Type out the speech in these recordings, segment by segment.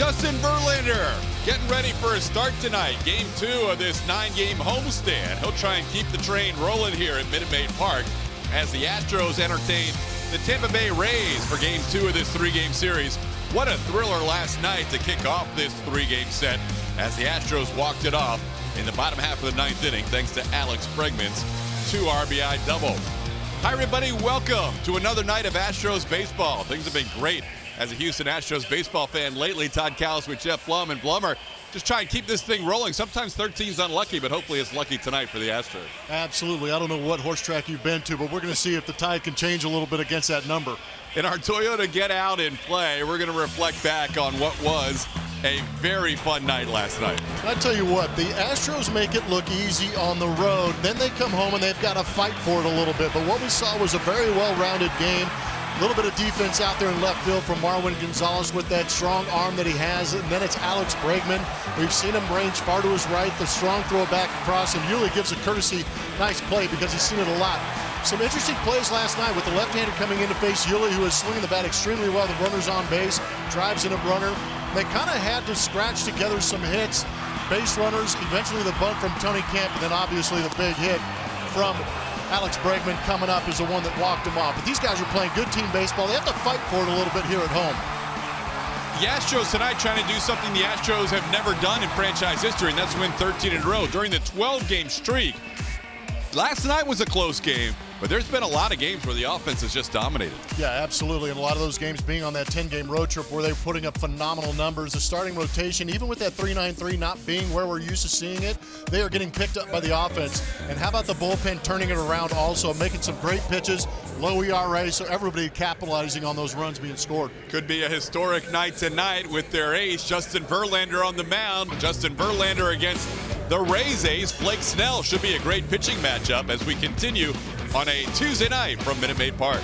Justin Verlander getting ready for a start tonight. Game 2 of this 9-game homestand. He'll try and keep the train rolling here at Minute Maid Park as the Astros entertain the Tampa Bay Rays for Game 2 of this 3-game series. What a thriller last night to kick off this 3-game set as the Astros walked it off in the bottom half of the 9th inning thanks to Alex Bregman's 2 RBI double. Hi everybody, welcome to another night of Astros baseball. Things have been great as a Houston Astros baseball fan lately. Todd Callis with Jeff Blum, and Blummer just try and keep this thing rolling. Sometimes 13's unlucky, but hopefully it's lucky tonight for the Astros. Absolutely. I don't know what horse track you've been to, but we're going to see if the tide can change a little bit against that number. In our Toyota Get Out and Play, we're going to reflect back on what was a very fun night last night. I tell you what, the Astros make it look easy on the road. Then they come home and they've got to fight for it a little bit. But what we saw was a very well-rounded game. A little bit of defense out there in left field from Marwin Gonzalez with that strong arm that he has. And then it's Alex Bregman. We've seen him range far to his right. The strong throw back across, and Yuli gives a courtesy nice play because he's seen it a lot. Some interesting plays last night with the left-hander coming in to face Yuli, who is swinging the bat extremely well. The runner's on base, drives in a runner. They kind of had to scratch together some hits, base runners, eventually the bunt from Tony Kemp, and then obviously the big hit from Alex Bregman coming up is the one that walked him off. But these guys are playing good team baseball. They have to fight for it a little bit here at home. The Astros tonight trying to do something the Astros have never done in franchise history, and that's win 13 in a row during the 12-game streak. Last night was a close game, but there's been a lot of games where the offense has just dominated. Yeah, absolutely. And a lot of those games being on that 10-game road trip where they're putting up phenomenal numbers. The starting rotation, even with that 3-9-3 not being where we're used to seeing it, they are getting picked up by the offense. And how about the bullpen turning it around also, making some great pitches, low ERA, so everybody capitalizing on those runs being scored. Could be a historic night tonight with their ace, Justin Verlander, on the mound. Justin Verlander against the Rays ace, Blake Snell. Should be a great pitching matchup as we continue on a Tuesday night from Minute Maid Park.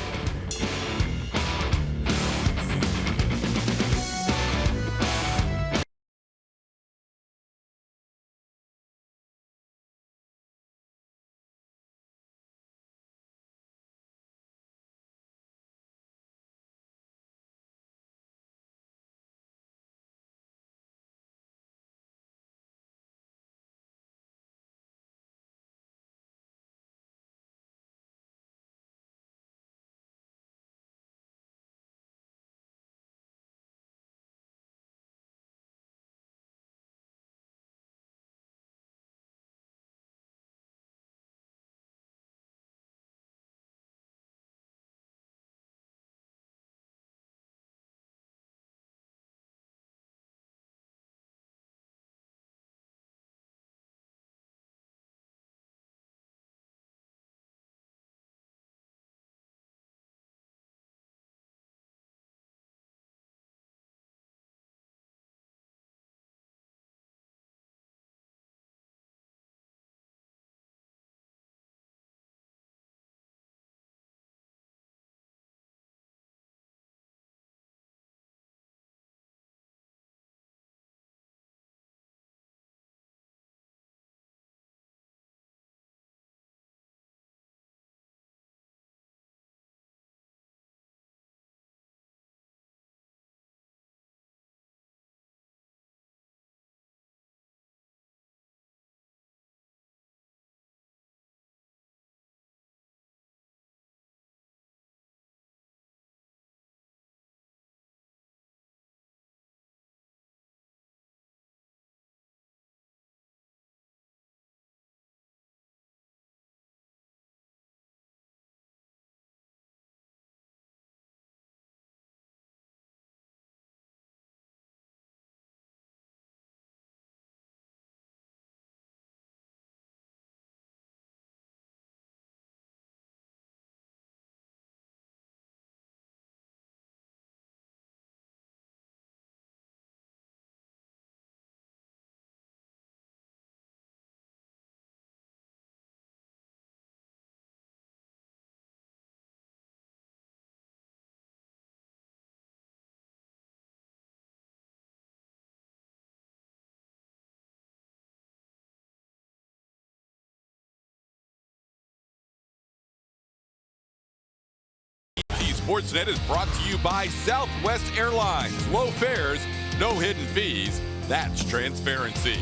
Sportsnet is brought to you by Southwest Airlines. Low fares, No hidden fees, that's transparency.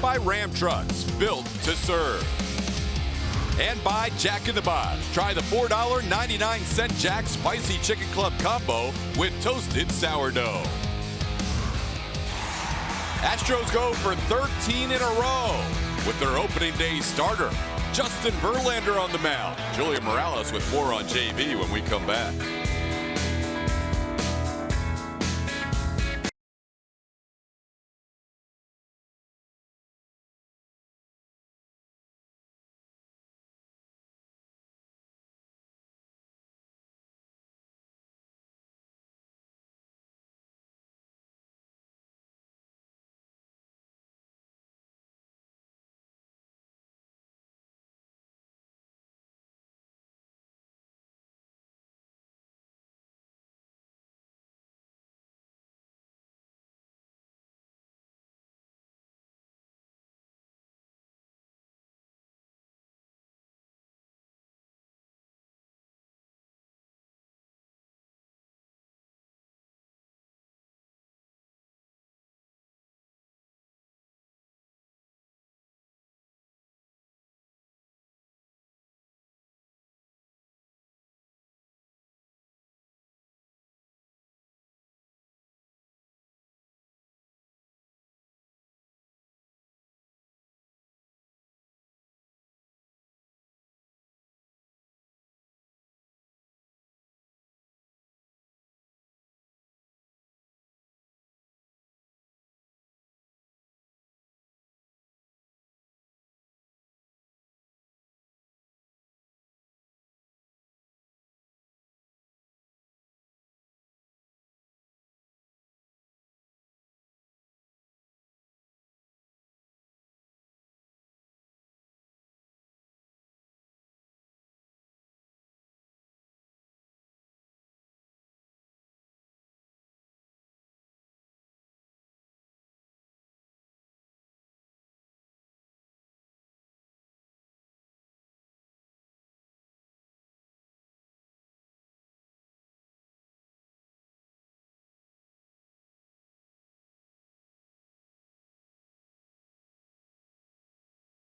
By Ram Trucks, built to serve. And by Jack in the Box. Try the $4.99 Jack Spicy Chicken Club combo with toasted sourdough. Astros go for 13 in a row with their opening day starter, Justin Verlander, on the mound. Julia Morales with more on JV when we come back.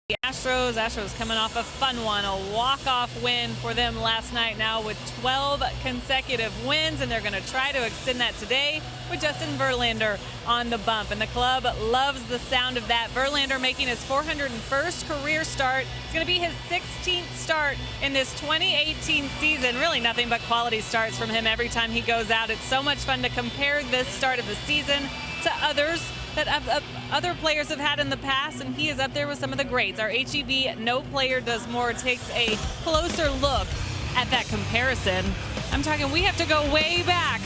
The Astros coming off a fun one, a walk-off win for them last night, now with 12 consecutive wins, and they're going to try to extend that today with Justin Verlander on the bump. And the club loves the sound of that. Verlander making his 401st career start. It's going to be his 16th start in this 2018 season. Really nothing but quality starts from him every time he goes out. It's so much fun to compare this start of the season to others that other players have had in the past, and he is up there with some of the greats. Our HEB No Player Does More takes a closer look at that comparison. I'm talking, we have to go way back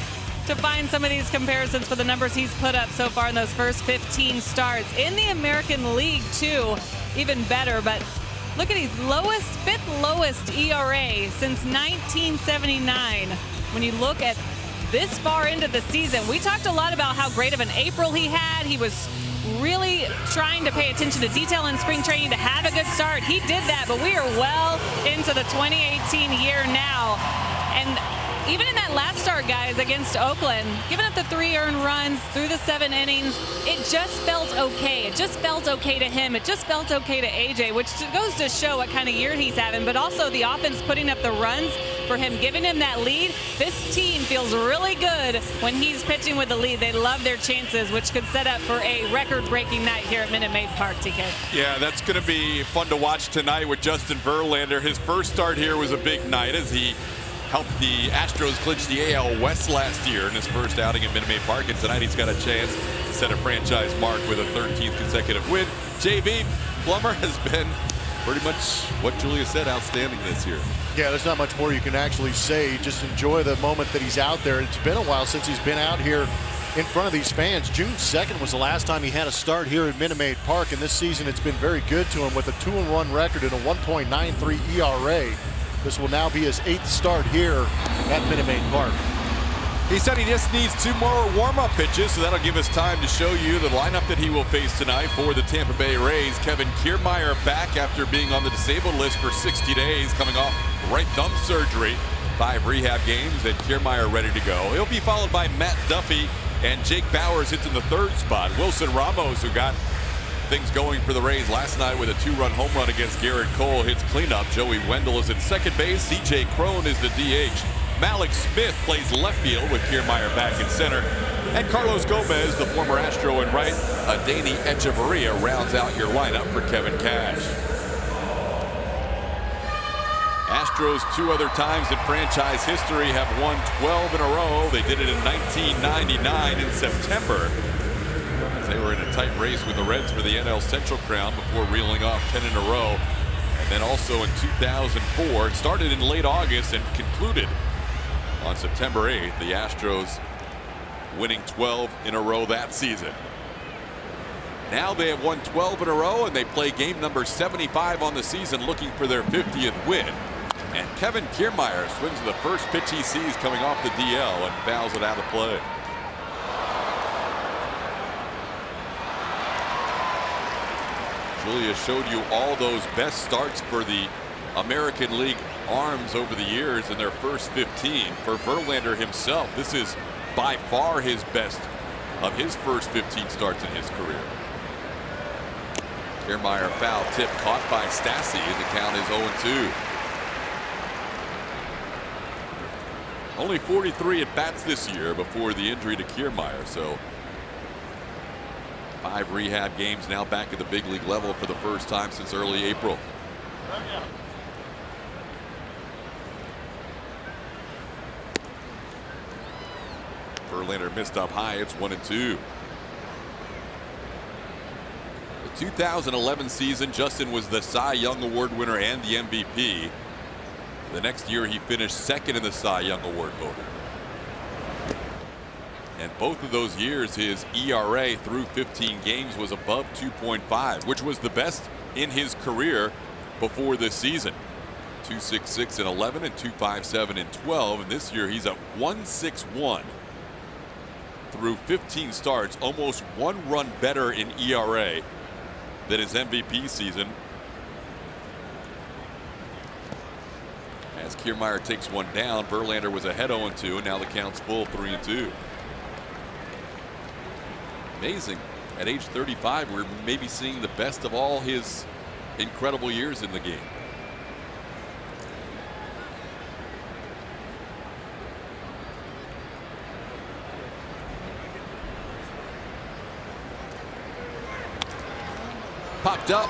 to find some of these comparisons for the numbers he's put up so far in those first 15 starts. In the American League, too, even better. But look at his fifth lowest ERA since 1979. When you look at this far into the season, we talked a lot about how great of an April he had. He was really trying to pay attention to detail in spring training to have a good start. He did that, but we are well into the 2018 year now. And even in that last start, guys, against Oakland, giving up the 3 earned runs through the 7 innings, it just felt okay. It just felt okay to him. It just felt okay to AJ, which goes to show what kind of year he's having, but also the offense putting up the runs for him, giving him that lead. This team feels really good when he's pitching with the lead. They love their chances, which could set up for a record-breaking night here at Minute Maid Park, TK. Yeah, that's going to be fun to watch tonight with Justin Verlander. His first start here was a big night as he helped the Astros clinch the AL West last year in his first outing at Minute Maid Park, and tonight he's got a chance to set a franchise mark with a 13th consecutive win. JV, Plummer has been pretty much what Julia said, outstanding this year. Yeah, there's not much more you can actually say. Just enjoy the moment that he's out there. It's been a while since he's been out here in front of these fans. June 2nd was the last time he had a start here at Minute Maid Park, and this season it's been very good to him with a 2-1 record and a 1.93 ERA. This will now be his 8th start here at Minute Maid Park. He said he just needs 2 more warm-up pitches, so that'll give us time to show you the lineup that he will face tonight for the Tampa Bay Rays. Kevin Kiermaier back after being on the disabled list for 60 days, coming off right thumb surgery. 5 rehab games, and Kiermaier ready to go. He'll be followed by Matt Duffy And Jake Bauers hits in the third spot. Wilson Ramos, who got things going for the Rays last night with a 2-run home run against Garrett Cole, hits cleanup. Joey Wendell is at second base. C.J. Crone is the DH. Malik Smith plays left field with Kiermaier back in center. And Carlos Gomez, the former Astro, in right. Adeiny Echeverria rounds out your lineup for Kevin Cash. Astros 2 other times in franchise history have won 12 in a row. They did it in 1999 in September. They were in a tight race with the Reds for the NL Central crown before reeling off 10 in a row. And then also in 2004, it started in late August and concluded on September 8th. The Astros winning 12 in a row that season. Now they have won 12 in a row, and they play game number 75 on the season, looking for their 50th win. And Kevin Kiermaier swings the first pitch he sees coming off the DL and fouls it out of play. Julia showed you all those best starts for the American League arms over the years in their first 15. For Verlander himself, this is by far his best of his first 15 starts in his career. Kiermaier foul tip caught by Stassi. The count is 0-2. Only 43 at bats this year before the injury to Kiermaier, so 5 rehab games, now back at the big league level for the first time since early April. Verlander missed up high. It's 1-2. The 2011 season, Justin was the Cy Young Award winner and the MVP. The next year, he finished second in the Cy Young Award voting. And both of those years, his ERA through 15 games was above 2.5, which was the best in his career before this season. 2.66 in 11 and 2.57 in 12. And this year, he's at 1.61 through 15 starts, almost 1 run better in ERA than his MVP season. As Kiermaier takes one down, Verlander was ahead 0-2, and now the count's full 3-2. Amazing. At age 35, we're maybe seeing the best of all his incredible years in the game. Popped up.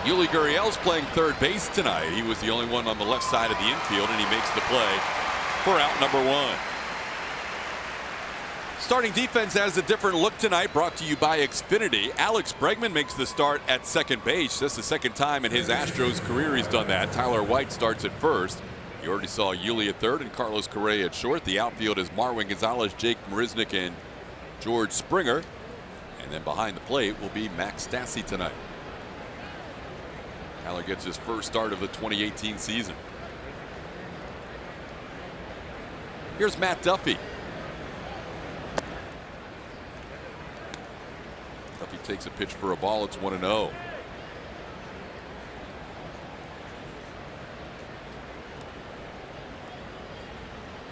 Yuli Gurriel's playing third base tonight. He was the only one on the left side of the infield, and he makes the play for out number 1. Starting defense has a different look tonight, brought to you by Xfinity. Alex Bregman makes the start at second base. That's the second time in his Astros career he's done that. Tyler White starts at first. You already saw Yuli at third and Carlos Correa at short. The outfield is Marwin Gonzalez, Jake Marisnick, and George Springer. And then behind the plate will be Max Stassi tonight. Tyler gets his first start of the 2018 season. Here's Matt Duffy. Duffy takes a pitch for a ball. It's 1-0.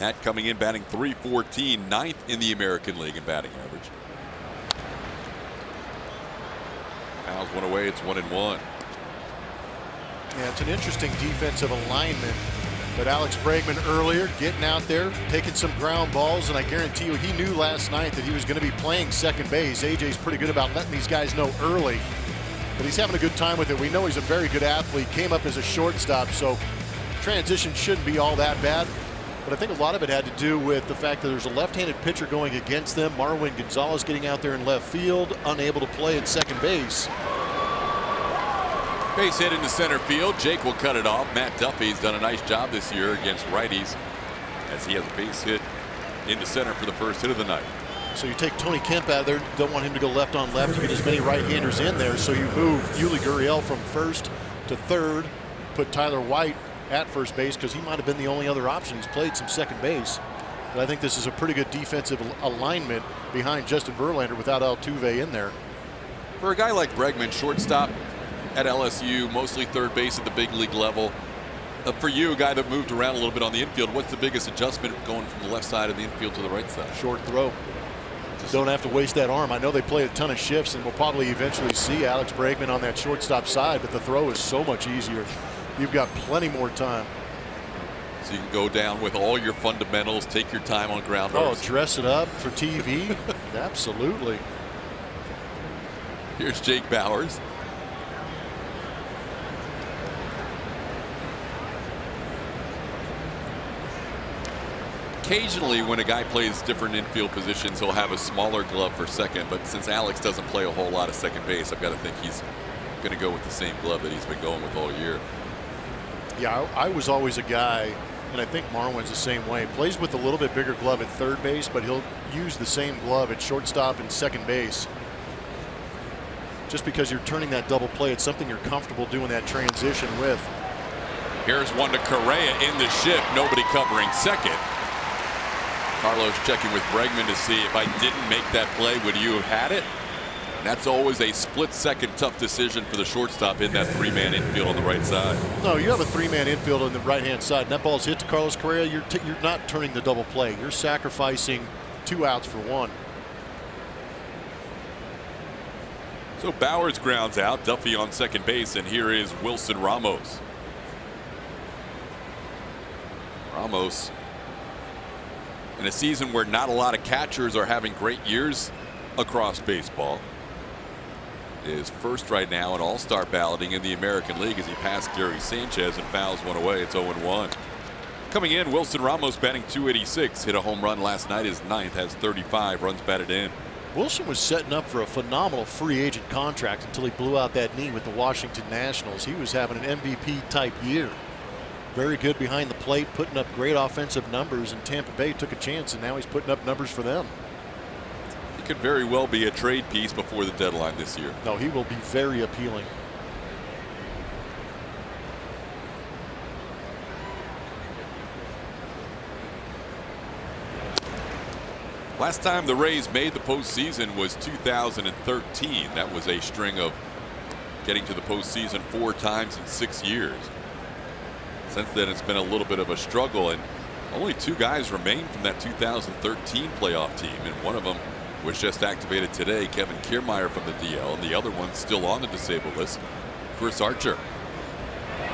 Matt coming in batting .314, 9th in the American League in batting average. Fouls one away. It's 1-1. Yeah, it's an interesting defensive alignment. But Alex Bregman earlier getting out there, taking some ground balls, and I guarantee you he knew last night that he was going to be playing second base. AJ's pretty good about letting these guys know early, but he's having a good time with it. We know he's a very good athlete, came up as a shortstop, so transition shouldn't be all that bad. But I think a lot of it had to do with the fact that there's a left-handed pitcher going against them. Marwin Gonzalez getting out there in left field, unable to play at second base. Base hit into center field. Jake will cut it off. Matt Duffy's done a nice job this year against righties as he has a base hit into center for the first hit of the night. So you take Tony Kemp out of there, don't want him to go left on left. You get as many right-handers in there, so you move Yuli Gurriel from first to third, put Tyler White at first base because he might have been the only other option. He's played some second base. But I think this is a pretty good defensive alignment behind Justin Verlander without Altuve in there. For a guy like Bregman, shortstop at LSU, mostly third base at the big league level. For you, a guy that moved around a little bit on the infield, what's the biggest adjustment going from the left side of the infield to the right side? Short throw. Just Don't have to waste that arm. I know they play a ton of shifts, and we'll probably eventually see Alex Bregman on that shortstop side, but the throw is so much easier. You've got plenty more time. So you can go down with all your fundamentals, take your time on ground Oh, runners. dress it up for TV? Absolutely. Here's Jake Bauers. Occasionally, when a guy plays different infield positions, he'll have a smaller glove for second. But since Alex doesn't play a whole lot of second base, I've got to think he's going to go with the same glove that he's been going with all year. Yeah, I was always a guy, and I think Marwin's the same way. Plays with a little bit bigger glove at third base, but he'll use the same glove at shortstop and second base. Just because you're turning that double play, it's something you're comfortable doing that transition with. Here's one to Correa in the shift. Nobody covering second. Carlos checking with Bregman to see if I didn't make that play, would you have had it? And that's always a split-second tough decision for the shortstop in that three-man infield on the right side. No, you have a three-man infield on the right-hand side, and that ball's hit to Carlos Correa. You're not turning the double play. You're sacrificing 2 outs for 1. So Bauers grounds out, Duffy on second base, and here is Wilson Ramos. Ramos, in a season where not a lot of catchers are having great years across baseball, is first right now in all-star balloting in the American League as he passed Gary Sanchez and fouls one away. It's 0-1. Coming in, Wilson Ramos batting .286, hit a home run last night. His 9th, has 35 runs batted in. Wilson was setting up for a phenomenal free agent contract until he blew out that knee with the Washington Nationals. He was having an MVP type year. Very good behind the plate, putting up great offensive numbers, and Tampa Bay took a chance, and now he's putting up numbers for them. He could very well be a trade piece before the deadline this year. No, he will be very appealing. Last time the Rays made the postseason was 2013. That was a string of getting to the postseason 4 times in 6 years. Since then, it's been a little bit of a struggle, and only 2 guys remain from that 2013 playoff team, and one of them was just activated today, Kevin Kiermaier from the DL, and the other one's still on the disabled list, Chris Archer.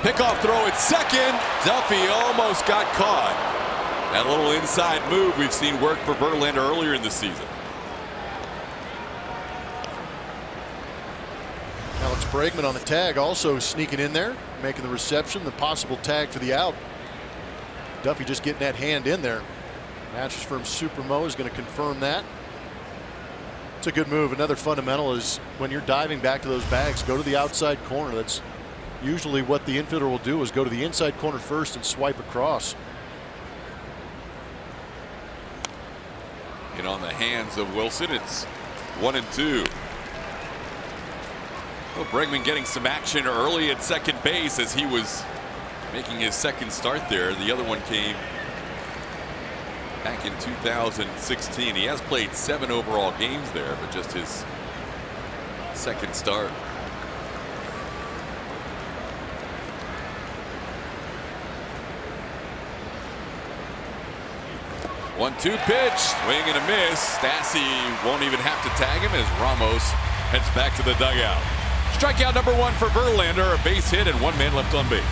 Pickoff throw at second. Duffy almost got caught. That little inside move we've seen work for Verlander earlier in the season. Alex Bregman on the tag, also sneaking in there, making the reception, the possible tag for the out. Duffy just getting that hand in there. Mattress Firm Supermo is going to confirm that. It's a good move. Another fundamental is when you're diving back to those bags, go to the outside corner. That's usually what the infielder will do, is go to the inside corner first and swipe across. And on the hands of Wilson, it's 1-2. Well, Bregman getting some action early at second base as he was making his second start there. The other one came back in 2016. He has played 7 overall games there, but just his second start. One-two pitch, swing and a miss. Stassi won't even have to tag him as Ramos heads back to the dugout. Strikeout number 1 for Verlander, a base hit and 1 man left on base.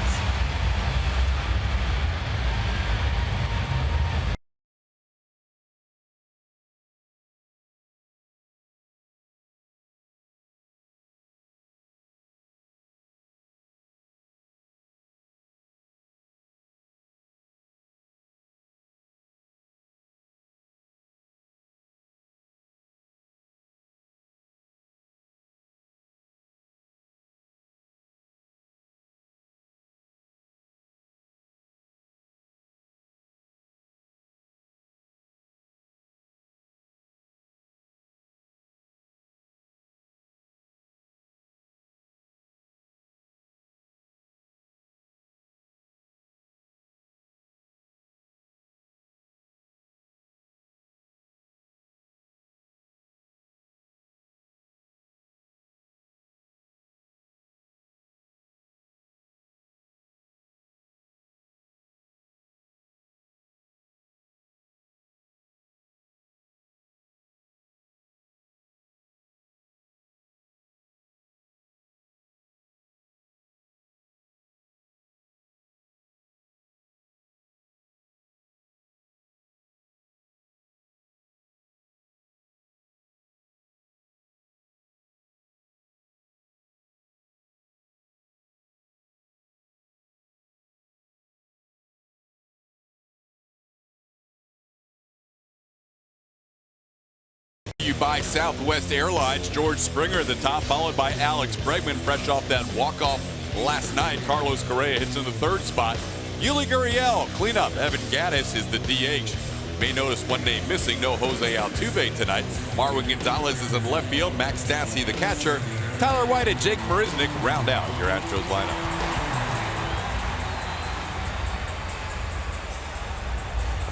you by Southwest Airlines. George Springer at the top, followed by Alex Bregman, fresh off that walk-off last night. Carlos Correa hits in the third spot. Yuli Gurriel, cleanup. Evan Gaddis is the DH. May notice one name missing, no Jose Altuve tonight. Marwin Gonzalez is in left field. Max Stassi, the catcher. Tyler White and Jake Marisnick round out your Astros lineup.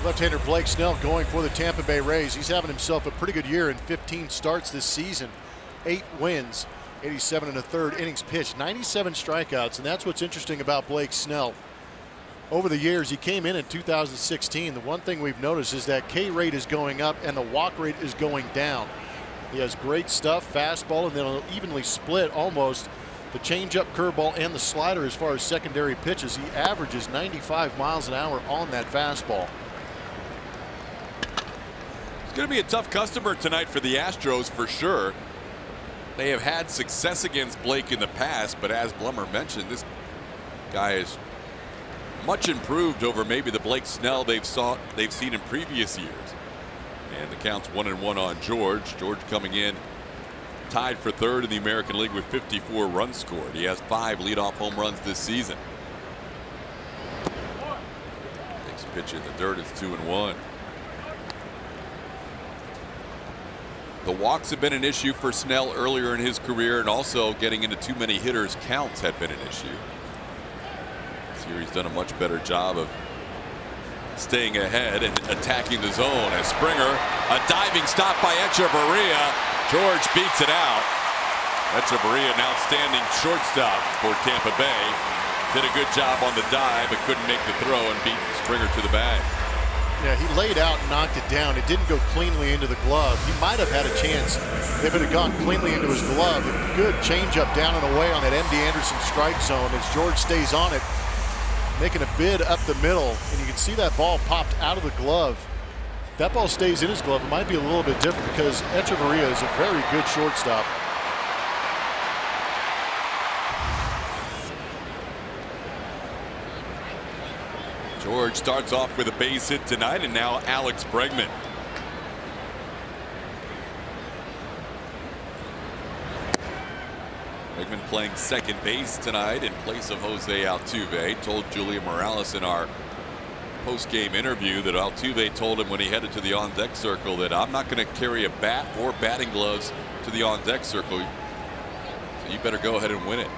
Left-hander Blake Snell going for the Tampa Bay Rays. He's having himself a pretty good year in 15 starts this season. 8 wins, 87 1/3 innings pitched, 97 strikeouts, and that's what's interesting about Blake Snell. Over the years, he came in 2016. The one thing we've noticed is that K rate is going up and the walk rate is going down. He has great stuff, fastball, and then he'll evenly split almost the changeup, curveball, and the slider as far as secondary pitches. He averages 95 miles an hour on that fastball. Going to be a tough customer tonight for the Astros for sure. They have had success against Blake in the past, but as Blummer mentioned, this guy is much improved over maybe the Blake Snell they've seen in previous years. And the count's 1-1 on George. George coming in tied for third in the American League with 54 runs scored. He has 5 leadoff home runs this season. Takes a pitch in the dirt. It's 2-1. The walks have been an issue for Snell earlier in his career, and also getting into too many hitters counts have been an issue. This year he's done a much better job of staying ahead and attacking the zone. As Springer, a diving stop by Echeverria. George beats it out. Echeverria, an outstanding shortstop for Tampa Bay. Did a good job on the dive, but couldn't make the throw and beat Springer to the bag. Yeah, he laid out and knocked it down. It didn't go cleanly into the glove. He might have had a chance if it had gone cleanly into his glove. A good changeup down and away on that M.D. Anderson strike zone as George stays on it, making a bid up the middle. And you can see that ball popped out of the glove. If that ball stays in his glove, it might be a little bit different because Echeverria is a very good shortstop. George starts off with a base hit tonight, and now Alex Bregman. Bregman playing second base tonight in place of Jose Altuve. Told Julia Morales in our post-game interview that Altuve told him when he headed to the on-deck circle that I'm not going to carry a bat or batting gloves to the on-deck circle. So you better go ahead and win it.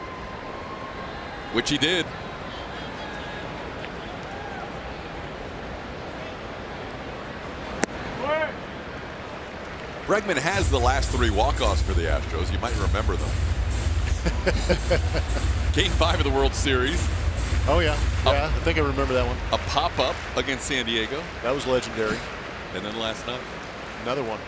Which he did. Bregman has the last 3 walk-offs for the Astros. You might remember them. Game 5 of the World Series. Oh, yeah. Yeah, I think I remember that one. A pop-up against San Diego. That was legendary. And then last night. Another one.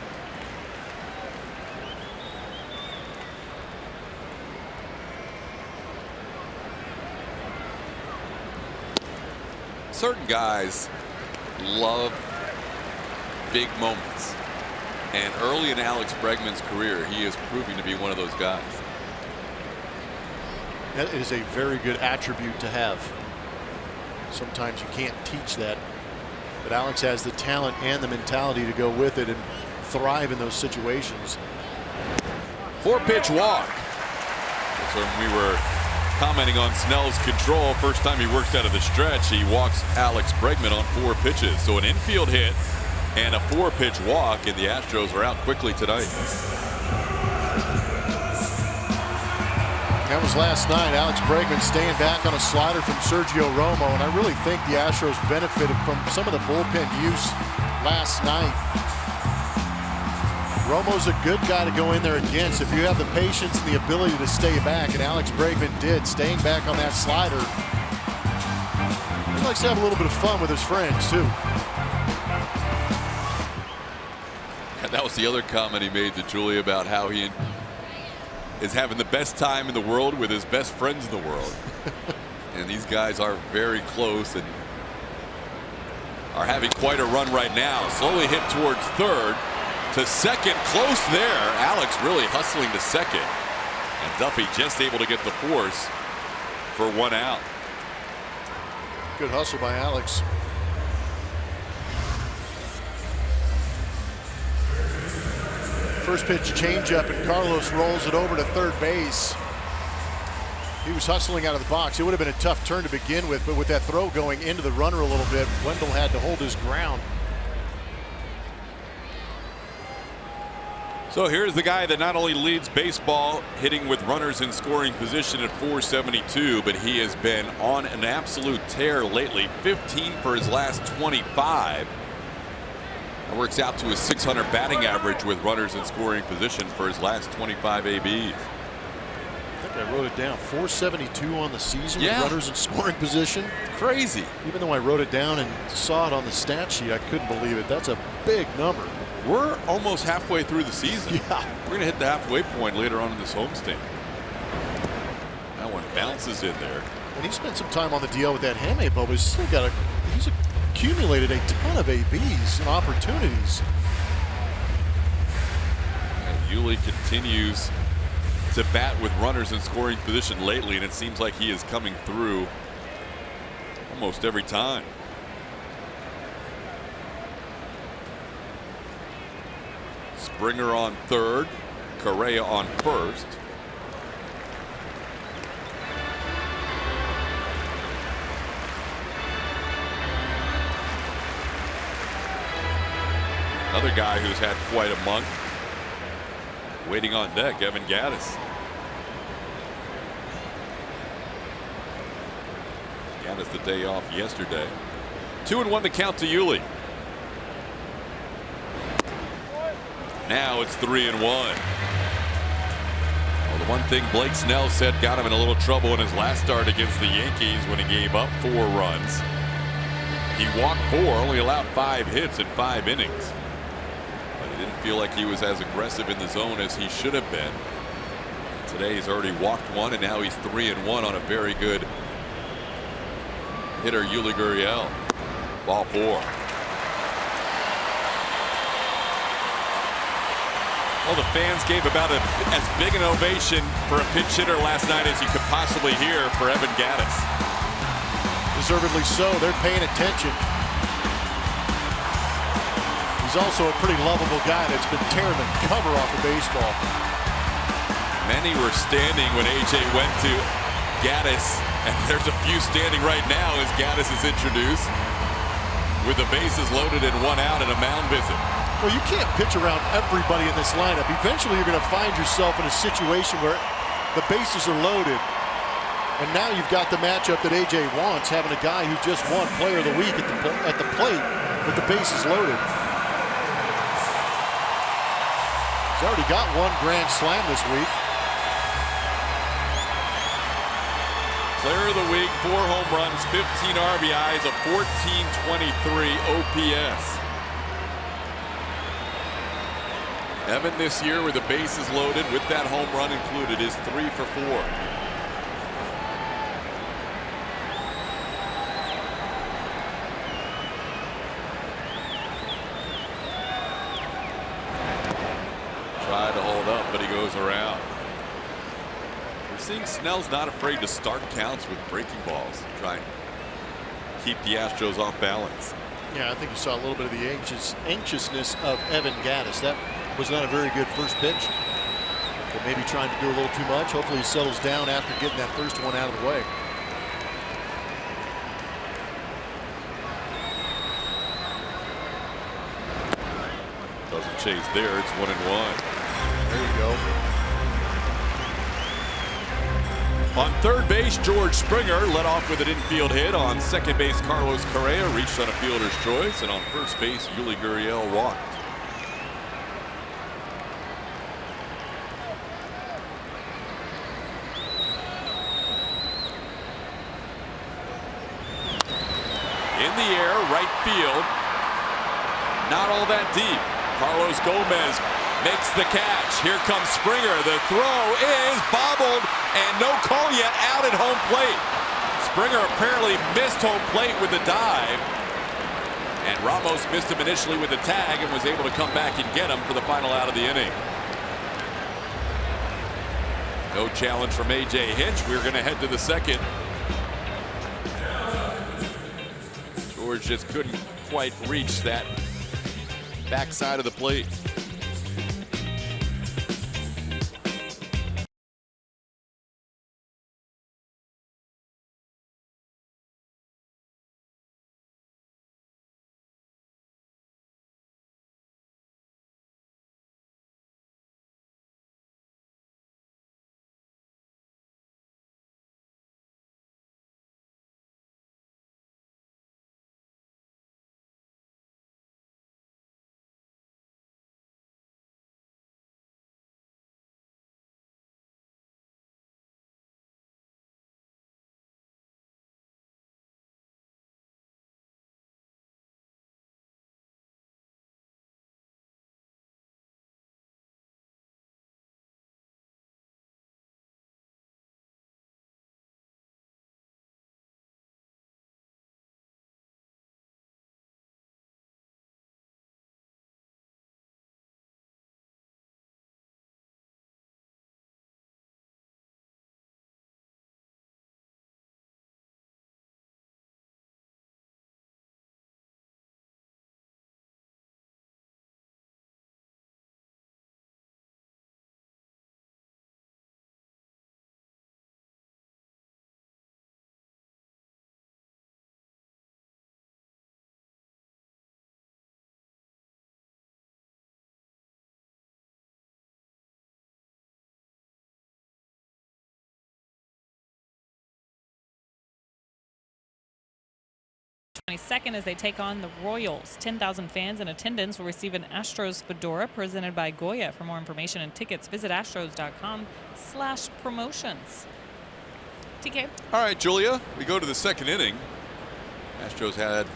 Certain guys love big moments. And early in Alex Bregman's career, he is proving to be one of those guys. That is a very good attribute to have. Sometimes you can't teach that. But Alex has the talent and the mentality to go with it and thrive in those situations. 4-pitch walk. So when we were commenting on Snell's control, first time he works out of the stretch, he walks Alex Bregman on 4 pitches. So an infield hit and a 4-pitch walk, and the Astros are out quickly tonight. That was last night. Alex Bregman staying back on a slider from Sergio Romo, and I really think the Astros benefited from some of the bullpen use last night. Romo's a good guy to go in there against if you have the patience and the ability to stay back, and Alex Bregman did, staying back on that slider. He likes to have a little bit of fun with his friends, too. And that was the other comment he made to Julie about how he is having the best time in the world with his best friends in the world. And these guys are very close and are having quite a run right now. Slowly hit towards third to second, close there. Alex really hustling to second, and Duffy just able to get the force for 1 out. Good hustle by Alex. First pitch changeup, and Carlos rolls it over to third base. He was hustling out of the box. It would have been a tough turn to begin with, but with that throw going into the runner a little bit, Wendell had to hold his ground. So here's the guy that not only leads baseball hitting with runners in scoring position at 472, but he has been on an absolute tear lately. 15 for his last 25. That works out to a 600 batting average with runners in scoring position for his last 25 ABs. I think I wrote it down. 472 on the season with runners in scoring position. Crazy. Even though I wrote it down and saw it on the stat sheet, I couldn't believe it. That's a big number. We're almost halfway through the season. Yeah. We're going to hit the halfway point later on in this homestand. That one bounces in there. And he spent some time on the DL with that hamate, but he's accumulated a ton of ABs and opportunities. And Yuli continues to bat with runners in scoring position lately, and it seems like he is coming through almost every time. Springer on third, Correa on first. Another guy who's had quite a month. Waiting on deck, Evan Gattis. Gattis the day off yesterday. 2-1 to count to Yuli. Now it's 3-1. Well, the one thing Blake Snell said got him in a little trouble in his last start against the Yankees when he gave up 4 runs. He walked 4, only allowed 5 hits in 5 innings. But he didn't feel like he was as aggressive in the zone as he should have been. Today he's already walked 1, and now he's 3-1 on a very good hitter, Yuli Gurriel. Ball 4. Well, the fans gave about as big an ovation for a pinch hitter last night as you could possibly hear for Evan Gattis. Deservedly so. They're paying attention. He's also a pretty lovable guy that's been tearing the cover off the baseball. Many were standing when AJ went to Gattis, and there's a few standing right now as Gattis is introduced with the bases loaded and 1 out and a mound visit. Well, you can't pitch around everybody in this lineup. Eventually, you're going to find yourself in a situation where the bases are loaded. And now you've got the matchup that AJ wants, having a guy who just won Player of the Week at the plate with the bases loaded. He's already got 1 grand slam this week. Player of the Week, 4 home runs, 15 RBIs, a 1423 OPS. Evan this year with the bases loaded with that home run included is 3 for 4. Tried to hold up, but he goes around. We're seeing Snell's not afraid to start counts with breaking balls, trying to keep the Astros off balance. Yeah, I think you saw a little bit of the anxiousness of Evan Gattis. That was not a very good first pitch, but maybe trying to do a little too much. Hopefully he settles down after getting that first one out of the way. Doesn't chase there. It's 1-1. There you go. On third base, George Springer led off with an infield hit. On second base, Carlos Correa reached on a fielder's choice, and on first base, Yuli Gurriel walked. In the air, right field. Not all that deep. Carlos Gomez makes the catch. Here comes Springer. The throw is bobbled and no call yet out at home plate. Springer apparently missed home plate with the dive. And Ramos missed him initially with the tag and was able to come back and get him for the final out of the inning. No challenge from A.J. Hinch. We're going to head to the second. George just couldn't quite reach that backside of the plate. 22nd as they take on the Royals. 10,000 fans in attendance will receive an Astros fedora presented by Goya. For more information and tickets, visit astros.com/promotions. TK. All right, Julia, we go to the second inning. Astros had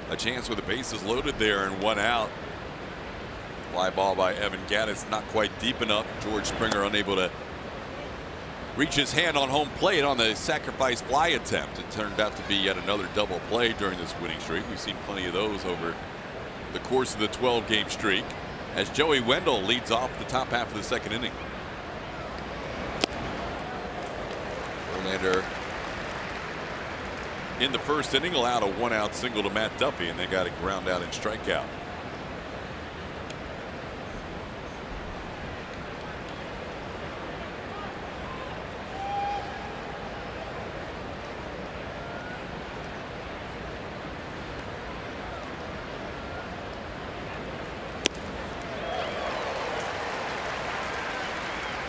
a chance with the bases loaded there and 1 out. Fly ball by Evan Gattis, not quite deep enough. George Springer unable to reach his hand on home plate on the sacrifice fly attempt. It turned out to be yet another double play during this winning streak. We've seen plenty of those over the course of the 12-game streak as Joey Wendell leads off the top half of the second inning. Verlander in the first inning allowed a 1-out single to Matt Duffy, and they got a ground out and strikeout.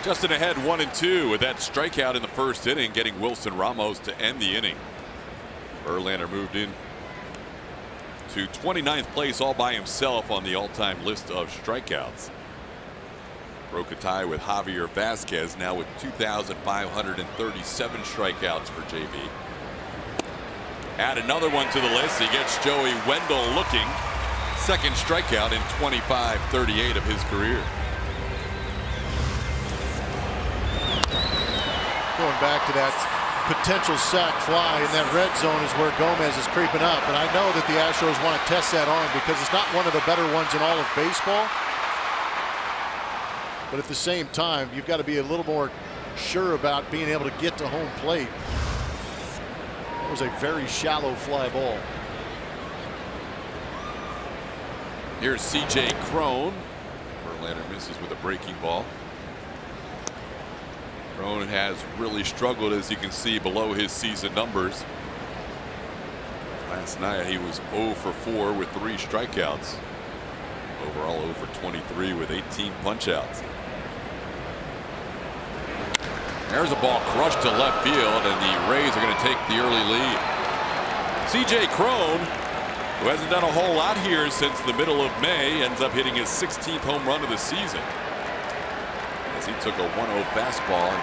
Justin ahead 1-2 with that strikeout in the first inning, getting Wilson Ramos to end the inning. Verlander moved in to 29th place all by himself on the all-time list of strikeouts. Broke a tie with Javier Vasquez, now with 2,537 strikeouts for JV. Add another one to the list. He gets Joey Wendell looking. Second strikeout in 25-38 of his career. Going back to that potential sac fly in that red zone is where Gomez is creeping up, and I know that the Astros want to test that arm because it's not one of the better ones in all of baseball, but at the same time you've got to be a little more sure about being able to get to home plate. It was a very shallow fly ball. Here's CJ Cron. Verlander misses with a breaking ball. Cron has really struggled, as you can see, below his season numbers. Last night he was 0 for 4 with 3 strikeouts. Overall 0 for 23 with 18 punchouts. There's a ball crushed to left field, and the Rays are going to take the early lead. CJ Cron, who hasn't done a whole lot here since the middle of May, ends up hitting his 16th home run of the season. He took a 1-0 fastball and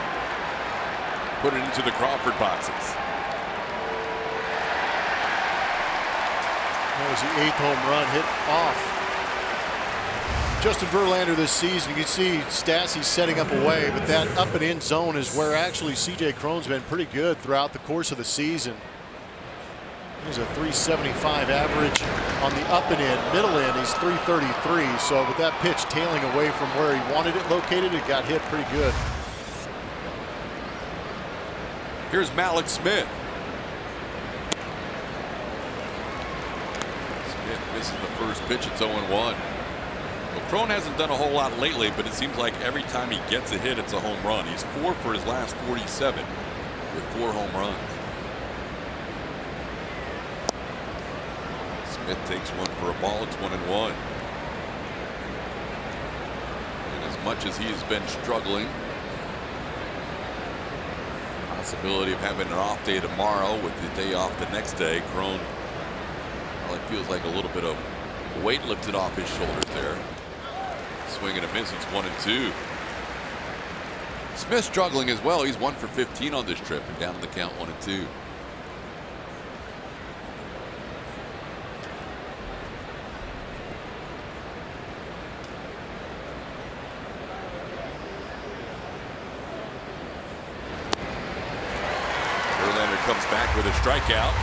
put it into the Crawford boxes. That was the 8th home run hit off Justin Verlander this season. You can see Stassi setting up away, but that up and in zone is where actually CJ Cron's been pretty good throughout the course of the season. He's a 375 average on the up and in. Middle end, he's 333. So with that pitch tailing away from where he wanted it located, it got hit pretty good. Here's Malik Smith. Smith misses the first pitch. It's 0-1. Well, Cron hasn't done a whole lot lately, but it seems like every time he gets a hit, it's a home run. He's 4 for his last 47 with 4 home runs. Smith takes one for a ball. It's 1-1. And as much as he has been struggling, possibility of having an off day tomorrow with the day off the next day, Cron, well, it feels like a little bit of weight lifted off his shoulders there. Swing and a miss. It's 1-2. Smith struggling as well. He's 1 for 15 on this trip and down to the count 1-2. Comes back with a strikeout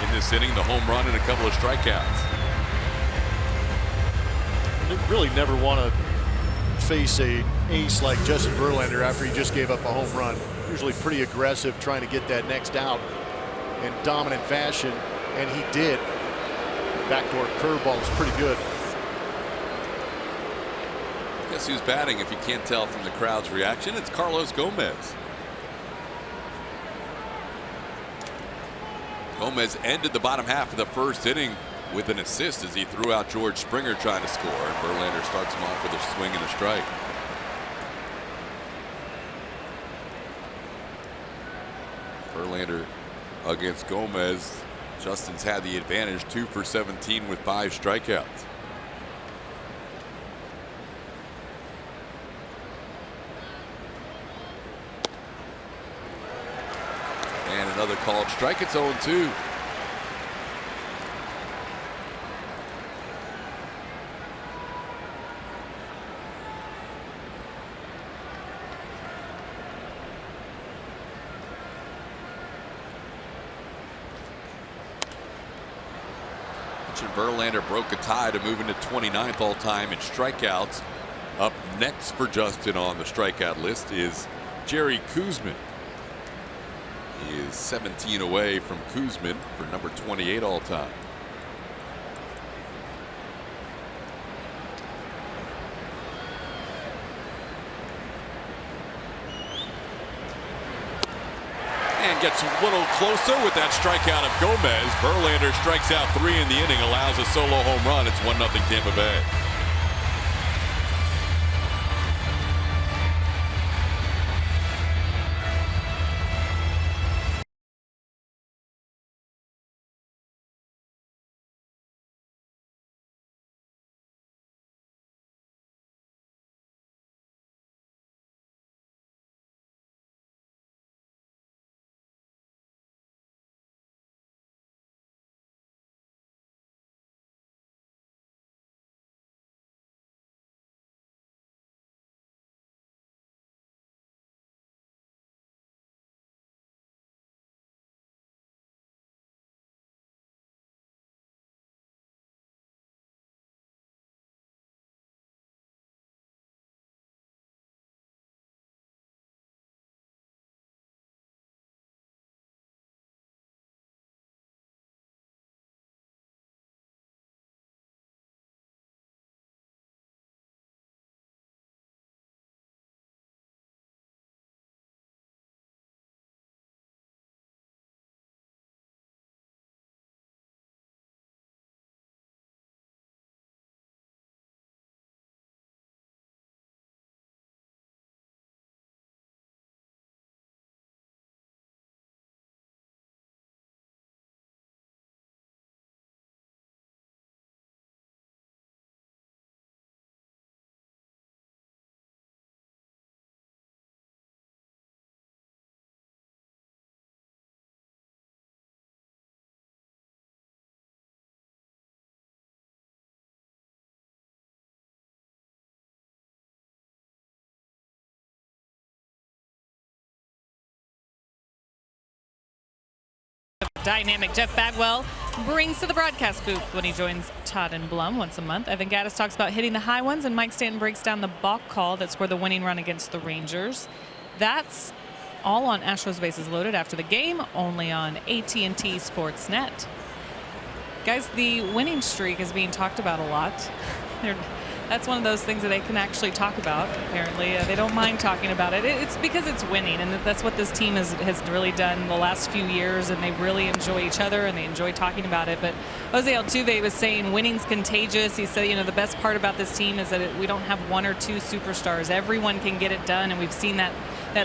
in this inning, the home run and a couple of strikeouts. You really never want to face an ace like Justin Verlander after he just gave up a home run. Usually pretty aggressive, trying to get that next out in dominant fashion, and he did. Backdoor curveball is pretty good. Guess who's batting, if you can't tell from the crowd's reaction? It's Carlos Gomez. Gomez ended the bottom half of the first inning with an assist as he threw out George Springer trying to score, and Verlander starts him off with a swing and a strike. Verlander against Gomez Justin's had the advantage, 2 for 17 with 5 strikeouts. And another called strike. It's 0-2. Verlander broke a tie to move into 29th all time in strikeouts. Up next for Justin on the strikeout list is Jerry Koosman. He is 17 away from Koosman for number 28 all time. And gets a little closer with that strikeout of Gomez. Verlander strikes out 3 in the inning, allows a solo home run. It's 1-0 Tampa Bay. Dynamic Jeff Bagwell brings to the broadcast booth when he joins Todd and Blum once a month. Evan Gaddis talks about hitting the high ones, and Mike Stanton breaks down the balk call that scored the winning run against the Rangers. That's all on Astros Bases Loaded after the game, only on AT&T Sportsnet. Guys, the winning streak is being talked about a lot. That's one of those things that they can actually talk about, apparently. They don't mind talking about it. It's because it's winning, and that's what this team has really done the last few years, and they really enjoy each other, and they enjoy talking about it. But Jose Altuve was saying winning's contagious. He said, you know, the best part about this team is that we don't have 1 or 2 superstars. Everyone can get it done, and we've seen that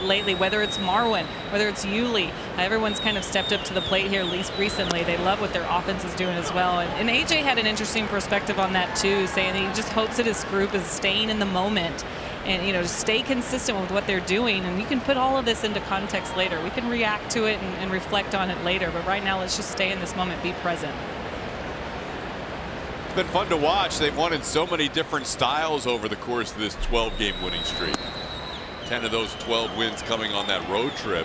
lately, whether it's Marwin, whether it's Yuli. Everyone's kind of stepped up to the plate here, at least recently. They love what their offense is doing as well. And AJ had an interesting perspective on that too, saying that he just hopes that his group is staying in the moment and, you know, stay consistent with what they're doing. And you can put all of this into context later. We can react to it and reflect on it later. But right now, let's just stay in this moment, be present. It's been fun to watch. They've won in so many different styles over the course of this 12-game winning streak. 10 of those 12 wins coming on that road trip.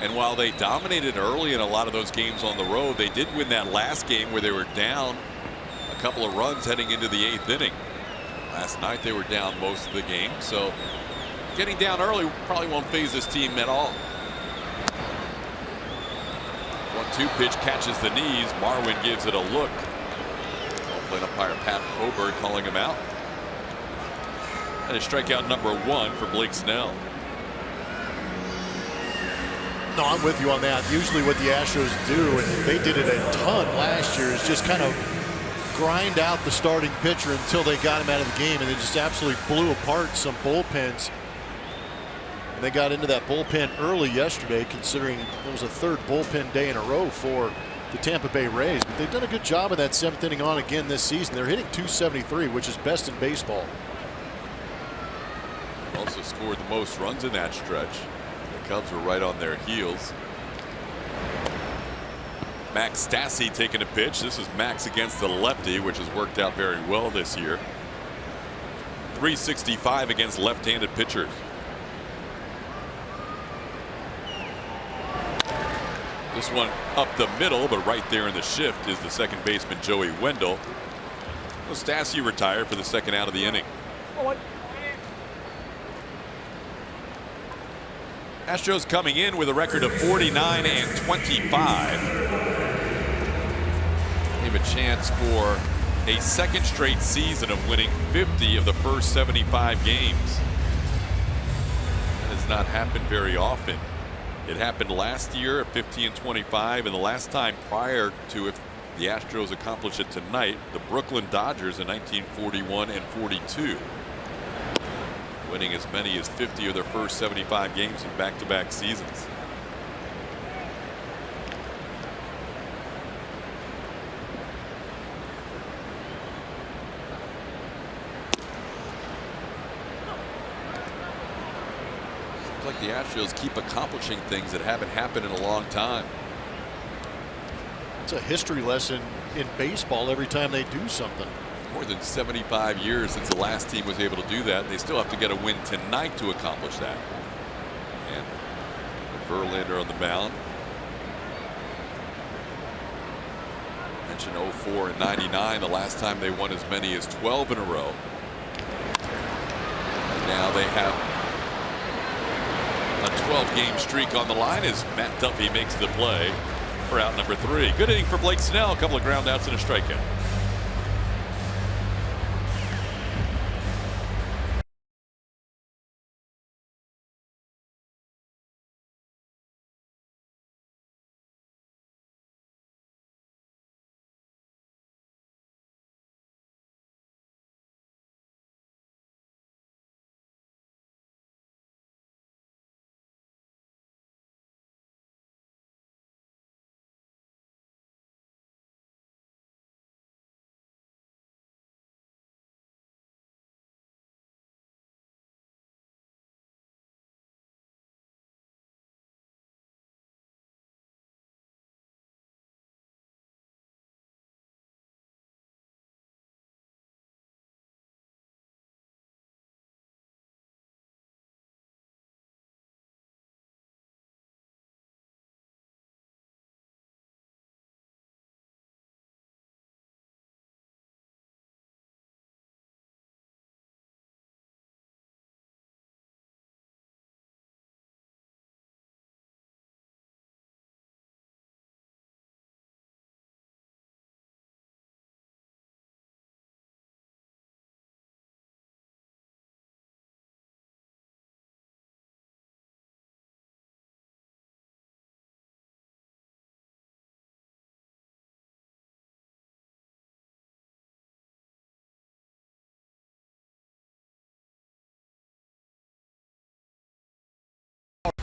And while they dominated early in a lot of those games on the road, they did win that last game where they were down a couple of runs heading into the 8th inning. Last night they were down most of the game, so getting down early probably won't faze this team at all. 1-2 pitch catches the knees. Marwin gives it a look. Plate umpire Pat Hoberg calling him out. And a strikeout number 1 for Blake Snell. No, I'm with you on that. Usually what the Astros do, and they did it a ton last year, is just kind of grind out the starting pitcher until they got him out of the game, and they just absolutely blew apart some bullpens. And they got into that bullpen early yesterday, considering it was a 3rd bullpen day in a row for the Tampa Bay Rays, but they've done a good job of that 7th inning on again this season. They're hitting .273, which is best in baseball. Also scored the most runs in that stretch. The Cubs were right on their heels. Max Stassi taking a pitch. This is Max against the lefty, which has worked out very well this year. 365 against left-handed pitchers. This one up the middle, but right there in the shift is the second baseman Joey Wendell. Well, Stassi retired for the second out of the inning. Astros coming in with a record of 49-25. Gave a chance for a second straight season of winning 50 of the first 75 games. That has not happened very often. It happened last year at 50-25, and the last time prior to if the Astros accomplish it tonight, the Brooklyn Dodgers in 1941 and 42. Winning as many as 50 of their first 75 games in back-to-back seasons. Seems like the Astros keep accomplishing things that haven't happened in a long time. It's a history lesson in baseball every time they do something. More than 75 years since the last team was able to do that. They still have to get a win tonight to accomplish that. And Verlander on the mound. Mentioned 04 and 99, the last time they won as many as 12 in a row. And now they have a 12-game streak on the line as Matt Duffy makes the play for out number 3. Good inning for Blake Snell. A couple of ground outs and a strikeout.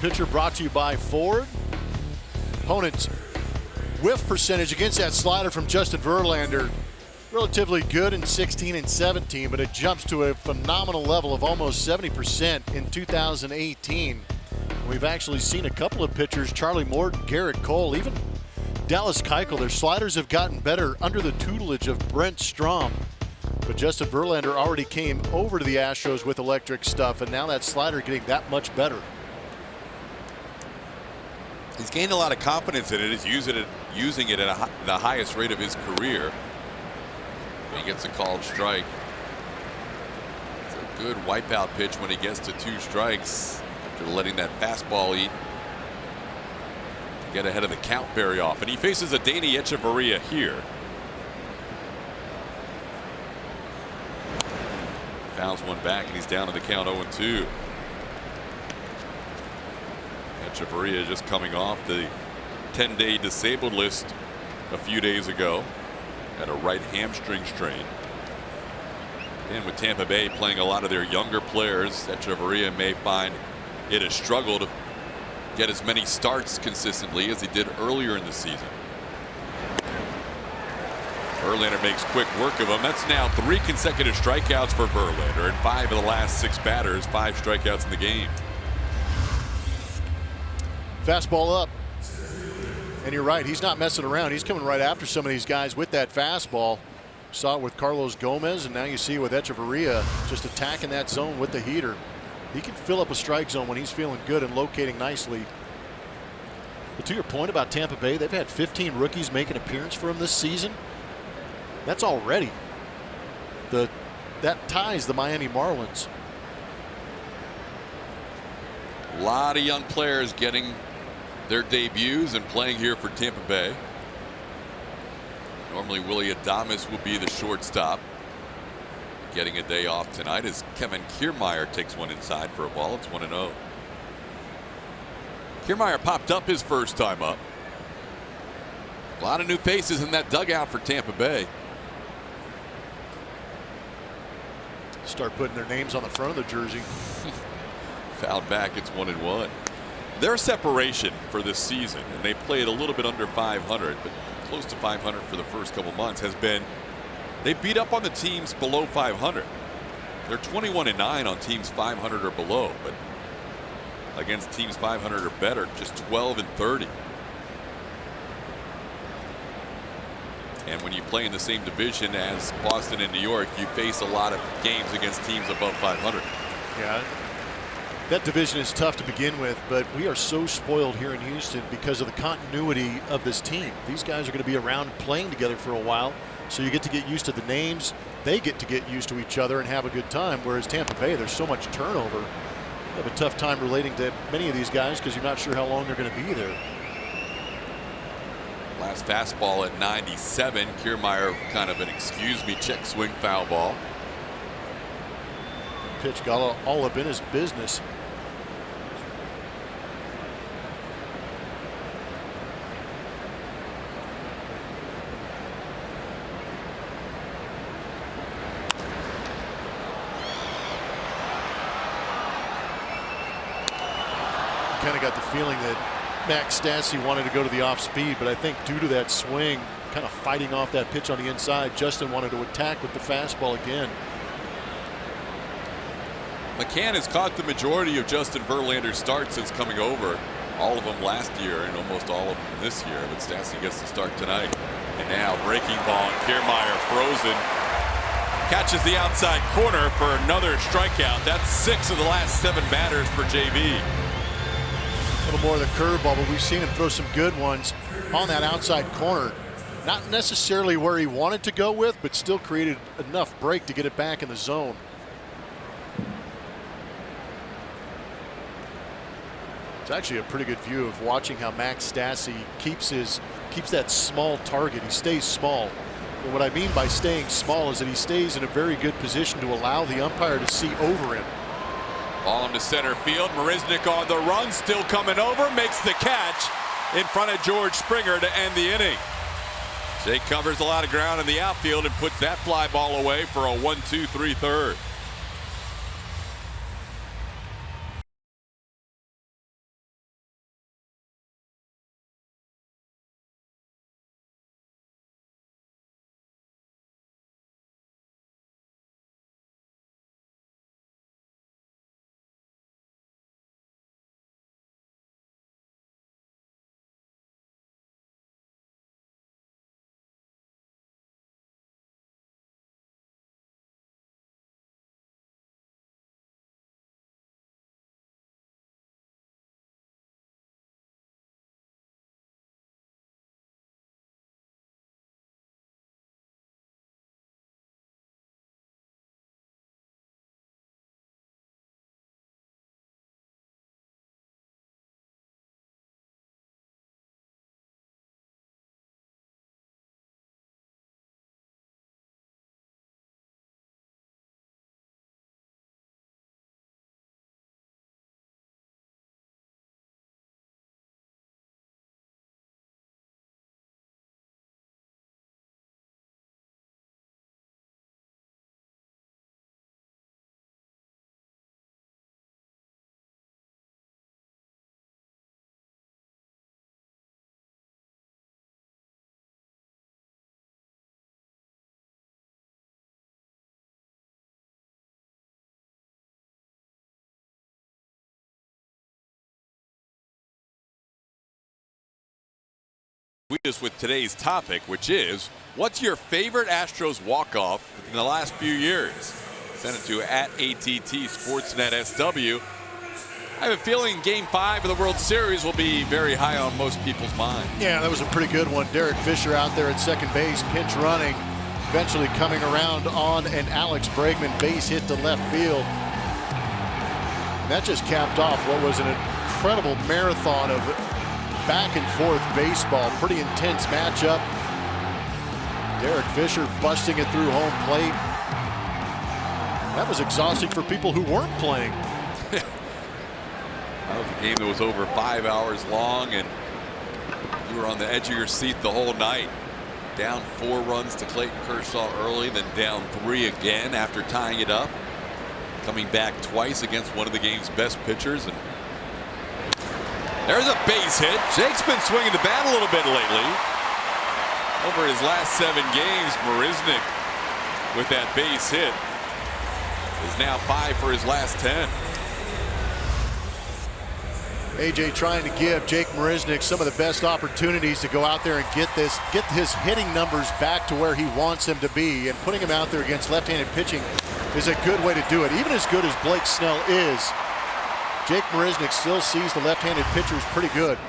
Pitcher brought to you by Ford. Opponent's whiff percentage against that slider from Justin Verlander relatively good in 16 and 17, but it jumps to a phenomenal level of almost 70% in 2018. We've actually seen a couple of pitchers, Charlie Morton, Garrett Cole, even Dallas Keuchel, their sliders have gotten better under the tutelage of Brent Strom. But Justin Verlander already came over to the Astros with electric stuff, and now that slider getting that much better. He's gained a lot of confidence in it. He's using it at the highest rate of his career. He gets a called strike. It's a good wipeout pitch when he gets to 2 strikes after letting that fastball eat. Get ahead of the count very often. He faces a Danny Echeverria here. Fouls one back and he's down to the count 0-2. Echeverria just coming off the 10-day disabled list a few days ago. Had a right hamstring strain. And with Tampa Bay playing a lot of their younger players, Echeverria may find it a struggle to get as many starts consistently as he did earlier in the season. Verlander makes quick work of him. That's now 3 consecutive strikeouts for Verlander, and 5 of the last 6 batters, 5 strikeouts in the game. Fastball up. And you're right, he's not messing around. He's coming right after some of these guys with that fastball. Saw it with Carlos Gomez, and now you see it with Echeverria, just attacking that zone with the heater. He can fill up a strike zone when he's feeling good and locating nicely. But to your point about Tampa Bay, they've had 15 rookies make an appearance for him this season. That's already. That ties the Miami Marlins. A lot of young players getting their debuts and playing here for Tampa Bay. Normally Willie Adames will be the shortstop. Getting a day off tonight as Kevin Kiermaier takes one inside for a ball. It's 1-0. Kiermaier popped up his first time up. A lot of new faces in that dugout for Tampa Bay. Start putting their names on the front of the jersey. Fouled back, it's 1-1. Their separation for this season, and they played a little bit under 500, but close to 500 for the first couple months, has been they beat up on the teams below 500. They're 21-9 on teams 500 or below, but against teams 500 or better, just 12-30. And when you play in the same division as Boston and New York, you face a lot of games against teams above 500. Yeah. That division is tough to begin with, but we are so spoiled here in Houston because of the continuity of this team. These guys are going to be around playing together for a while, so you get to get used to the names. They get to get used to each other and have a good time, whereas Tampa Bay, there's so much turnover. You have a tough time relating to many of these guys because you're not sure how long they're going to be there. Last fastball at 97. Kiermaier kind of an excuse me check swing foul ball. Pitch got all up in his business. Kind of got the feeling that Max Stassi wanted to go to the off speed, but I think due to that swing, kind of fighting off that pitch on the inside, Justin wanted to attack with the fastball again. McCann has caught the majority of Justin Verlander's starts since coming over. All of them last year and almost all of them this year, but Stassi gets the start tonight. And now breaking ball, and Kiermaier frozen. Catches the outside corner for another strikeout. That's 6 of the last 7 batters for JV. A little more of the curveball, but we've seen him throw some good ones on that outside corner. Not necessarily where he wanted to go with, but still created enough break to get it back in the zone. It's actually a pretty good view of watching how Max Stassi keeps that small target. He stays small. And what I mean by staying small is that he stays in a very good position to allow the umpire to see over him. Ball into center field. Marisnick on the run, still coming over, makes the catch in front of George Springer to end the inning. Jake covers a lot of ground in the outfield and puts that fly ball away for a 1-2-3 third. tweet us with today's topic, which is, what's your favorite Astros walk-off in the last few years? Send it to @ATT Sportsnet SW. I have a feeling Game 5 of the World Series will be very high on most people's minds. Yeah, that was a pretty good one. Derek Fisher out there at second base, pinch running, eventually coming around on an Alex Bregman base hit to left field. And that just capped off what was an incredible marathon of back and forth baseball. Pretty intense matchup. Derek Fisher busting it through home plate. That was exhausting for people who weren't playing. That was a game that was over 5 hours long, and you were on the edge of your seat the whole night. Down 4 runs to Clayton Kershaw early, then down 3 again after tying it up. Coming back twice against one of the game's best pitchers. And there's a base hit. Jake's been swinging the bat a little bit lately. Over his last 7 games, Marisnick with that base hit is now 5 for his last 10. AJ trying to give Jake Marisnick some of the best opportunities to go out there and get his hitting numbers back to where he wants him to be, and putting him out there against left-handed pitching is a good way to do it. Even as good as Blake Snell is, Jake Marisnick still sees the left-handed pitchers pretty good.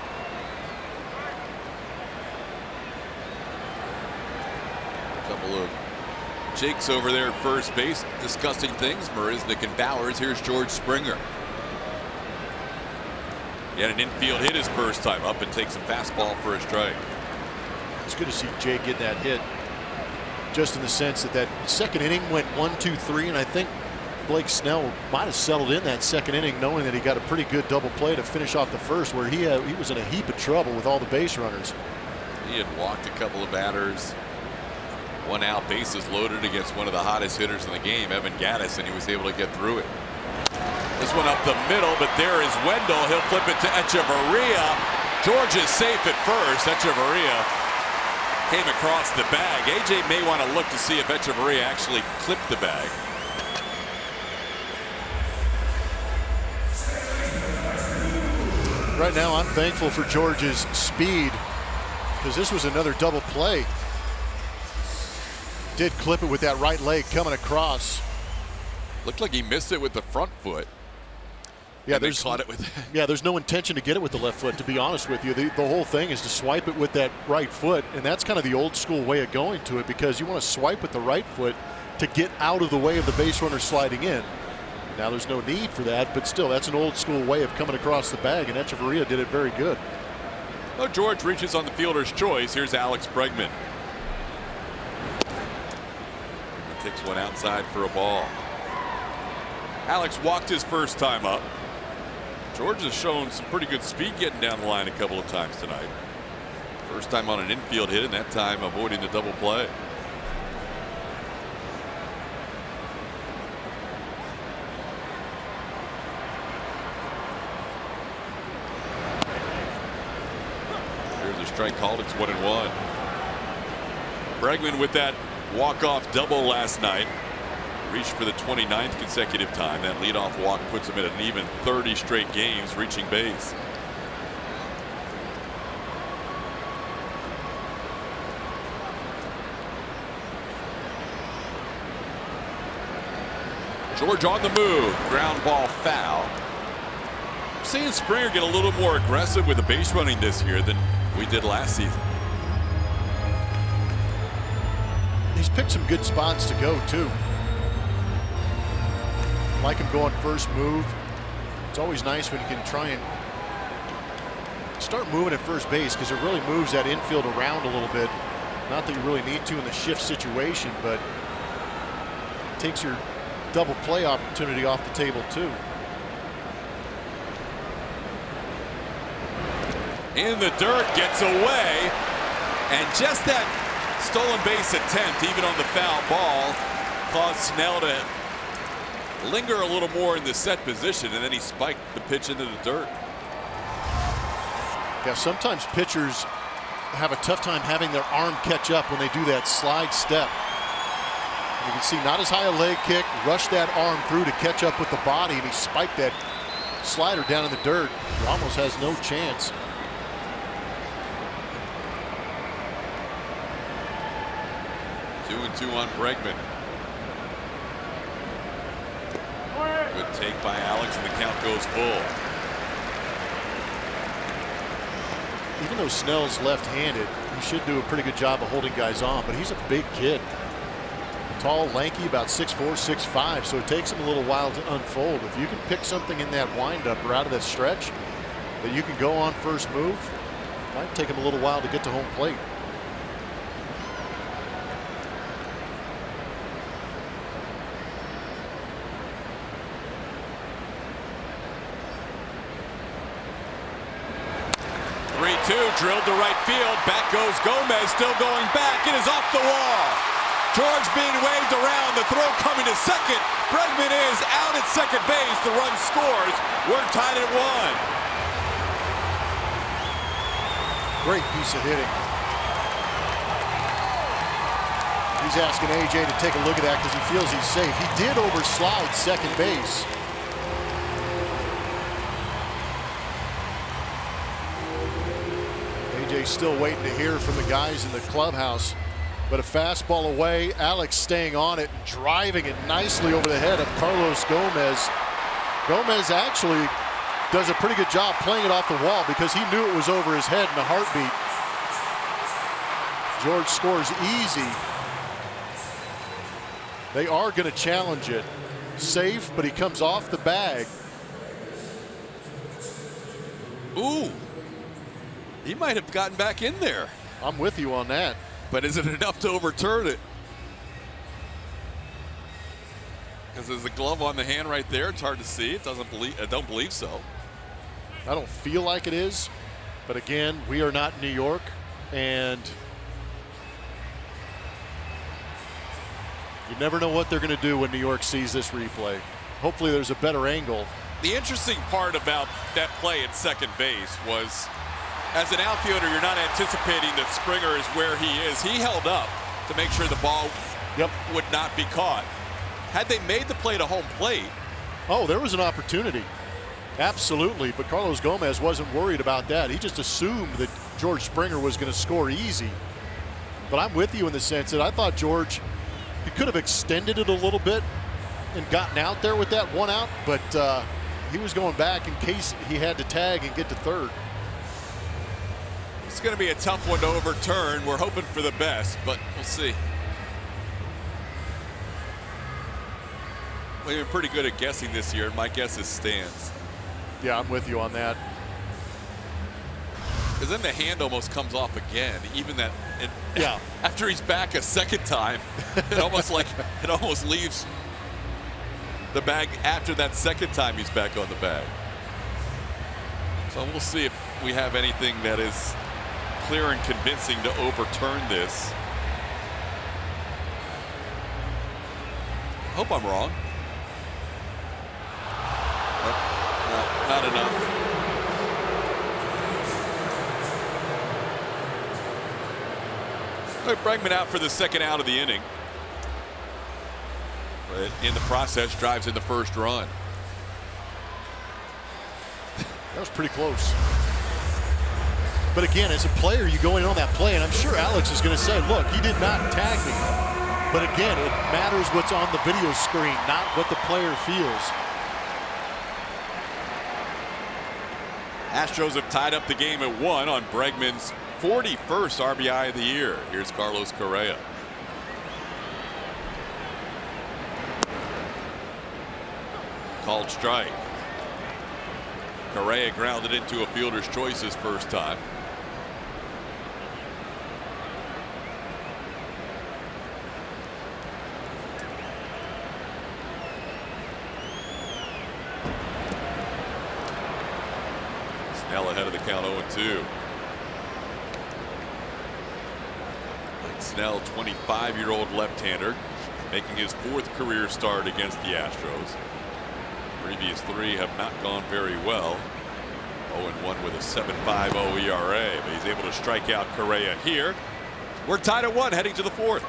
A couple of Jakes over there at first base discussing things. Marisnick and Bowers. Here's George Springer. He had an infield hit his first time up and takes a fastball for a strike. It's good to see Jake get that hit, just in the sense that second inning went 1-2-3, and I think Blake Snell might have settled in that second inning knowing that he got a pretty good double play to finish off the first, where he was in a heap of trouble with all the base runners. He had walked a couple of batters. 1 out, bases loaded against one of the hottest hitters in the game, Evan Gattis, and he was able to get through it. This one up the middle, but there is Wendell. He'll flip it to Echeverria. George is safe at first. Echeverria came across the bag. AJ may want to look to see if Echeverria actually clipped the bag. Right now, I'm thankful for George's speed, because this was another double play. Did clip it with that right leg coming across. Looked like he missed it with the front foot. Yeah, caught it with. Yeah, there's no intention to get it with the left foot, to be honest with you. The whole thing is to swipe it with that right foot, and that's kind of the old school way of going to it, because you want to swipe with the right foot to get out of the way of the base runner sliding in. Now there's no need for that, but still, that's an old school way of coming across the bag, and Echeverria did it very good. Well, George reaches on the fielder's choice. Here's Alex Bregman. He takes one outside for a ball. Alex walked his first time up. George has shown some pretty good speed getting down the line a couple of times tonight. First time on an infield hit, and that time avoiding the double play. Here's a strike called. It's 1-1. Bregman with that walk-off double last night. Reached for the 29th consecutive time. That leadoff walk puts him at an even 30 straight games reaching base. George on the move. Ground ball foul. We're seeing Springer get a little more aggressive with the base running this year than we did last season. He's picked some good spots to go, too. Like him going first move. It's always nice when you can try and start moving at first base, because it really moves that infield around a little bit. Not that you really need to in the shift situation, but it takes your double play opportunity off the table too. In the dirt, gets away, and just that stolen base attempt, even on the foul ball, caused Snell to linger a little more in the set position, and then he spiked the pitch into the dirt. Yeah, sometimes pitchers have a tough time having their arm catch up when they do that slide step. You can see not as high a leg kick, rush that arm through to catch up with the body, and he spiked that slider down in the dirt. He almost has no chance. 2-2 on Bregman. Good take by Alex, and the count goes full. Even though Snell's left-handed, he should do a pretty good job of holding guys on, but he's a big kid. Tall, lanky, about 6'4", 6'5", so it takes him a little while to unfold. If you can pick something in that windup or out of that stretch that you can go on first move, it might take him a little while to get to home plate. Drilled to right field. Back goes Gomez, still going back. It is off the wall. George being waved around. The throw coming to second. Bregman is out at second base. The run scores. We're tied at 1. Great piece of hitting. He's asking AJ to take a look at that because he feels he's safe. He did overslide second base. AJ's still waiting to hear from the guys in the clubhouse, but a fastball away. Alex staying on it, driving it nicely over the head of Carlos Gomez. Gomez actually does a pretty good job playing it off the wall because he knew it was over his head in a heartbeat. George scores easy. They are going to challenge it. Safe, but he comes off the bag. Ooh. He might have gotten back in there. I'm with you on that. But is it enough to overturn it? Because there's a glove on the hand right there. It's hard to see. I don't believe so. I don't feel like it is. But again, we are not in New York. And you never know what they're going to do when New York sees this replay. Hopefully there's a better angle. The interesting part about that play at second base was, as an outfielder, you're not anticipating that Springer is where he is. He held up to make sure the ball would not be caught. Had they made the play to home plate. Oh, there was an opportunity. Absolutely. But Carlos Gomez wasn't worried about that. He just assumed that George Springer was going to score easy. But I'm with you in the sense that I thought George, he could have extended it a little bit and gotten out there with that one out. But he was going back in case he had to tag and get to third. It's going to be a tough one to overturn. We're hoping for the best, but we'll see. We've been pretty good at guessing this year. My guess is stands. Yeah, I'm with you on that. Because then the hand almost comes off again. Even that, yeah. After he's back a second time, it almost leaves the bag after that second time he's back on the bag. So we'll see if we have anything that is clear and convincing to overturn this. Hope I'm wrong. But, not enough. Bregman out for the second out of the inning. But in the process, drives in the first run. That was pretty close. But again, as a player, you go in on that play, and I'm sure Alex is going to say, look, he did not tag me. But again, it matters what's on the video screen, not what the player feels. Astros have tied up the game at 1 on Bregman's 41st RBI of the year. Here's Carlos Correa. Called strike. Correa grounded into a fielder's choice his first time. Snell ahead of the count 0-2. Snell, 25-year-old left-hander, making his 4th career start against the Astros. Previous 3 have not gone very well. 0-1 with a 7.50 ERA, but he's able to strike out Correa here. We're tied at 1 heading to the 4th.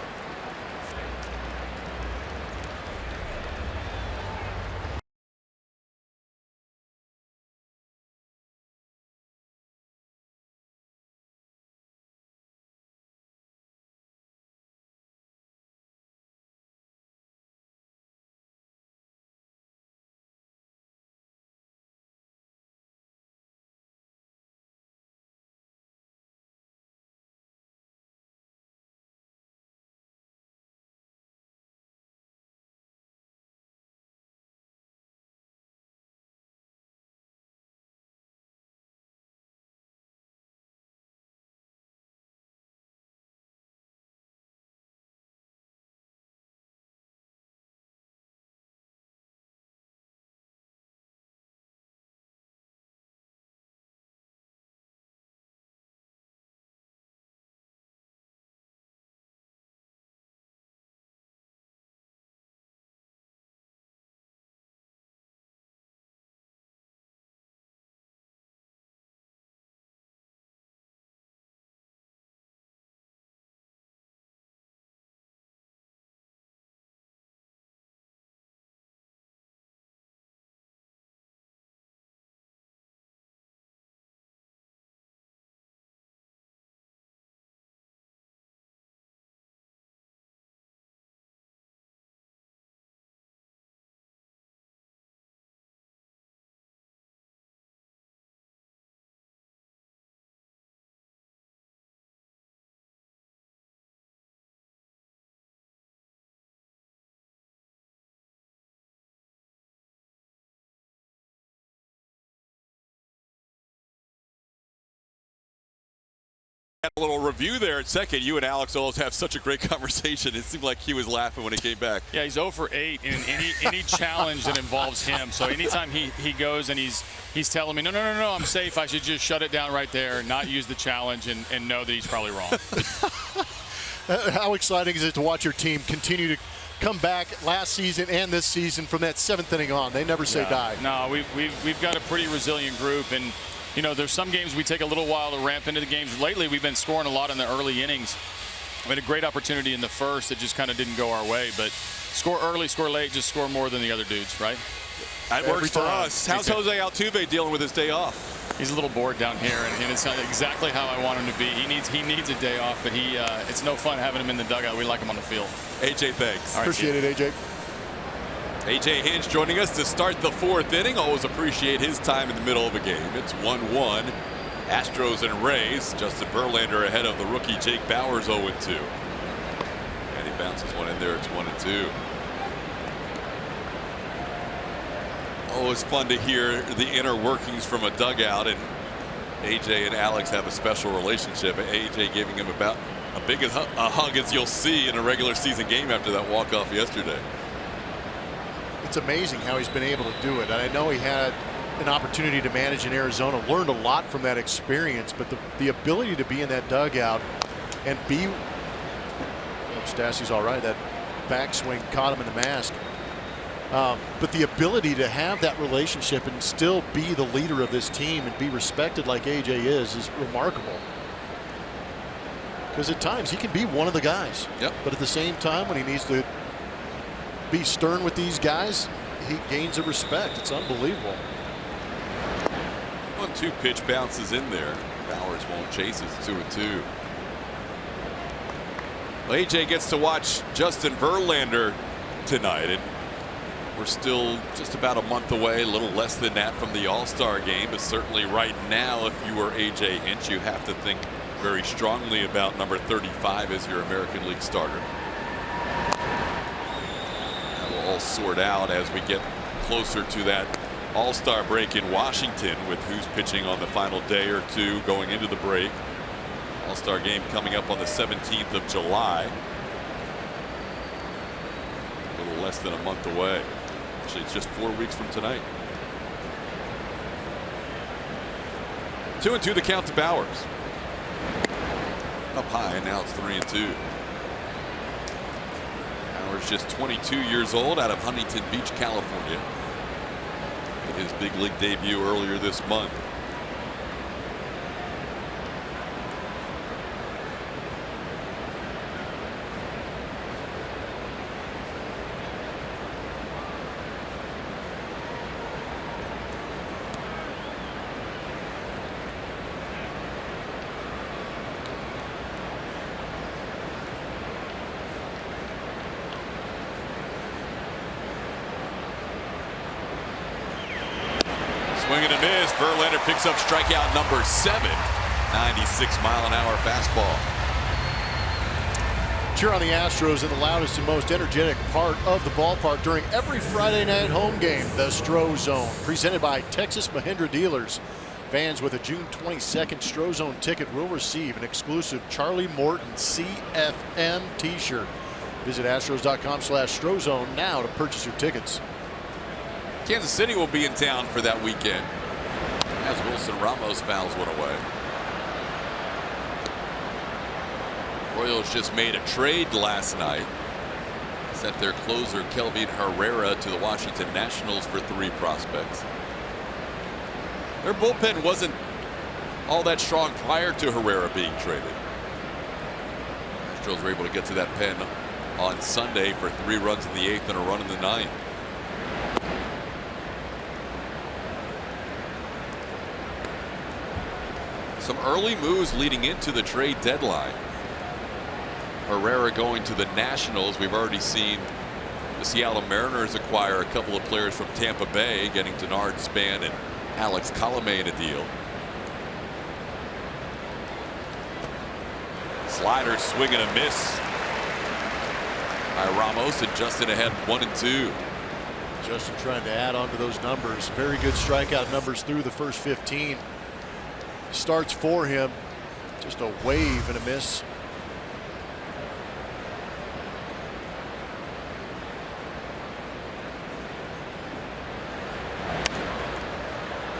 Had a little review there at second. You and Alex always have such a great conversation. It seemed like he was laughing when he came back. Yeah, he's 0 for 8 in any challenge that involves him. So anytime he goes and he's telling me, no, I'm safe. I should just shut it down right there and not use the challenge and know that he's probably wrong. How exciting is it to watch your team continue to come back last season and this season from that 7th inning on? They never say die. No, we've got a pretty resilient group, and you know, there's some games we take a little while to ramp into the games. Lately, we've been scoring a lot in the early innings. We had a great opportunity in the first. It just kind of didn't go our way. But score early, score late, just score more than the other dudes, right? That works for us. How's Jose Altuve dealing with his day off? He's a little bored down here, and it's not exactly how I want him to be. He needs a day off, but it's no fun having him in the dugout. We like him on the field. AJ, thanks. All right, appreciate it, AJ. AJ Hinch joining us to start the 4th inning. Always appreciate his time in the middle of a game. It's 1-1. Astros and Rays. Justin Verlander ahead of the rookie Jake Bauers 0-2. And he bounces one in there. It's 1-2. Always fun to hear the inner workings from a dugout, and AJ and Alex have a special relationship. AJ giving him about a big a hug as you'll see in a regular season game after that walk-off yesterday. It's amazing how he's been able to do it. And I know he had an opportunity to manage in Arizona, learned a lot from that experience, but the ability to be in that dugout and be, Stassi's all right, that backswing caught him in the mask. But the ability to have that relationship and still be the leader of this team and be respected like AJ is remarkable. Because at times he can be one of the guys. Yep. But at the same time, when he needs to be stern with these guys, he gains a respect. It's unbelievable. 1-2 pitch bounces in there. Bowers won't chase it. 2-2. Well, AJ gets to watch Justin Verlander tonight, and we're still just about a month away, a little less than that from the All-Star game. But certainly right now, if you were AJ Hinch, you have to think very strongly about number 35 as your American League starter. All sort out as we get closer to that All-Star break in Washington, with who's pitching on the final day or two going into the break. All-Star game coming up on the 17th of July. A little less than a month away. Actually, it's just 4 weeks from tonight. 2-2 the count to Bowers. Up high, and now it's 3-2. Just 22 years old, out of Huntington Beach, California. Did his big league debut earlier this month. Swing and a miss. Verlander picks up strikeout number 7. 96-mile-an-hour fastball. Cheer on the Astros in the loudest and most energetic part of the ballpark during every Friday night home game. The Stro Zone, presented by Texas Mahindra Dealers. Fans with a June 22nd Stro Zone ticket will receive an exclusive Charlie Morton CFM t-shirt. Visit Astros.com/StroZone now to purchase your tickets. Kansas City will be in town for that weekend as Wilson Ramos fouls one away. Royals just made a trade last night. Sent their closer Kelvin Herrera to the Washington Nationals for 3 prospects. Their bullpen wasn't all that strong prior to Herrera being traded. Astros were able to get to that pen on Sunday for 3 runs in the 8th and a run in the 9th. Some early moves leading into the trade deadline. Herrera going to the Nationals. We've already seen the Seattle Mariners acquire a couple of players from Tampa Bay, getting Denard Span and Alex Colomé in a deal. Slider swing and a miss by Ramos, and Justin ahead 1-2. Justin trying to add on to those numbers. Very good strikeout numbers through the first 15. Starts for him. Just a wave and a miss.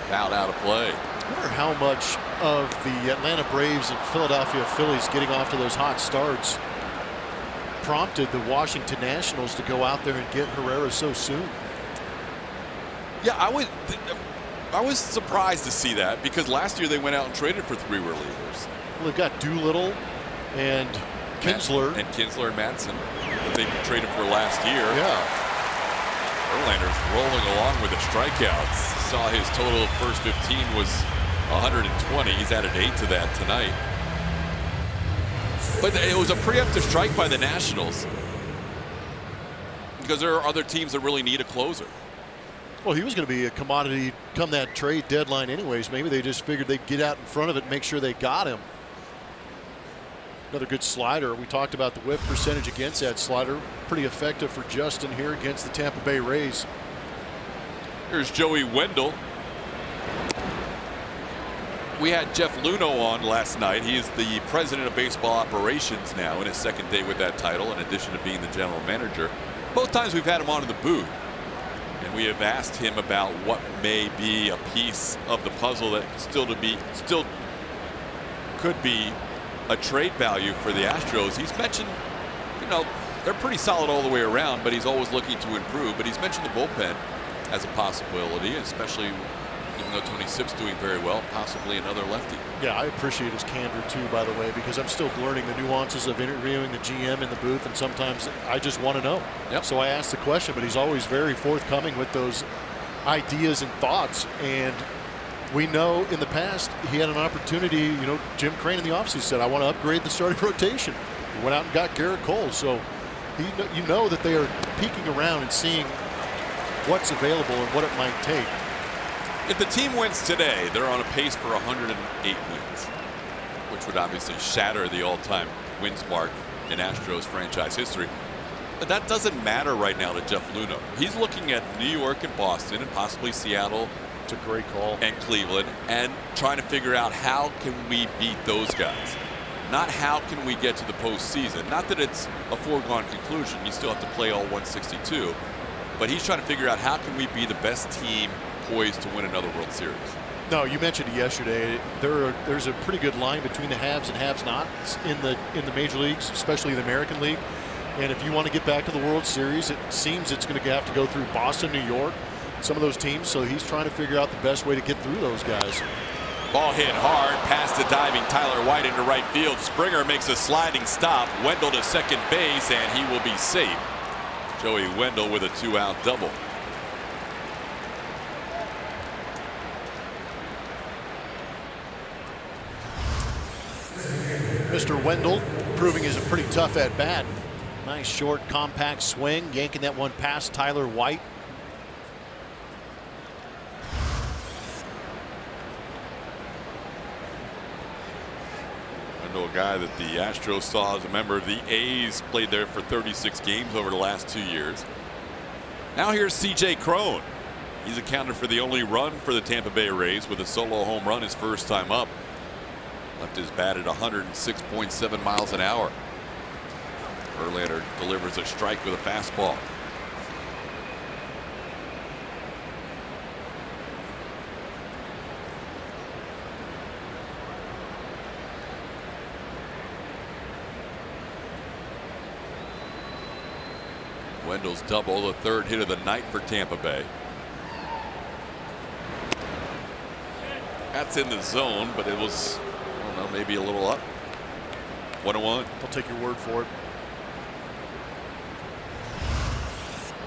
Fouled out of play. I wonder how much of the Atlanta Braves and Philadelphia Phillies getting off to those hot starts prompted the Washington Nationals to go out there and get Herrera so soon. Yeah, I was surprised to see that, because last year they went out and traded for 3 relievers. Well, they've got Doolittle and Kinsler. And Kinsler and Madsen that they traded for last year. Yeah. Verlander's rolling along with the strikeouts. Saw his total first 15 was 120. He's added 8 to that tonight. But it was a preemptive strike by the Nationals, because there are other teams that really need a closer. Well, he was going to be a commodity come that trade deadline anyways. Maybe they just figured they'd get out in front of it and make sure they got him. Another good slider. We talked about the whiff percentage against that slider. Pretty effective for Justin here against the Tampa Bay Rays. Here's Joey Wendell. We had Jeff Luhnow on last night. He is the president of baseball operations now in his second day with that title, in addition to being the general manager. Both times we've had him on in the booth, and we have asked him about what may be a piece of the puzzle that still could be a trade value for the Astros. He's mentioned, you know, they're pretty solid all the way around, but he's always looking to improve. But he's mentioned the bullpen as a possibility, especially even though Tony Sipp's doing very well, possibly another lefty. Yeah, I appreciate his candor too, by the way, because I'm still learning the nuances of interviewing the GM in the booth, and sometimes I just want to know. Yep. So I asked the question, but he's always very forthcoming with those ideas and thoughts. And we know in the past he had an opportunity. You know, Jim Crane in the offseason said, I want to upgrade the starting rotation. He went out and got Garrett Cole. So you know that they are peeking around and seeing what's available and what it might take. If the team wins today, they're on a pace for 108 wins, which would obviously shatter the all-time wins mark in Astros franchise history. But that doesn't matter right now to Jeff Luhnow. He's looking at New York and Boston and possibly Seattle. It's a great call. And Cleveland, and trying to figure out how can we beat those guys. Not how can we get to the postseason. Not that it's a foregone conclusion. You still have to play all 162. But he's trying to figure out how can we be the best team poised to win another World Series. No, you mentioned it yesterday. There's a pretty good line between the haves and have-nots in the major leagues, especially the American League. And if you want to get back to the World Series, it seems it's going to have to go through Boston, New York, some of those teams. So he's trying to figure out the best way to get through those guys. Ball hit hard past the diving Tyler White into right field. Springer makes a sliding stop. Wendell to second base, and he will be safe. Joey Wendell with a 2-out double. Mr. Wendell proving is a pretty tough at bat. Nice short compact swing, yanking that one past Tyler White. Wendell, a guy that the Astros saw as a member of the A's, played there for 36 games over the last 2 years. Now here's C.J. Cron. He's accounted for the only run for the Tampa Bay Rays with a solo home run his first time up. Left his bat at 106.7 miles an hour. Verlander delivers a strike with a fastball. Wendell's double, the third hit of the night for Tampa Bay. That's in the zone, but it was, I don't know, maybe a little up. 1-1. I'll take your word for it.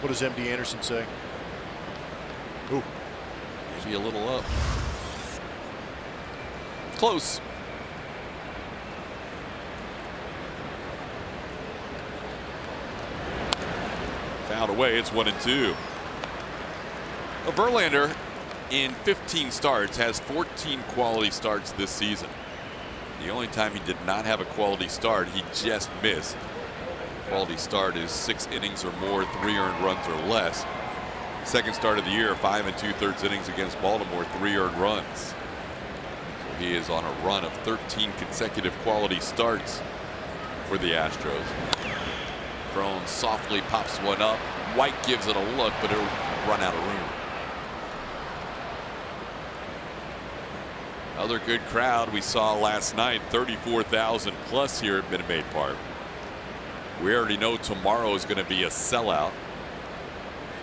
What does MD Anderson say? Ooh. Maybe a little up. Close. Fouled away. It's 1-2. Verlander in 15 starts has 14 quality starts this season. The only time he did not have a quality start, he just missed. Quality start is 6 innings or more, 3 earned runs or less. Second start of the year, 5 2/3 innings against Baltimore, 3 earned runs. So He is on a run of 13 consecutive quality starts for the Astros. Cron softly pops one up. White gives it a look, but it'll run out of room. Another good crowd we saw last night, 34,000 plus here at Minute Maid Park. We already know tomorrow is going to be a sellout.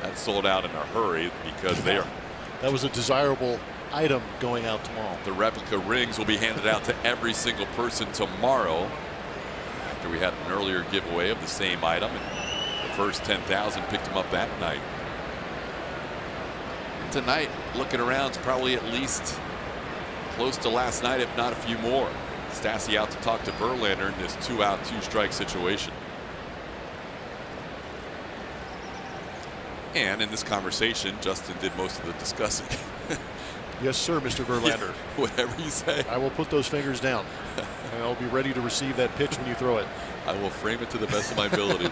That's sold out in a hurry because they are. That was a desirable item going out tomorrow. The replica rings will be handed out to every single person tomorrow. After we had an earlier giveaway of the same item, and the first 10,000 picked them up that night. Tonight, looking around, it's probably at least close to last night, if not a few more. Stassi out to talk to Verlander in this 2-out, 2-strike situation. And in this conversation, Justin did most of the discussing. Yes, sir, Mr. Verlander. Yeah, whatever you say. I will put those fingers down. And I'll be ready to receive that pitch when you throw it. I will frame it to the best of my ability.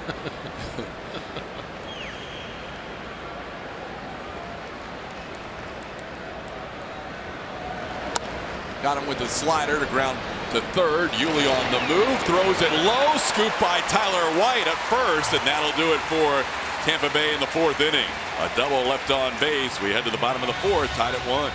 Got him with the slider to ground to third. Yuli on the move, throws it low, scooped by Tyler White at first, and that'll do it for Tampa Bay in the 4th inning. A double left on base. We head to the bottom of the 4th, tied at 1.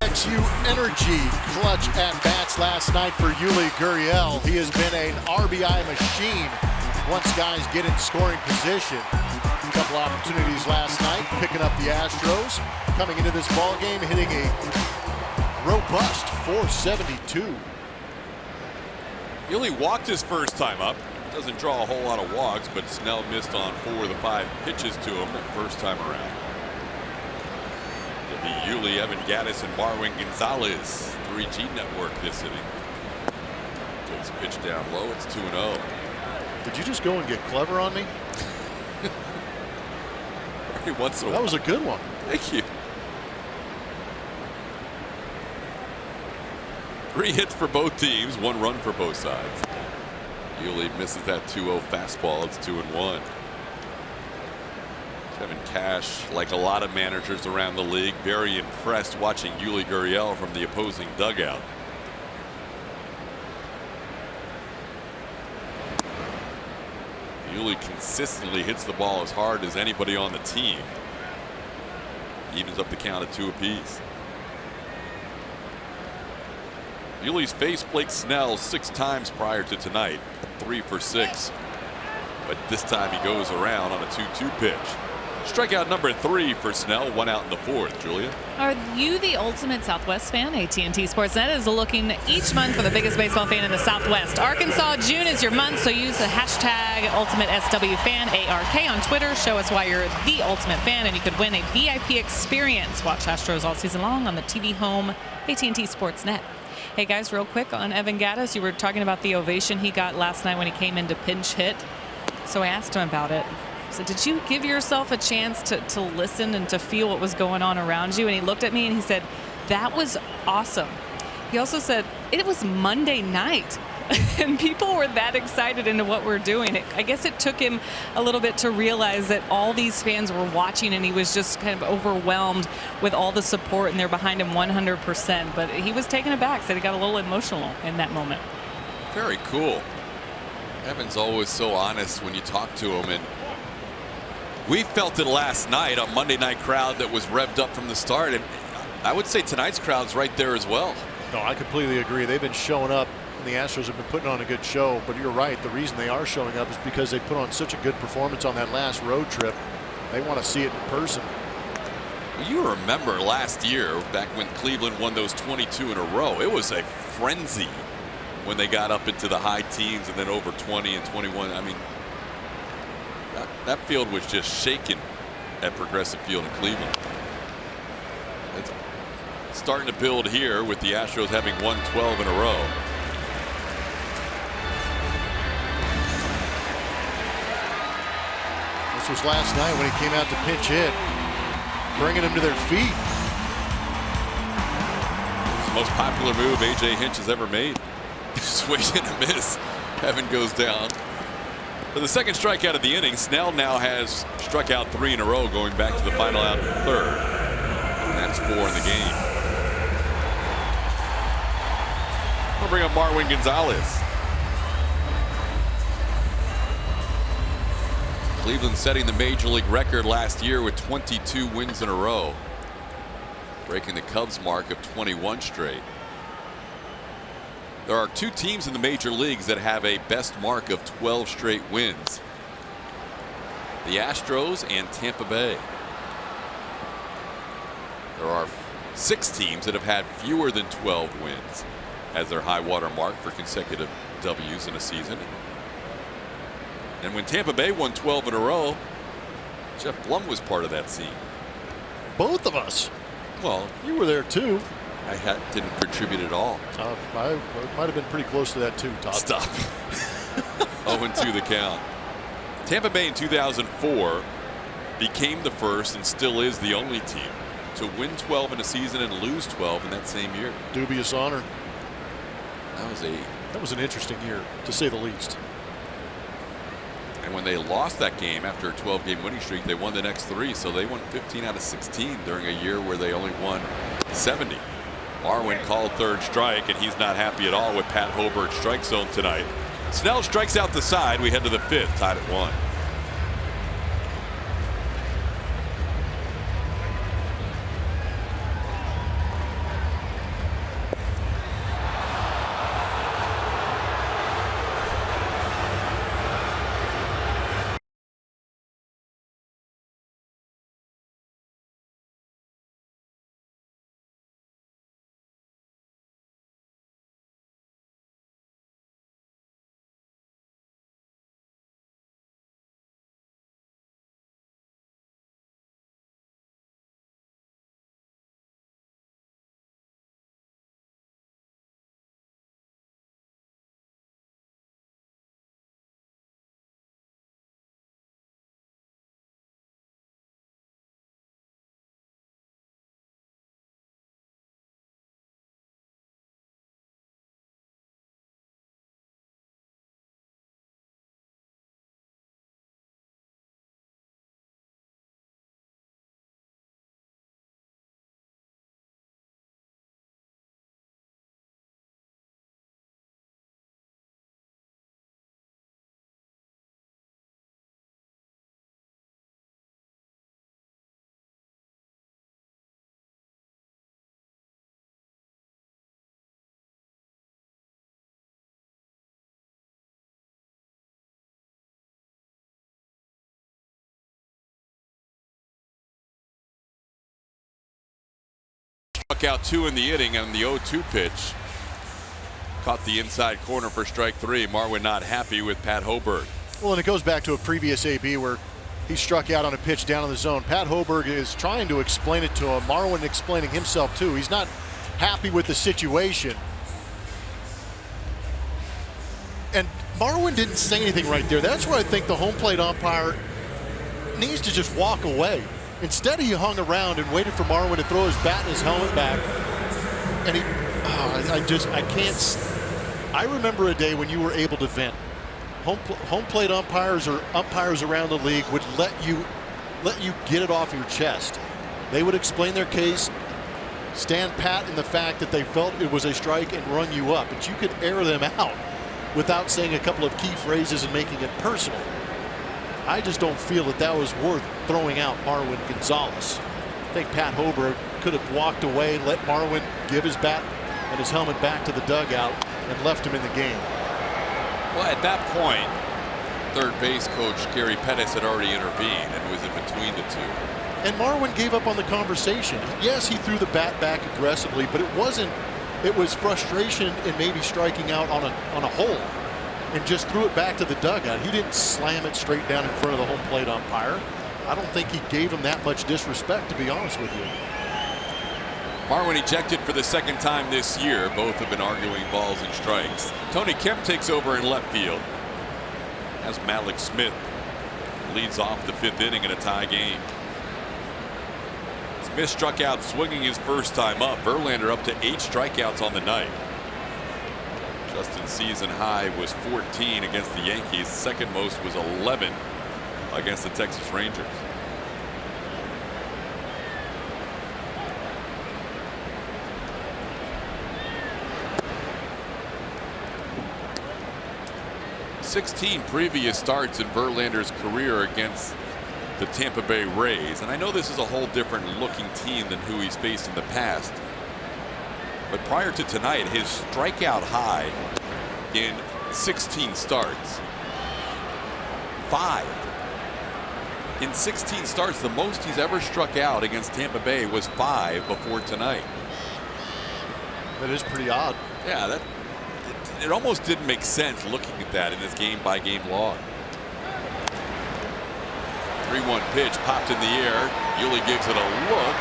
XU Energy clutch at bats last night for Yuli Gurriel. He has been an RBI machine once guys get in scoring position. A couple opportunities last night, picking up the Astros. Coming into this ball game, hitting a robust 472. Yuli walked his first time up. Doesn't draw a whole lot of walks, but Snell missed on 4 of the 5 pitches to him the first time around. It'll be Yuli, Evan Gattis, and Marwin Gonzalez. 3G network this inning. Takes a pitch down low. It's 2-0. Did you just go and get clever on me? Every once in a while. That was a good one. Thank you. 3 hits for both teams, 1 run for both sides. Yuli misses that 2-0 fastball. It's 2-1. Kevin Cash, like a lot of managers around the league, very impressed watching Yuli Gurriel from the opposing dugout. Yuli consistently hits the ball as hard as anybody on the team. Evens up the count at 2 apiece. Yuli's faced Blake Snell 6 times prior to tonight, 3 for 6. But this time he goes around on a 2-2 pitch. Strikeout number 3 for Snell, 1 out in the 4th. Julia? Are you the ultimate Southwest fan? AT&T Sportsnet is looking each month for the biggest baseball fan in the Southwest. Arkansas, June is your month, so use the hashtag UltimateSWFan, ARK on Twitter. Show us why you're the ultimate fan, and you could win a VIP experience. Watch Astros all season long on the TV home, AT&T Sportsnet. Hey guys, real quick on Evan Gattis, you were talking about the ovation he got last night when he came in to pinch hit. So I asked him about it. So did you give yourself a chance to listen and to feel what was going on around you? And he looked at me and he said, that was awesome. He also said, it was Monday night. And people were that excited into what we're doing. I guess it took him a little bit to realize that all these fans were watching, and he was just kind of overwhelmed with all the support, and they're behind him 100%. But he was taken aback, said he got a little emotional in that moment. Very cool. Evan's always so honest when you talk to him, and we felt it last night, a Monday night crowd that was revved up from the start, and I would say tonight's crowd's right there as well. No, I completely agree. They've been showing up, and the Astros have been putting on a good show, but you're right. The reason they are showing up is because they put on such a good performance on that last road trip. They want to see it in person. You remember last year, back when Cleveland won those 22 in a row, it was a frenzy when they got up into the high teens and then over 20 and 21. I mean, that field was just shaking at Progressive Field in Cleveland. It's starting to build here with the Astros having won 12 in a row. This was last night when he came out to pinch hit, bringing them to their feet. It's the most popular move A.J. Hinch has ever made. Swing and a miss. Evan goes down. For the second strikeout of the inning, Snell now has struck out 3 in a row, going back to the final out in the 3rd. And that's 4 in the game. We'll bring up Marwin Gonzalez. Cleveland setting the major league record last year with 22 wins in a row, breaking the Cubs mark of 21 straight. There are 2 teams in the major leagues that have a best mark of 12 straight wins. The Astros and Tampa Bay. There are 6 teams that have had fewer than 12 wins as their high water mark for consecutive W's in a season. And when Tampa Bay won 12 in a row, Jeff Blum was part of that scene. Both of us. Well, You were there too. I didn't contribute at all. I might have been pretty close to that too, Todd. Stop. 0-2 the count. Tampa Bay in 2004 became the first and still is the only team to win 12 in a season and lose 12 in that same year. Dubious honor. That was an interesting year, to say the least. And when they lost that game after a 12-game winning streak, they won the next 3. So they won 15 out of 16 during a year where they only won 70. Marwin called 3rd strike, and he's not happy at all with Pat Hobert's strike zone tonight. Snell strikes out the side. We head to the 5th, tied at 1. struck out 2 in the inning, and the 0-2 pitch caught the inside corner for strike 3. Marwin not happy with Pat Hoberg. Well, and it goes back to a previous AB where he struck out on a pitch down in the zone. Pat Hoberg is trying to explain it to him. Marwin explaining himself too. He's not happy with the situation. And Marwin didn't say anything right there. That's where I think the home plate umpire needs to just walk away. Instead, he hung around and waited for Marwin to throw his bat and his helmet back. And I can't. I remember a day when you were able to vent. Home plate umpires or umpires around the league would let you get it off your chest. They would explain their case, stand pat in the fact that they felt it was a strike and run you up. But you could air them out without saying a couple of key phrases and making it personal. I just don't feel that that was worth throwing out Marwin Gonzalez. I think Pat Hoberg could have walked away, let Marwin give his bat and his helmet back to the dugout, and left him in the game. Well, at that point, third base coach Gary Pettis had already intervened and was in between the two. And Marwin gave up on the conversation. Yes, he threw the bat back aggressively, but it wasn't. It was frustration and maybe striking out on a hole, and just threw it back to the dugout. He didn't slam it straight down in front of the home plate umpire. I don't think he gave him that much disrespect, to be honest with you. Marwin ejected for the second time this year. Both have been arguing balls and strikes. Tony Kemp takes over in left field as Malik Smith leads off the 5th inning in a tie game. Smith struck out swinging his first time up. Verlander up to 8 strikeouts on the night. Justin's season high was 14 against the Yankees. Second most was 11 against the Texas Rangers. "16 previous starts in Verlander's career against the Tampa Bay Rays." And I know this is a whole different looking team than who he's faced in the past. But prior to tonight, his strikeout high in 16 starts, 5. In 16 starts, the most he's ever struck out against Tampa Bay was 5 before tonight. That is pretty odd. Yeah, it almost didn't make sense looking at that in his game-by-game log. 3-1 pitch popped in the air. Yuli gives it a look,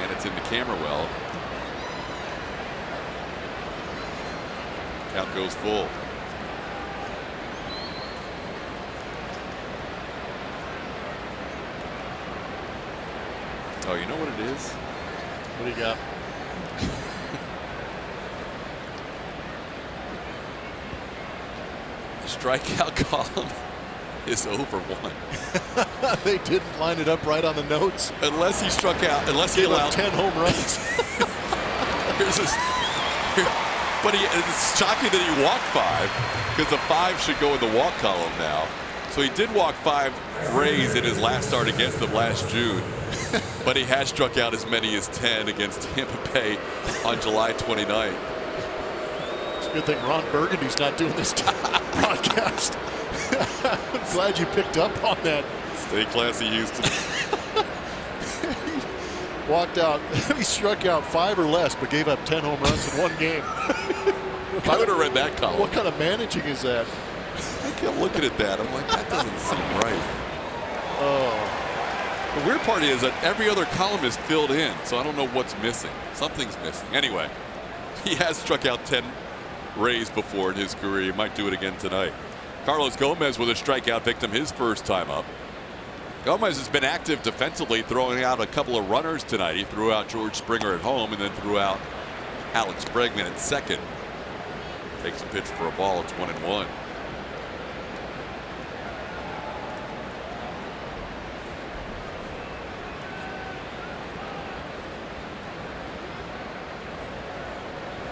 and it's in the camera well. Count goes full. Oh, you know what it is? What do you got? The strikeout column is over 1. They didn't line it up right on the notes. Unless he struck out, unless he Gave allowed up 10 home runs. But it's shocking that he walked 5, because the 5 should go in the walk column now. So he did walk 5 Rays in his last start against them last June. But he has struck out as many as 10 against Tampa Bay on July 29th. It's a good thing Ron Burgundy's not doing this broadcast. I'm glad you picked up on that. Stay classy, Houston. He walked out. He struck out 5 or less, but gave up 10 home runs in one game. I would have read that column. What kind of managing is that? I kept looking at that. I'm like, that doesn't seem right. Oh. The weird part is that every other column is filled in, so I don't know what's missing. Something's missing. Anyway, he has struck out 10 Rays before in his career. He might do it again tonight. Carlos Gomez with a strikeout victim his first time up. Gomez has been active defensively, throwing out a couple of runners tonight. He threw out George Springer at home and then threw out Alex Bregman at second. Takes a pitch for a ball. It's 1-1.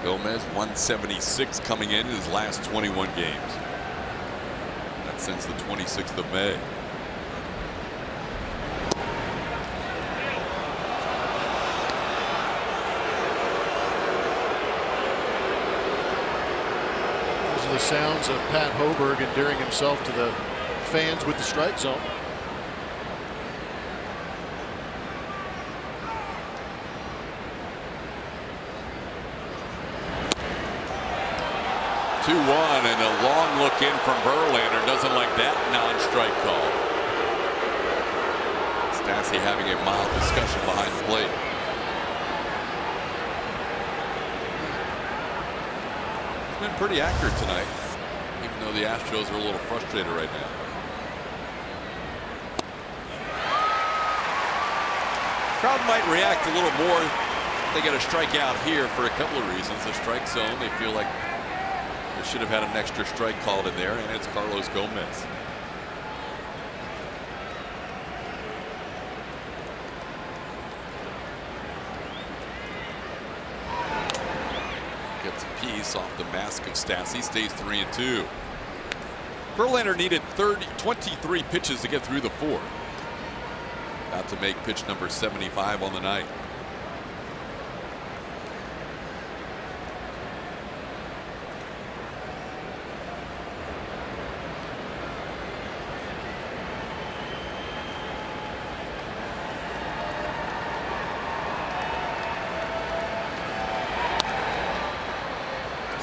Gomez 176 coming in his last 21 games. That's since the 26th of May. Those are the sounds of Pat Hoberg endearing himself to the fans with the strike zone. 2-1, and a long look in from Verlander. Doesn't like that non-strike call. Stassi having a mild discussion behind the plate. It's been pretty accurate tonight, even though the Astros are a little frustrated right now. Crowd might react a little more. They get a strikeout here for a couple of reasons. The strike zone, they feel like they should have had an extra strike called in there, and it's Carlos Gomez. Gets a piece off the mask of Stassi, stays 3-2. Verlander needed 23 pitches to get through the 4th. About to make pitch number 75 on the night.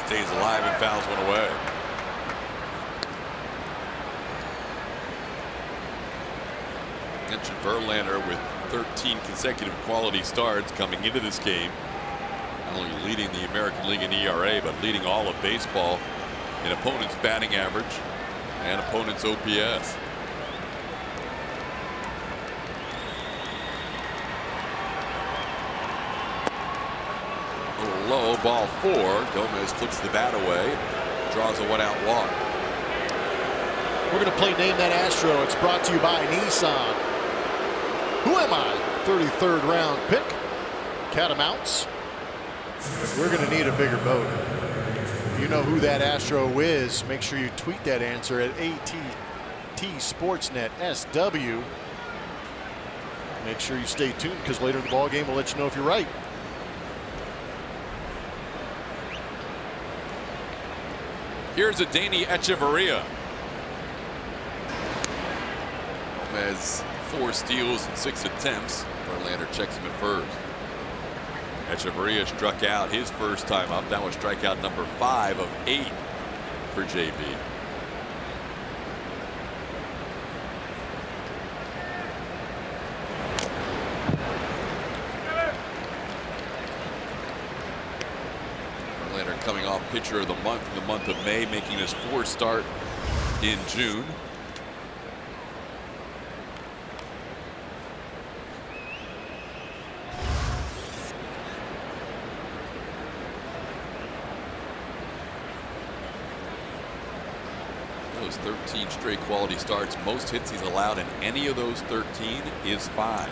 Stays alive and fouls one away. Mentioned Verlander with 13 consecutive quality starts coming into this game. Not only leading the American League in ERA, but leading all of baseball in opponents' batting average and opponents' OPS. A little low, ball 4. Gomez flips the bat away, draws a 1-out walk. We're going to play Name That Astro. It's brought to you by Nissan. Who am I? 33rd round pick. Catamounts. We're going to need a bigger boat. If you know who that Astro is, make sure you tweet that answer at ATT Sportsnet SW. Make sure you stay tuned, because later in the ball game we'll let you know if you're right. Here's a Danny Echeverria. Gomez 4 steals and 6 attempts. Verlander checks him at first. Echeverria struck out his first time up. That was strikeout number 5 of 8 for JB. Verlander coming off pitcher of the month in the month of May, making his 4th start in June. Those 13 straight quality starts. Most hits he's allowed in any of those 13 is 5.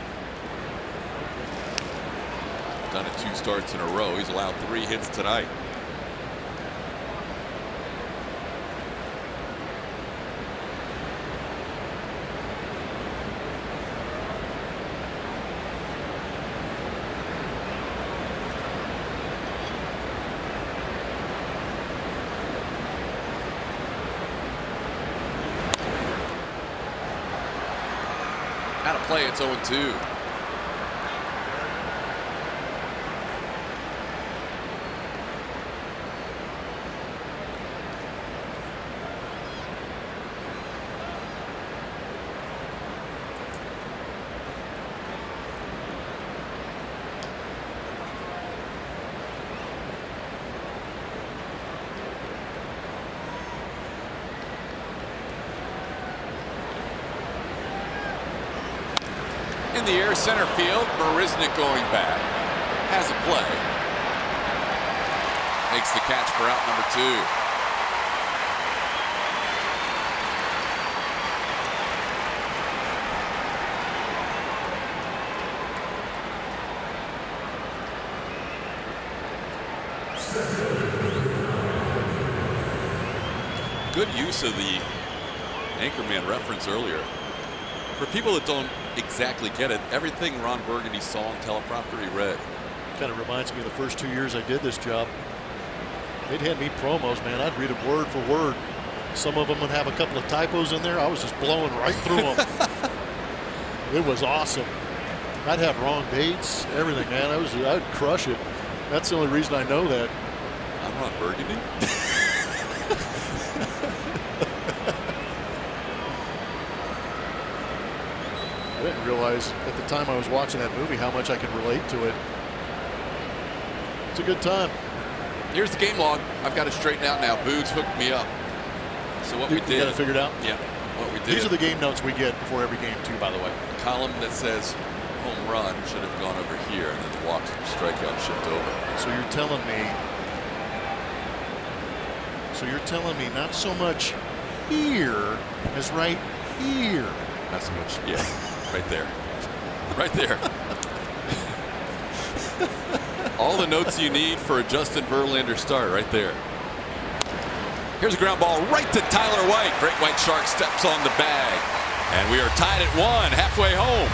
Done it 2 starts in a row. He's allowed 3 hits tonight. Out of play, it's 0-2. In the air, center field. Marisnik going back. Has a play. Makes the catch for out number 2. Good use of the anchorman reference earlier. For people that don't exactly get it, everything Ron Burgundy saw on teleprompter he read. Kind of reminds me of the first 2 years I did this job. They'd hand me promos, man. I'd read them word for word. Some of them would have a couple of typos in there. I was just blowing right through them. It was awesome. I'd have wrong dates, everything, man. I'd crush it. That's the only reason I know that. I'm Ron Burgundy. I didn't realize at the time I was watching that movie how much I could relate to it. It's a good time. Here's the game log. I've got it straightened out now. Boogs hooked me up. So what we did. You got it figured out? Yeah. What we did. These are the game notes we get before every game, too, by the way. Column that says home run should have gone over here, and then the walks and strikeout shift over. So you're telling me. Not so much here as right here. Not so much. Yeah. Right there. Right there. All the notes you need for a Justin Verlander start right there. Here's a ground ball right to Tyler White. Great White Shark steps on the bag. And we are tied at 1, halfway home.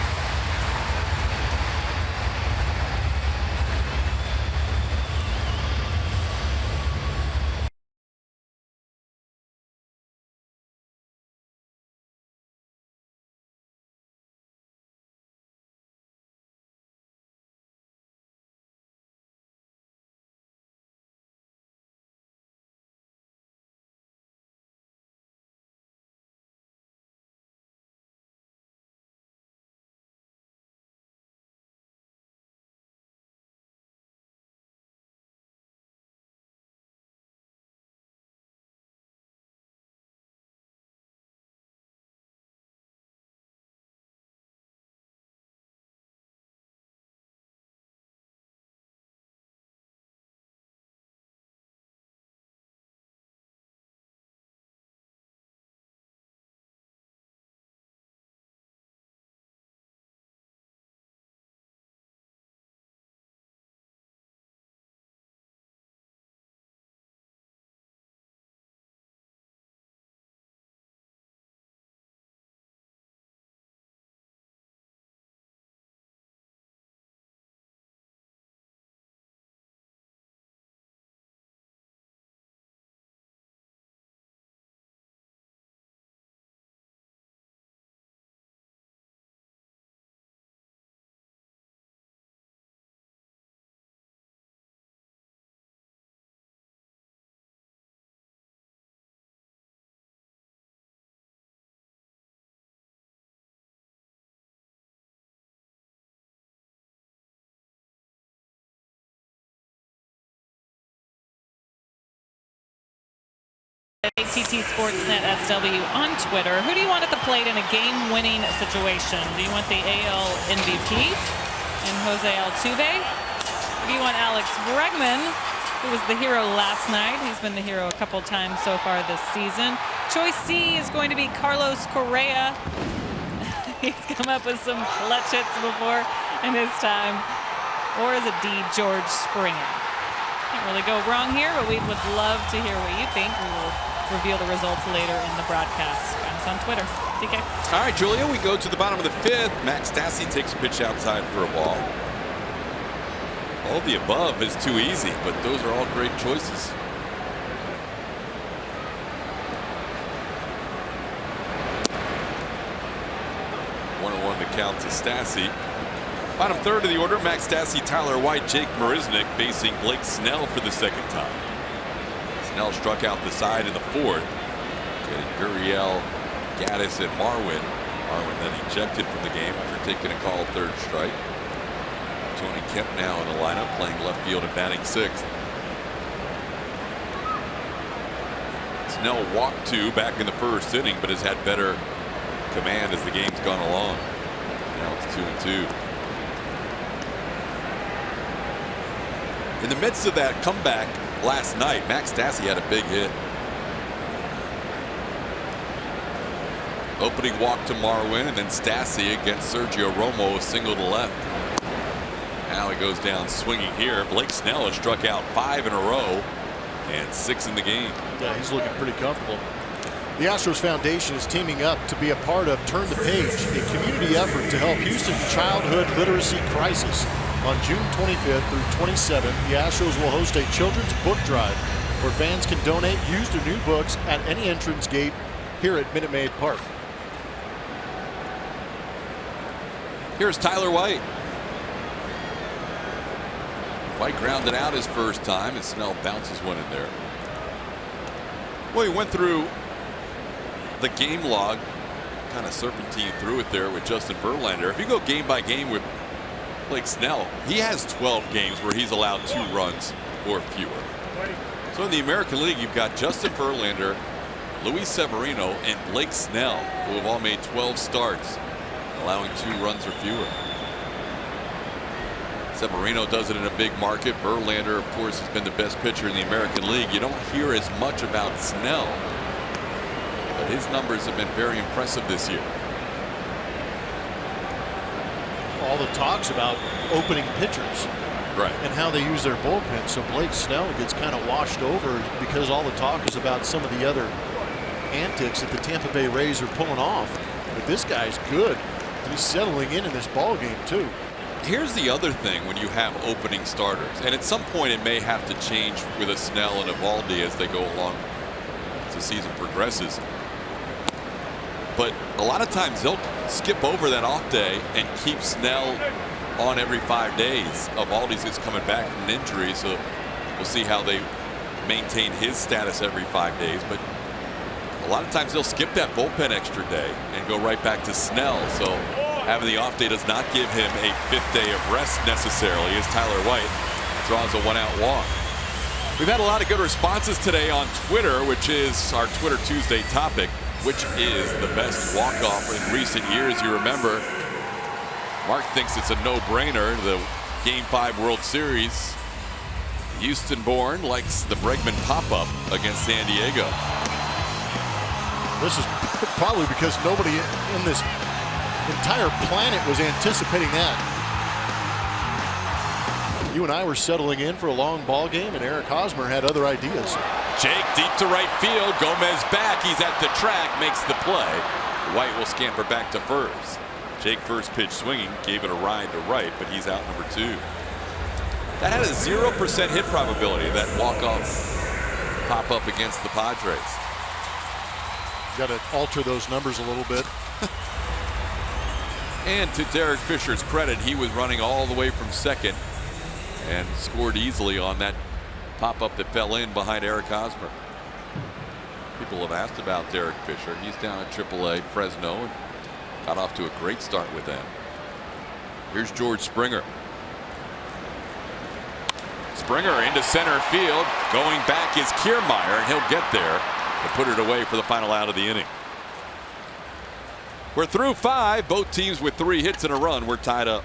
ATT Sportsnet SW on Twitter. Who do you want at the plate in a game-winning situation? Do you want the AL MVP and Jose Altuve? Or do you want Alex Bregman, who was the hero last night? He's been the hero a couple times so far this season. Choice C is going to be Carlos Correa. He's come up with some clutch hits before in his time. Or is it D, George Springer? Can't really go wrong here, but we would love to hear what you think. We will reveal the results later in the broadcast. Find us on Twitter. TK. All right, Julia, we go to the bottom of the 5th. Max Stassi takes a pitch outside for a ball. All the above is too easy, but those are all great choices. One the count to Stassi. Bottom 3rd of the order, Max Stassi, Tyler White, Jake Marisnick facing Blake Snell for the 2nd time. Snell struck out the side in the 4th. Getting Gurriel, Gaddis, and Marwin. Marwin then ejected from the game after taking a called 3rd strike. Tony Kemp now in the lineup, playing left field and batting 6th. Snell walked 2 back in the 1st inning, but has had better command as the game's gone along. Now it's 2-2. In the midst of that comeback last night, Max Stassi had a big hit. Opening walk to Marwin, and then Stassi against Sergio Romo, a single to left. Now he goes down swinging here. Blake Snell has struck out 5 in a row and 6 in the game. Yeah, he's looking pretty comfortable. The Astros Foundation is teaming up to be a part of Turn the Page, a community effort to help Houston's childhood literacy crisis. On June 25th through 27th, the Astros will host a children's book drive where fans can donate used or new books at any entrance gate here at Minute Maid Park. Here's Tyler White. White grounded out his first time, and Snell bounces one in there. Well, he went through the game log, kind of serpentine through it there with Justin Verlander. If you go game by game with Blake Snell, he has 12 games where he's allowed 2 runs or fewer. So in the American League, you've got Justin Verlander, Luis Severino, and Blake Snell, who have all made 12 starts, allowing 2 runs or fewer. Severino does it in a big market. Verlander, of course, has been the best pitcher in the American League. You don't hear as much about Snell, but his numbers have been very impressive this year. All the talks about opening pitchers, right, and how they use their bullpen. So Blake Snell gets kind of washed over because all the talk is about some of the other antics that the Tampa Bay Rays are pulling off. But this guy's good. He's settling in this ball game too. Here's the other thing when you have opening starters, and at some point it may have to change with a Snell and a Eovaldi as they go along as the season progresses. But a lot of times they'll skip over that off day and keep Snell on every 5 days. Eovaldi's just coming back from an injury, so we'll see how they maintain his status every 5 days. But a lot of times they'll skip that bullpen extra day and go right back to Snell. So having the off day does not give him a 5th day of rest necessarily, as Tyler White draws a 1-out walk. We've had a lot of good responses today on Twitter, which is our Twitter Tuesday topic. Which is the best walk-off in recent years? You remember, Mark thinks it's a no-brainer. The Game 5 World Series. Houston-born likes the Bregman pop-up against San Diego. This is probably because nobody in this entire planet was anticipating that. You and I were settling in for a long ball game, and Eric Hosmer had other ideas. Jake deep to right field. Gomez back. He's at the track. Makes the play. White will scamper back to first. Jake first pitch swinging. Gave it a ride to right, but he's out number 2. That had a 0% hit probability, that walk-off pop-up against the Padres. Got to alter those numbers a little bit. And to Derek Fisher's credit, he was running all the way from second and scored easily on that pop-up that fell in behind Eric Hosmer. People have asked about Derek Fisher. He's down at AAA Fresno and got off to a great start with them. Here's George Springer. Springer into center field. Going back is Kiermaier, and he'll get there to put it away for the final out of the inning. We're through 5. Both teams with 3 hits and a run. We're tied up.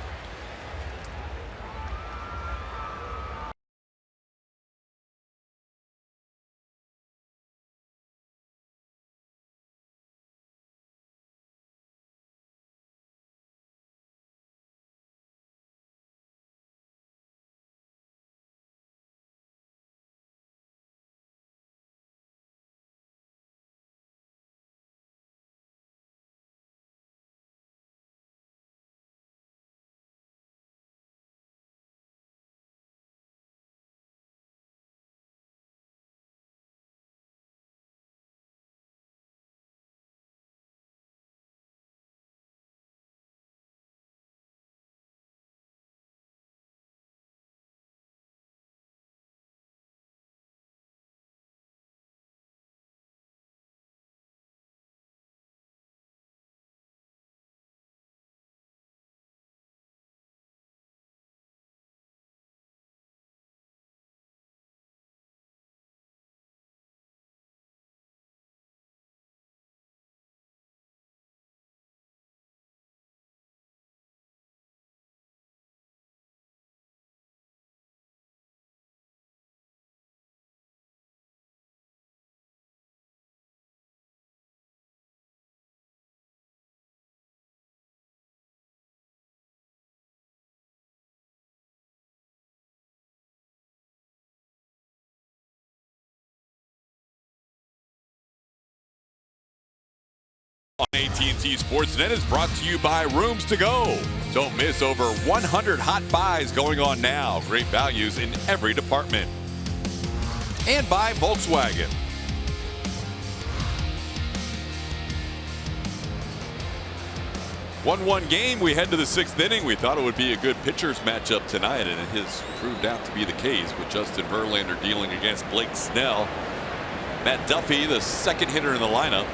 On AT&T Sportsnet is brought to you by Rooms to Go. Don't miss over 100 hot buys going on now. Great values in every department. And by Volkswagen. 1-1 game. We head to the 6th inning. We thought it would be a good pitchers matchup tonight, and it has proved out to be the case with Justin Verlander dealing against Blake Snell. Matt Duffy, the second hitter in the lineup,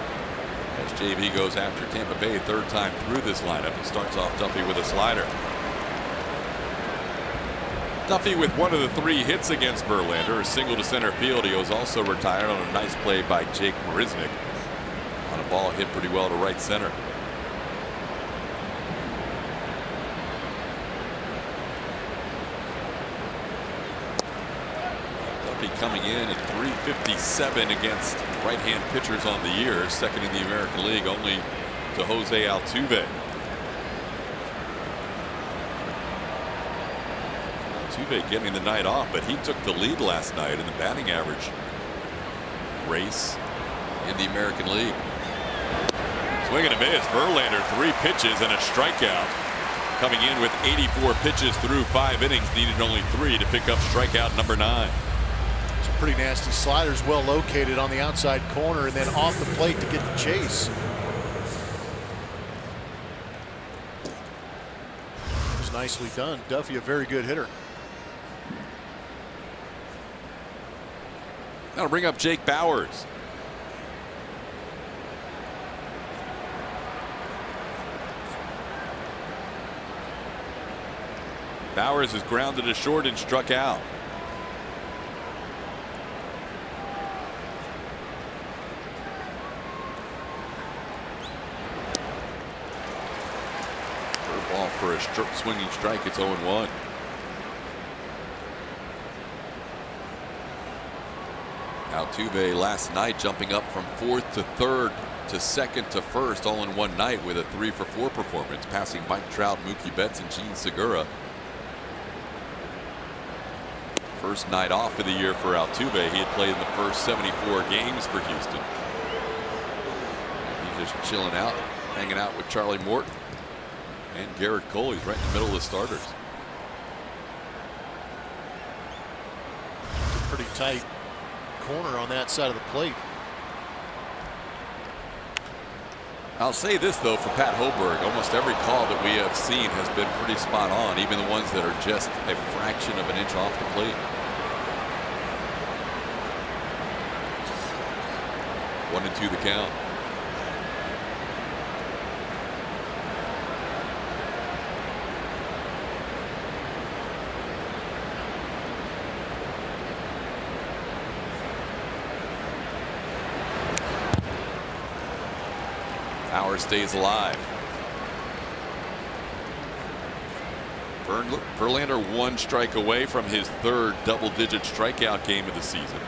As JV goes after Tampa Bay, third time through this lineup. He starts off Duffy with a slider. Duffy with one of the 3 hits against Verlander, a single to center field. He was also retired on a nice play by Jake Marisnick on a ball hit pretty well to right center. Duffy coming in at .357 against right-hand pitchers on the year, second in the American League only to Jose Altuve. Altuve getting the night off, but he took the lead last night in the batting average race in the American League. Swing and a miss. Verlander, 3 pitches and a strikeout. Coming in with 84 pitches through 5 innings, needed only 3 to pick up strikeout number 9. Pretty nasty sliders, well located on the outside corner and then off the plate to get the chase. It's nicely done. Duffy, a very good hitter. That'll bring up Jake Bauers. Bauers is grounded to short and struck out. Ball for a swinging strike. It's 0-1. Altuve last night jumping up from 4th to 3rd to 2nd to 1st, all in one night with a 3-for-4 performance, passing Mike Trout, Mookie Betts, and Gene Segura. First night off of the year for Altuve. He had played in the first 74 games for Houston. He's just chilling out, hanging out with Charlie Morton and Garrett Cole. He's right in the middle of the starters. It's a pretty tight corner on that side of the plate. I'll say this though, for Pat Hoberg, almost every call that we have seen has been pretty spot on, even the ones that are just a fraction of an inch off the plate. 1-2 the count. Bauer stays alive. Verlander 1 strike away from his 3rd double-digit strikeout game of the season.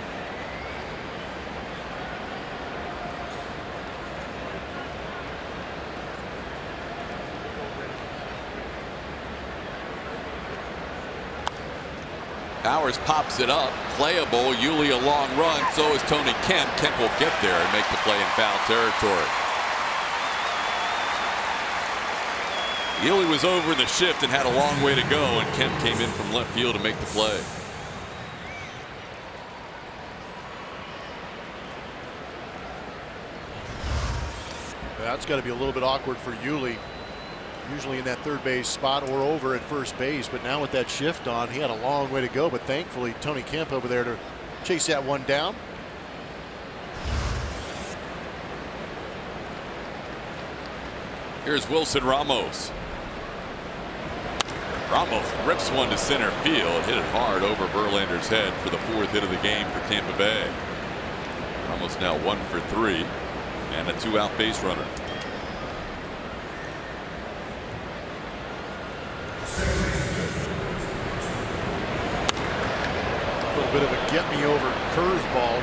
Bauers pops it up, playable. Yuli a long run. So is Tony Kemp. Kemp will get there and make the play in foul territory. Yuli was over the shift and had a long way to go, and Kemp came in from left field to make the play. That's got to be a little bit awkward for Yuli. Usually in that 3rd base spot or over at 1st base, but now with that shift on, he had a long way to go, but thankfully Tony Kemp over there to chase that one down. Here's Wilson Ramos. Ramos rips one to center field, hit it hard over Verlander's head for the 4th hit of the game for Tampa Bay. Ramos now 1 for 3 and a 2-out base runner. A little bit of a get-me-over curveball.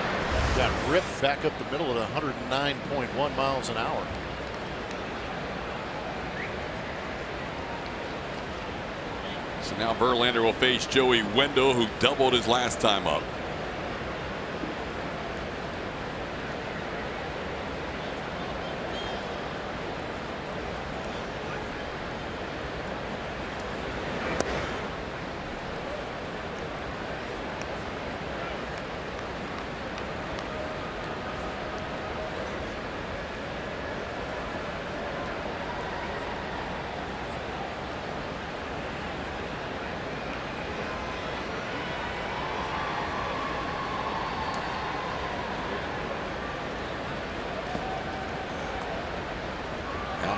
Got ripped back up the middle at 109.1 miles an hour. So now Verlander will face Joey Wendell, who doubled his last time up.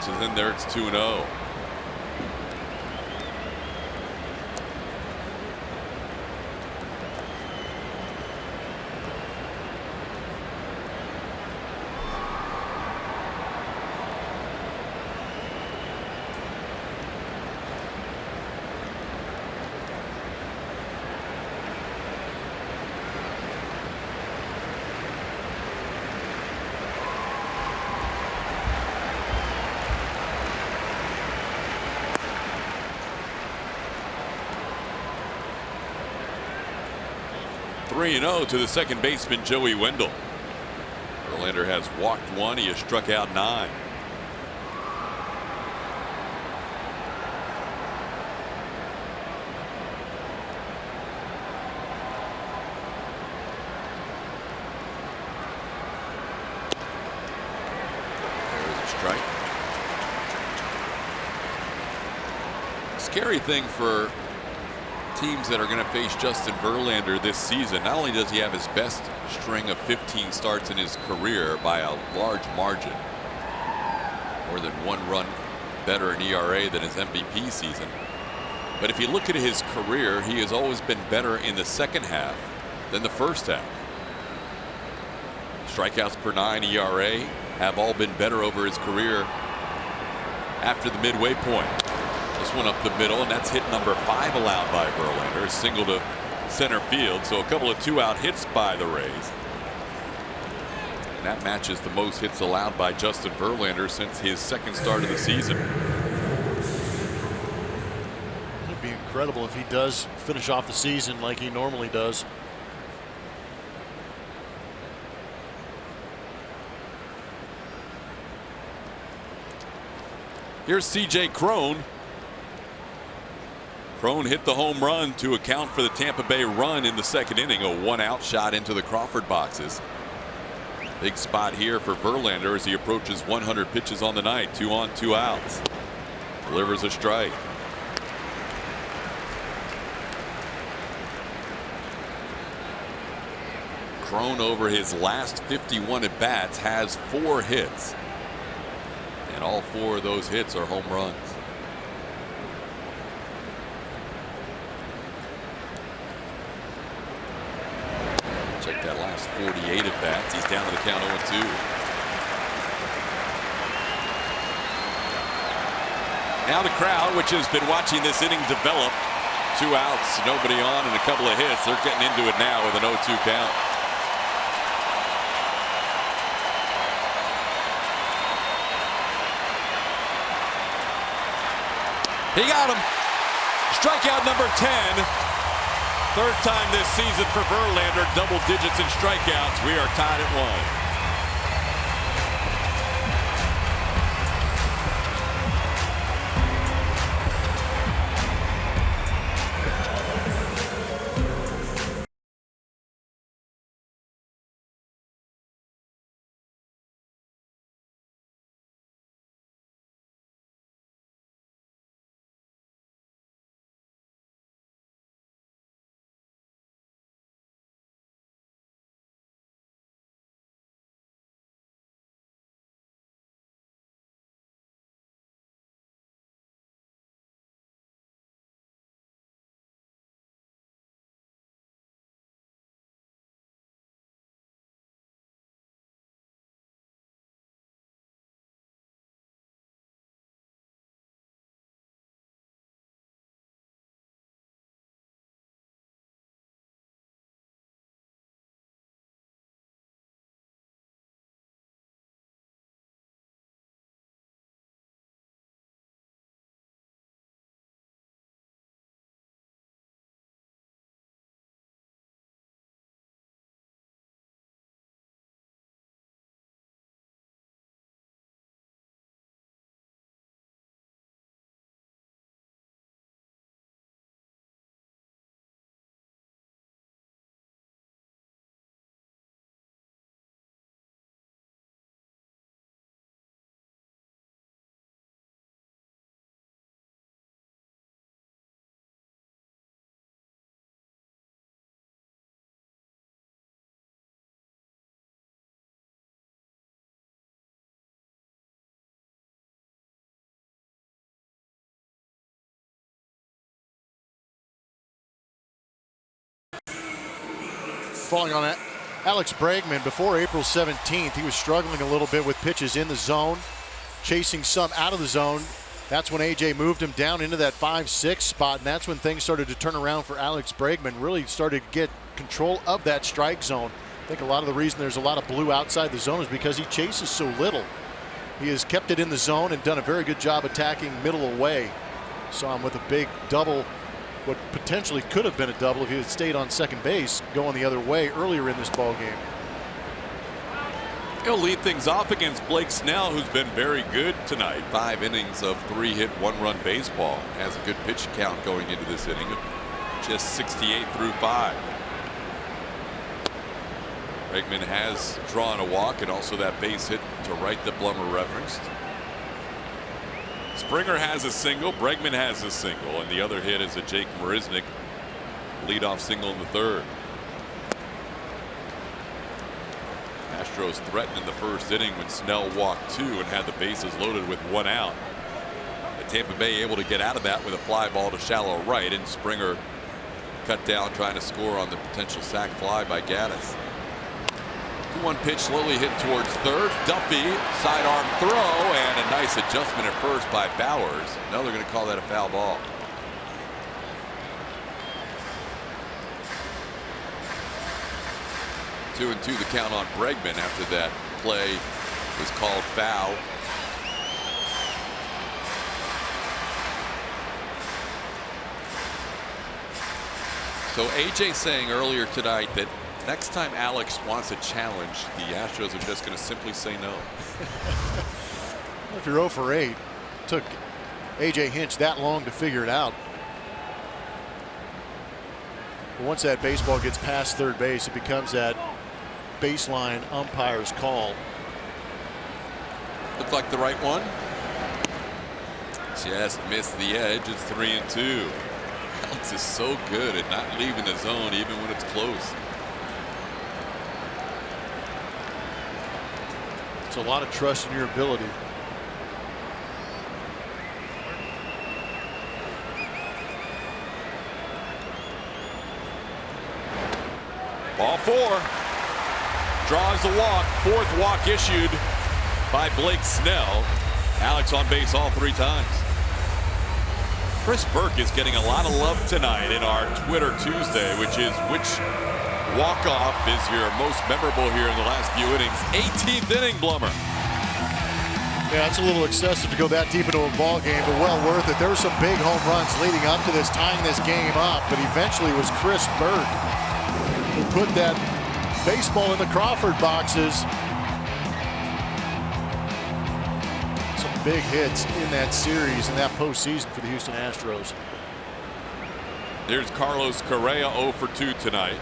pitches in there. It's 2-0. Three 3-0 to the second baseman, Joey Wendell. Verlander has walked one. He has struck out 9. There's a strike. Scary thing for teams that are going to face Justin Verlander this season. Not only does he have his best string of 15 starts in his career by a large margin, more than 1 run better in ERA than his MVP season, but if you look at his career, he has always been better in the second half than the first half. Strikeouts per 9, ERA have all been better over his career after the midway point. This one up the middle, and that's hit number 5 allowed by Verlander. A single to center field, so a couple of 2-out hits by the Rays. And that matches the most hits allowed by Justin Verlander since his second start of the season. It'd be incredible if he does finish off the season like he normally does. Here's C.J. Cron. Cron hit the home run to account for the Tampa Bay run in the second inning. A 1-out shot into the Crawford boxes. Big spot here for Verlander as he approaches 100 pitches on the night. 2 on, 2 outs. Delivers a strike. Cron over his last 51 at bats has 4 hits. And all 4 of those hits are home runs. Check that last 48 at bats. He's down to the count 0-2. Now the crowd, which has been watching this inning develop, 2 outs, nobody on, and a couple of hits. They're getting into it now with an 0-2 count. He got him. Strikeout number 10. Third time this season for Verlander, double digits in strikeouts. We are tied at 1. falling on Alex Bregman. Before April 17th, he was struggling a little bit with pitches in the zone, chasing some out of the zone. That's when AJ moved him down into that 5-6 spot, and that's when things started to turn around for Alex Bregman. Really started to get control of that strike zone. I think a lot of the reason there's a lot of blue outside the zone is because he chases so little. He has kept it in the zone and done a very good job attacking middle away. Saw him with a big double, what potentially could have been a double if he had stayed on second base, going the other way earlier in this ball game. He'll lead things off against Blake Snell, who's been very good tonight. 5 innings of 3-hit, 1-run baseball. Has a good pitch count going into this inning of just 68 through 5. Bregman has drawn a walk and also that base hit to right that Blummer referenced. Springer has a single, Bregman has a single, and the other hit is a Jake Marisnick leadoff single in the 3rd. Astros threatened in the 1st inning when Snell walked 2 and had the bases loaded with 1 out. But Tampa Bay able to get out of that with a fly ball to shallow right, and Springer cut down trying to score on the potential sac fly by Gaddis. 2-1 pitch slowly hit towards 3rd. Duffy sidearm throw and a nice adjustment at 1st by Bowers. No, they're going to call that a foul ball. Two and 2 the count on Bregman after that play was called foul. So AJ saying earlier tonight that next time Alex wants a challenge, the Astros are just going to simply say no. If you're 0 for 8, it took AJ Hinch that long to figure it out. But once that baseball gets past third base, it becomes that baseline umpire's call. Looks like the right one. Just missed the edge. It's 3 and 2. Alex is so good at not leaving the zone even when it's close. It's a lot of trust in your ability. Ball 4. Draws the walk. 4th walk issued by Blake Snell. Alex on base all 3 times. Chris Burke is getting a lot of love tonight in our Twitter Tuesday, which is which walk-off is your most memorable here in the last few innings. 18th inning, Blummer. Yeah, it's a little excessive to go that deep into a ball game, but well worth it. There were some big home runs leading up to this, tying this game up, but eventually it was Chris Burke who put that baseball in the Crawford boxes. Some big hits in that series, in that postseason for the Houston Astros. There's Carlos Correa 0 for 2 tonight.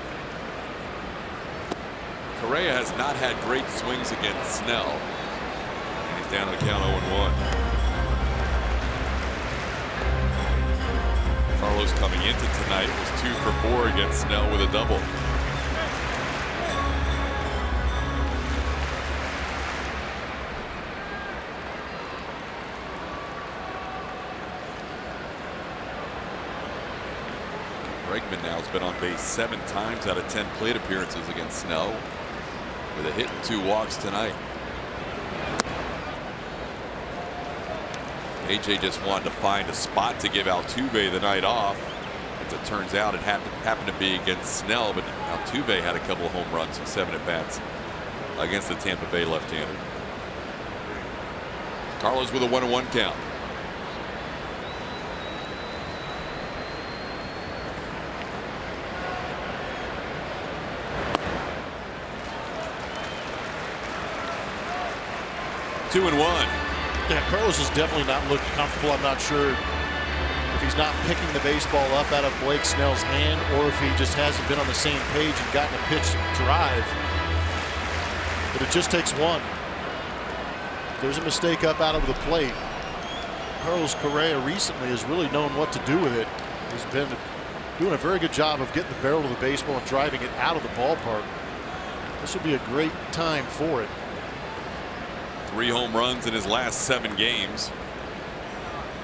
Correa has not had great swings against Snell. And he's down to the count 0-1. Carlos coming into tonight was 2 for 4 against Snell with a double. Bregman now has been on base 7 times out of 10 plate appearances against Snell, with a hit and 2 walks tonight. AJ just wanted to find a spot to give Altuve the night off. As it turns out, it happened to be against Snell, but Altuve had a couple of home runs in 7 at-bats against the Tampa Bay left-hander. Carlos with a 1-1 count. Two and 1. Yeah, Carlos has definitely not looked comfortable. I'm not sure if he's not picking the baseball up out of Blake Snell's hand or if he just hasn't been on the same page and gotten a pitch drive. But it just takes one. There's a mistake up out of the plate. Carlos Correa recently has really known what to do with it. He's been doing a very good job of getting the barrel of the baseball and driving it out of the ballpark. This would be a great time for it. 3 home runs in his last 7 games.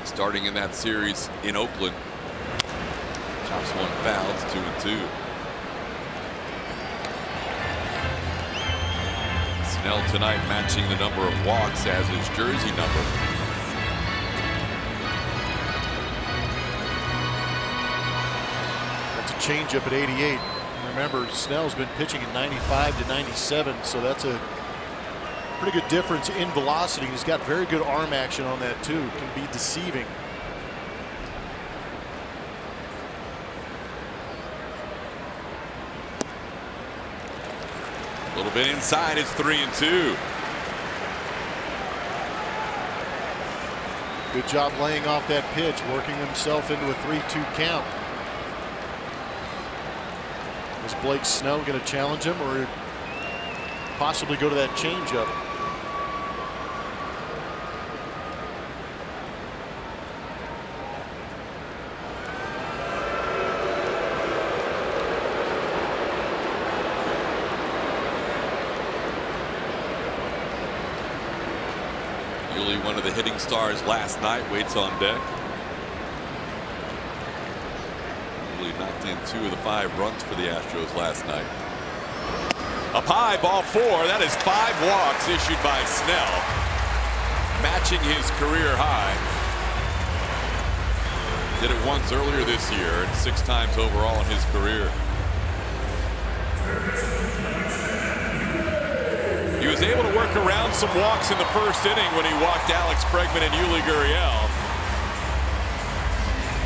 Starting in that series in Oakland. Chops one foul. It's 2 and 2. Snell tonight matching the number of walks as his jersey number. That's a changeup at 88. Remember, Snell's been pitching at 95 to 97, so that's a pretty good difference in velocity. He's got very good arm action on that too. Can be deceiving. A little bit inside. It's 3-2. Good job laying off that pitch, working himself into a 3-2 count. Is Blake Snell going to challenge him or possibly go to that changeup? Yuli, one of the hitting stars last night, waits on deck. Yuli knocked in 2 of the 5 runs for the Astros last night. Up high, ball 4. That is 5 walks issued by Snell, matching his career high. Did it once earlier this year and 6 times overall in his career. He was able to work around some walks in the first inning when he walked Alex Bregman and Yuli Gurriel.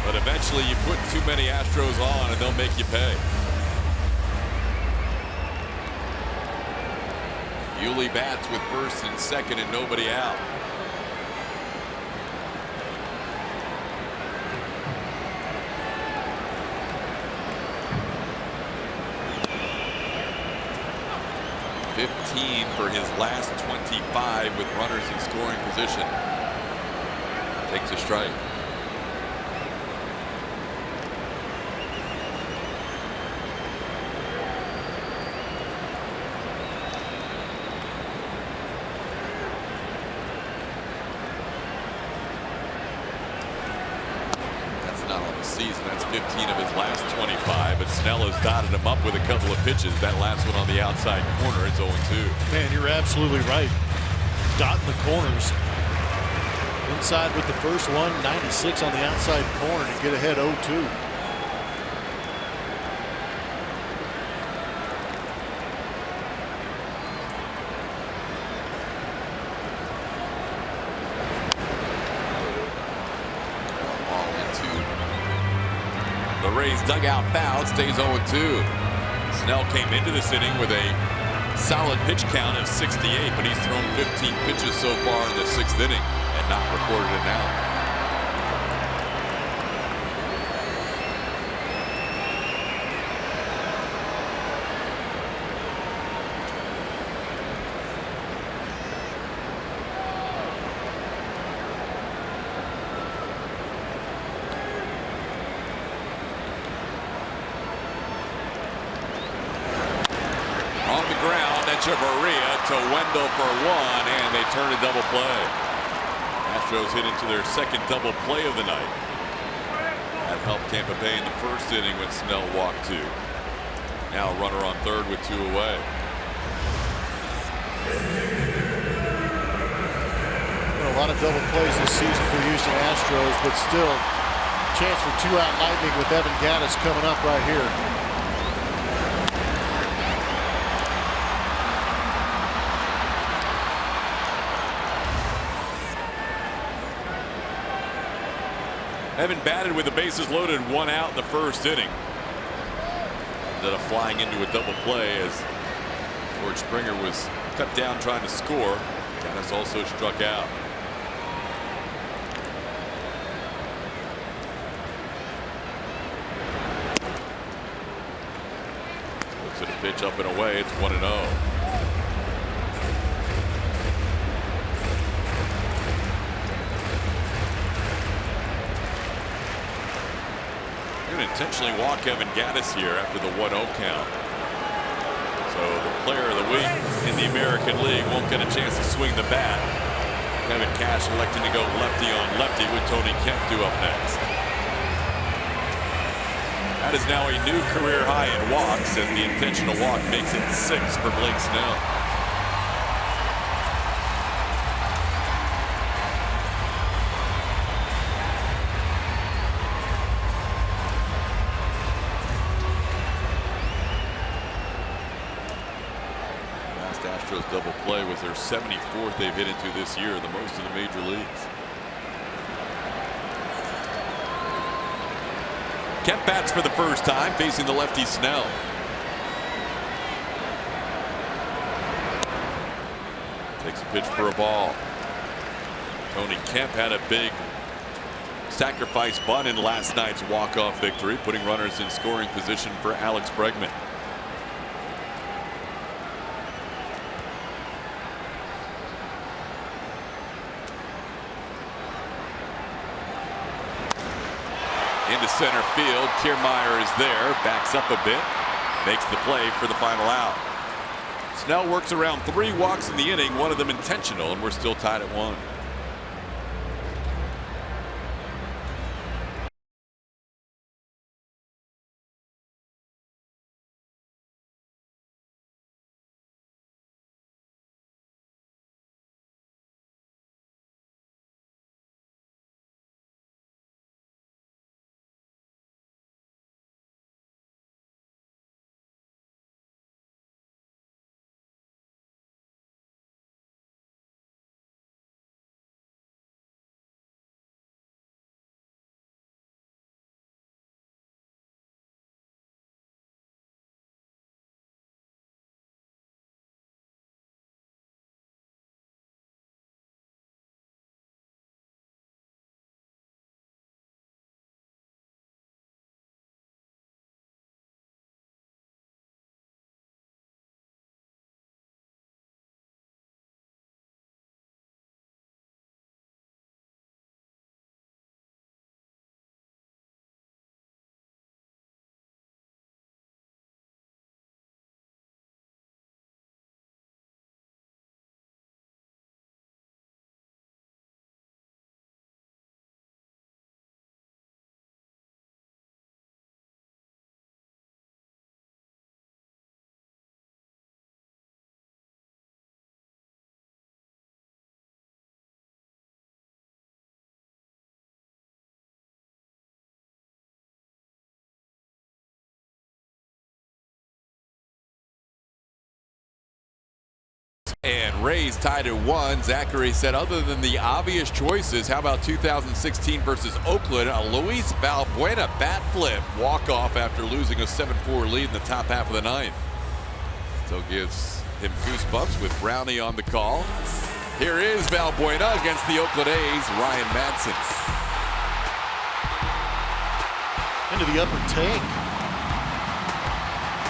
But eventually you put too many Astros on and they'll make you pay. Yuli bats with first and second and nobody out. For his last 25 with runners in scoring position. Takes a strike. That's not on the season. That's 15 of his last 25. But Snell has dotted him up with a couple of pitches. That last one on the outside corner. It's 0-2. Man, you're absolutely right. Dotting the corners. Inside with the first one, 96 on the outside corner to get ahead 0-2. The Rays dugout foul, stays 0-2. Snell came into this inning with a solid pitch count of 68, but he's thrown 15 pitches so far in the 6th inning and not recorded an out. Chavarria to Wendell for 1, and they turn a double play. Astros hit into their 2nd double play of the night. That helped Tampa Bay in the 1st inning when Snell walked 2. Now a runner on 3rd with 2 away. A lot of double plays this season for the Houston Astros, but still chance for 2-out lightning with Evan Gattis coming up right here. Evan batted with the bases loaded, 1 out in the 1st inning. Ended up flying into a double play as George Springer was cut down trying to score. Gattis also struck out. Looks at a pitch up and away. It's 1-0. Intentionally walk Evan Gattis here after the 1-0 count. So the player of the week in the American League won't get a chance to swing the bat. Kevin Cash electing to go lefty on lefty with Tony Kemp due up next. That is now a new career high in walks, and the intentional walk makes it 6 for Blake Snell. Astros double play was their 74th they've hit into this year, the most in the major leagues. Kemp bats for the first time, facing the lefty Snell. Takes a pitch for a ball. Tony Kemp had a big sacrifice bunt in last night's walk-off victory, putting runners in scoring position for Alex Bregman. Into center field. Kiermaier is there, backs up a bit, makes the play for the final out. Snell works around 3 walks in the inning, one of them intentional, and we're still tied at 1. And Rays tied at 1. Zachary said, other than the obvious choices, how about 2016 versus Oakland? A Luis Valbuena bat flip walk-off after losing a 7-4 lead in the top half of the 9th. Still gives him goosebumps with Brownie on the call. Here is Valbuena against the Oakland A's, Ryan Madsen. Into the upper tank.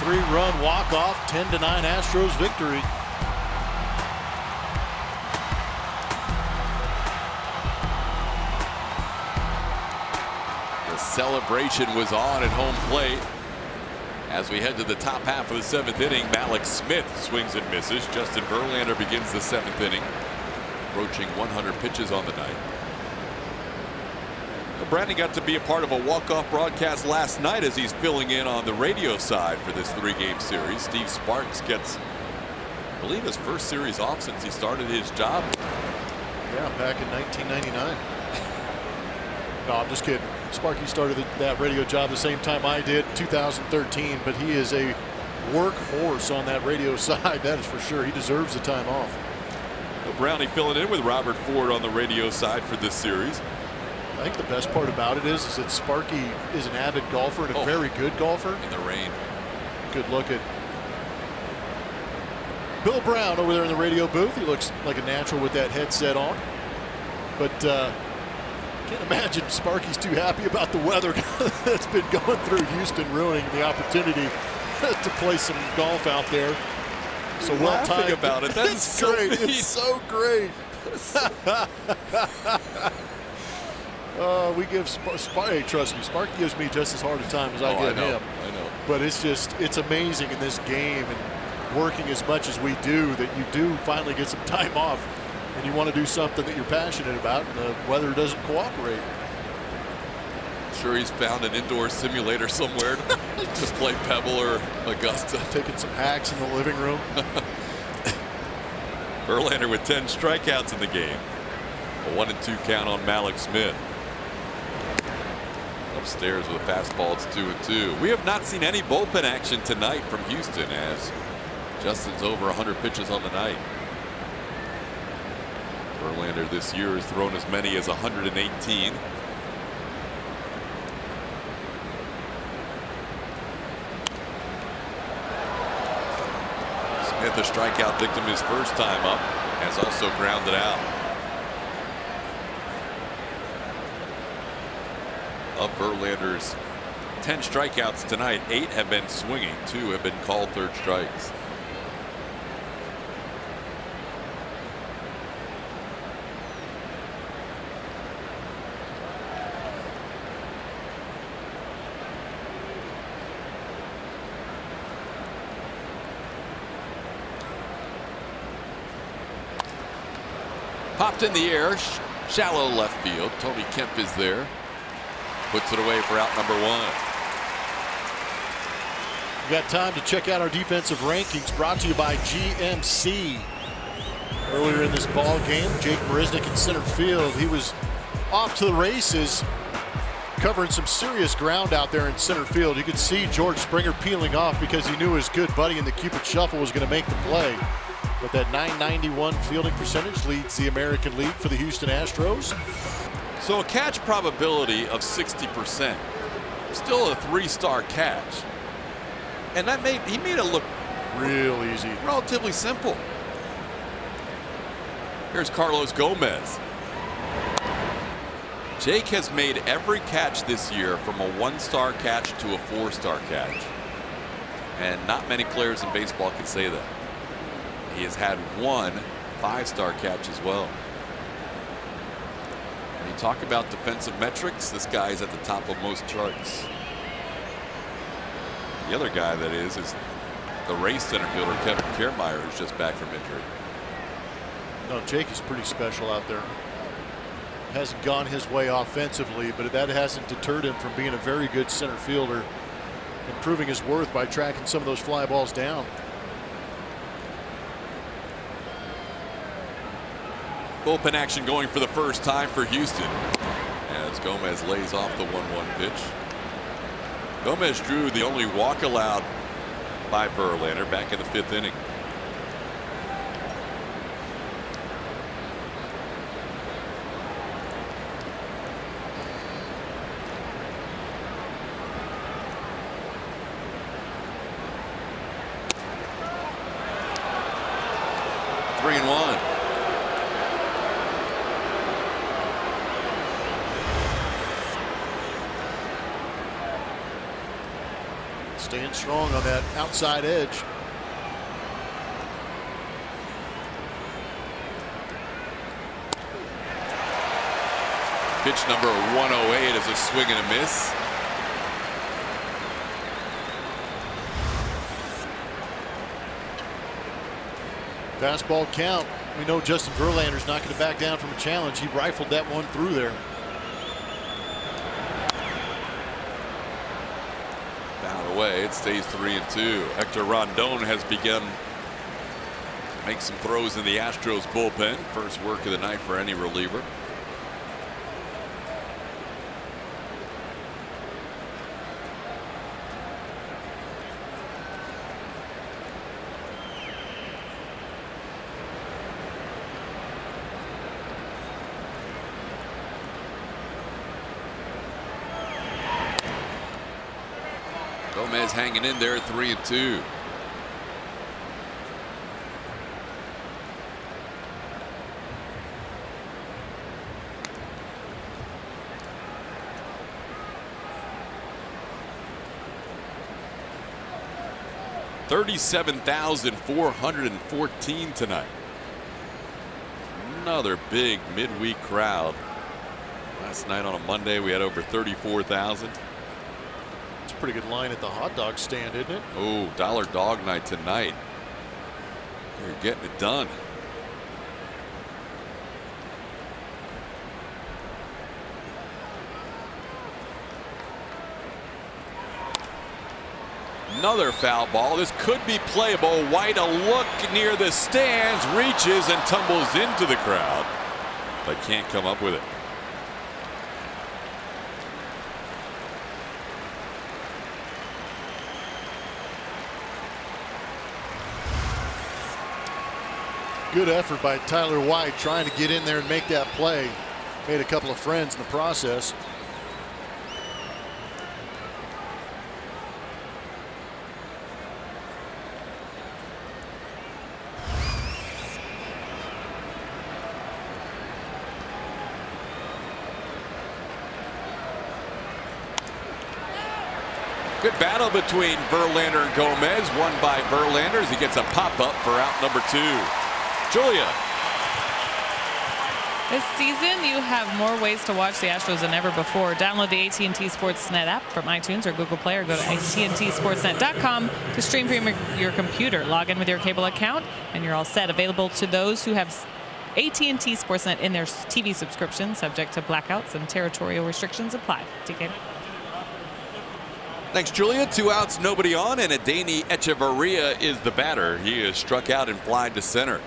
3-run walk-off, 10-9 Astros victory. Celebration was on at home plate. As we head to the top half of the 7th inning, Malik Smith swings and misses. Justin Verlander begins the 7th inning, approaching 100 pitches on the night. Well, Brandon got to be a part of a walk-off broadcast last night as he's filling in on the radio side for this 3-game series. Steve Sparks gets, I believe, his first series off since he started his job. Yeah, back in 1999. No, I'm just kidding. Sparky started that radio job the same time I did, 2013, but he is a workhorse on that radio side, that is for sure. He deserves the time off. Well, Brownie filling in with Robert Ford on the radio side for this series. I think the best part about it is that Sparky is an avid golfer and a very good golfer. In the rain. Good look at Bill Brown over there in the radio booth. He looks like a natural with that headset on. But can't imagine Sparky's too happy about the weather that's been going through Houston, ruining the opportunity to play some golf out there. So well timed about it. That's great. It's so great. We give Sparky, trust me, Sparky gives me just as hard a time as I give him. I know. But it's amazing in this game and working as much as we do that you do finally get some time off. And you want to do something that you're passionate about, and the weather doesn't cooperate. Sure, he's found an indoor simulator somewhere to play Pebble or Augusta. Taking some hacks in the living room. Verlander with 10 strikeouts in the game. A 1-2 count on Malik Smith. Upstairs with a fastball, it's 2-2. We have not seen any bullpen action tonight from Houston, as Justin's over 100 pitches on the night. Verlander this year has thrown as many as 118. Smith, a strikeout victim his first time up, has also grounded out. Of Verlander's 10 strikeouts tonight, 8 have been swinging, 2 have been called third strikes. Popped in the air, shallow left field. Tony Kemp is there. Puts it away for out number 1. We got time to check out our defensive rankings, brought to you by GMC. Earlier in this ball game, Jake Marisnick in center field. He was off to the races, covering some serious ground out there in center field. You could see George Springer peeling off because he knew his good buddy in the Cupid Shuffle was going to make the play. But that .991 fielding percentage leads the American League for the Houston Astros. So a catch probability of 60%. Still a 3-star catch. And that he made it look real easy. Relatively simple. Here's Carlos Gomez. Jake has made every catch this year from a 1-star catch to a 4-star catch. And not many players in baseball can say that. He has had 1 5-star catch as well. When you talk about defensive metrics, this guy is at the top of most charts. The other guy that is the race center fielder Kevin Kiermaier, who's just back from injury. No, Jake is pretty special out there. Hasn't gone his way offensively, but that hasn't deterred him from being a very good center fielder, improving his worth by tracking some of those fly balls down. Bullpen action going for the first time for Houston as Gomez lays off the 1-1 pitch. Gomez drew the only walk allowed by Verlander back in the 5th inning. Three and one. Staying strong on that outside edge. Pitch number 108 is a swing and a miss. Fastball count. We know Justin Verlander's not going to back down from a challenge. He rifled that one through there. Away, it stays 3-2. Hector Rondon has begun to make some throws in the Astros bullpen. First work of the night for any reliever. Gomez hanging in there at 3-2. $37,414 tonight. Another big midweek crowd. Last night on a Monday we had over 34,000. It's a pretty good line at the hot dog stand, isn't it? Oh, dollar dog night tonight. You're getting it done. Another foul ball. This could be playable. White a look near the stands, reaches and tumbles into the crowd, but can't come up with it. Good effort by Tyler White trying to get in there and make that play. Made a couple of friends in the process. Good battle between Verlander and Gomez. Won by Verlander as he gets a pop-up for out number 2. Julia. This season, you have more ways to watch the Astros than ever before. Download the AT&T Sportsnet app from iTunes or Google Play, or go to AT&TSportsnet.com to stream from your computer. Log in with your cable account, and you're all set. Available to those who have AT&T Sportsnet in their TV subscription, subject to blackouts and territorial restrictions apply. TK. Thanks, Julia. 2 outs, nobody on, and Adeiny Echeverria is the batter. He is struck out and flied to center.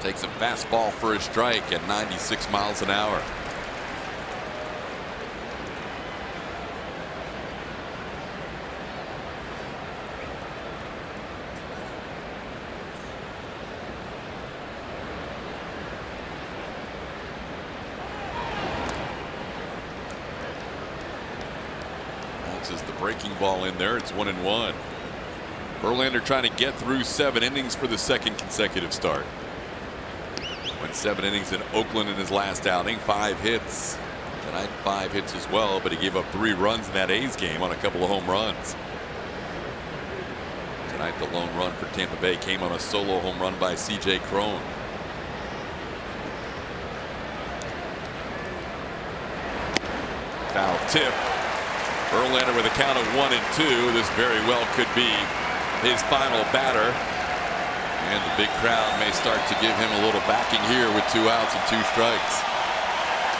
Takes a fastball for a strike at 96 miles an hour. Bounces the breaking ball in there. It's 1-1. Verlander trying to get through 7 innings for the second consecutive start. Went 7 innings in Oakland in his last outing. 5 hits. Tonight 5 hits as well, but he gave up 3 runs in that A's game on a couple of home runs. Tonight the lone run for Tampa Bay came on a solo home run by C.J. Cron. Foul tip. Verlander with a count of 1-2. This very well could be his final batter. And the big crowd may start to give him a little backing here with 2 outs and 2 strikes.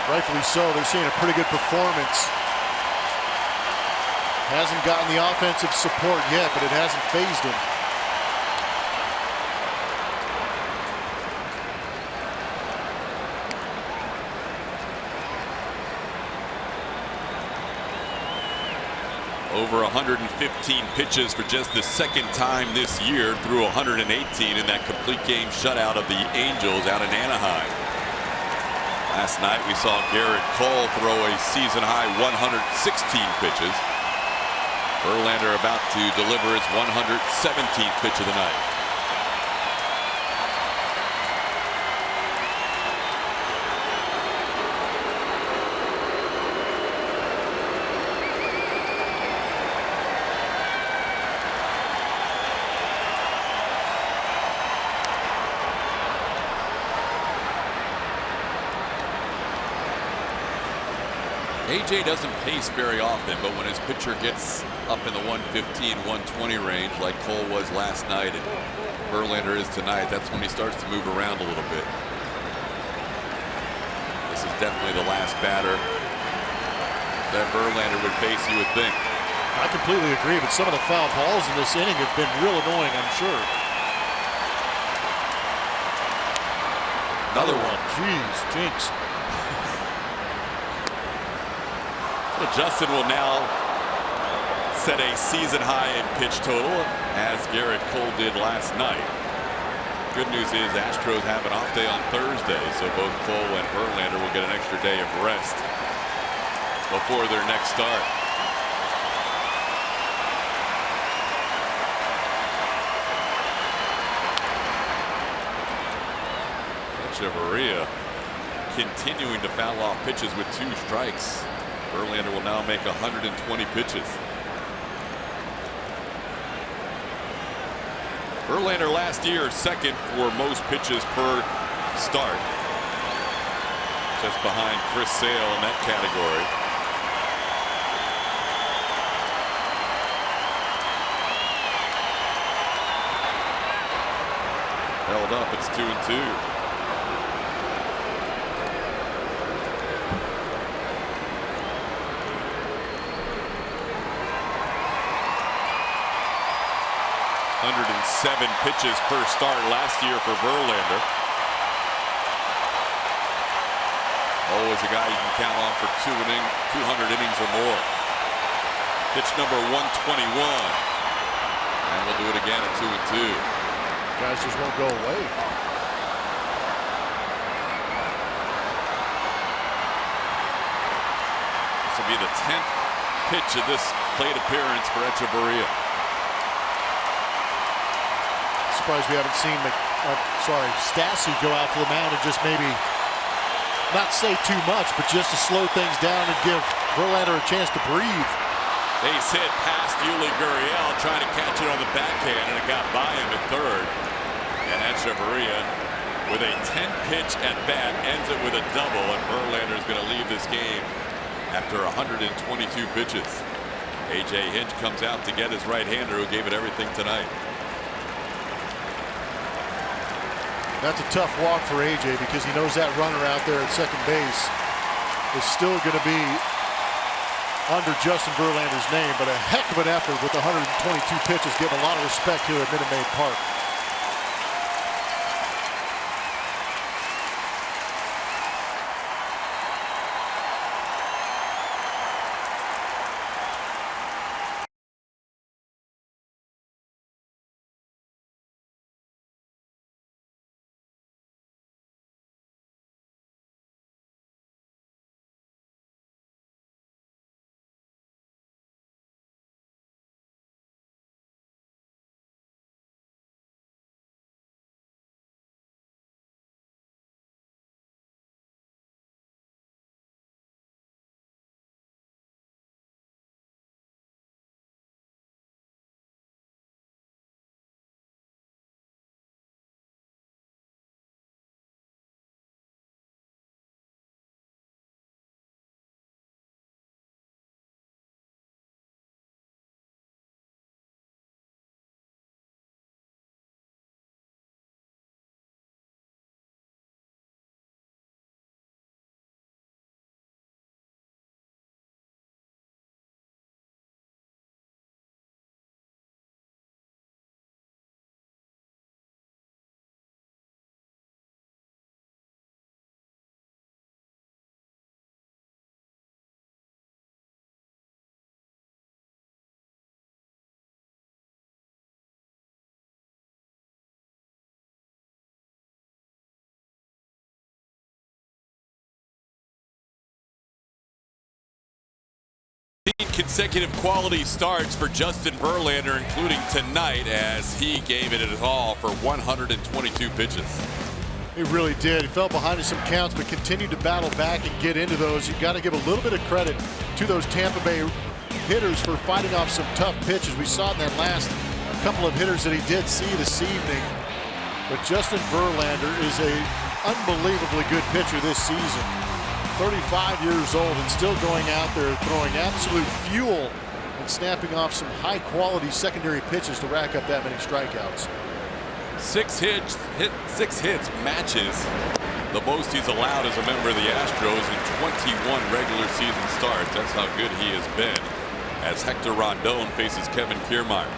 Rightfully so. They're seeing a pretty good performance. Hasn't gotten the offensive support yet, but it hasn't fazed him. Over 115 pitches for just the second time this year, through 118 in that complete game shutout of the Angels out in Anaheim. Last night we saw Garrett Cole throw a season-high 116 pitches. Verlander about to deliver his 117th pitch of the night. AJ doesn't pace very often, but when his pitcher gets up in the 115, 120 range like Cole was last night and Verlander is tonight, that's when he starts to move around a little bit. This is definitely the last batter that Verlander would face, you would think. I completely agree, but some of the foul balls in this inning have been real annoying, I'm sure. Another one. Jeez, jinx. Justin will now set a season high in pitch total, as Garrett Cole did last night. Good news is Astros have an off day on Thursday, so both Cole and Verlander will get an extra day of rest before their next start. Echeverria continuing to foul off pitches with 2 strikes. Verlander will now make 120 pitches. Verlander last year second for most pitches per start, just behind Chris Sale in that category. Held up, it's 2-2. Seven pitches per start last year for Verlander. Always a guy you can count on for 200 innings or more. Pitch number 121. And we'll do it again at 2-2. Guys just won't go away. This will be the 10th pitch of this plate appearance for Echeverria. Surprised we haven't seen Stassi go out to the mound and just maybe not say too much, but just to slow things down and give Verlander a chance to breathe. Base hit past Yuli Gurriel, trying to catch it on the backhand, and it got by him at third. And Echeverria, with a 10-pitch at bat, ends it with a double, and Verlander is going to leave this game after 122 pitches. A.J. Hinch comes out to get his right-hander, who gave it everything tonight. That's a tough walk for A.J. because he knows that runner out there at second base is still going to be under Justin Verlander's name, but a heck of an effort with 122 pitches. Give a lot of respect here at Minute Maid Park. Consecutive quality starts for Justin Verlander, including tonight, as he gave it all for 122 pitches. He really did. He fell behind in some counts, but continued to battle back and get into those. You've got to give a little bit of credit to those Tampa Bay hitters for fighting off some tough pitches. We saw in that last couple of hitters that he did see this evening. But Justin Verlander is an unbelievably good pitcher this season. 35 years old and still going out there throwing absolute fuel and snapping off some high-quality secondary pitches to rack up that many strikeouts. Six hits matches the most he's allowed as a member of the Astros in 21 regular season starts. That's how good he has been, as Hector Rondon faces Kevin Kiermaier.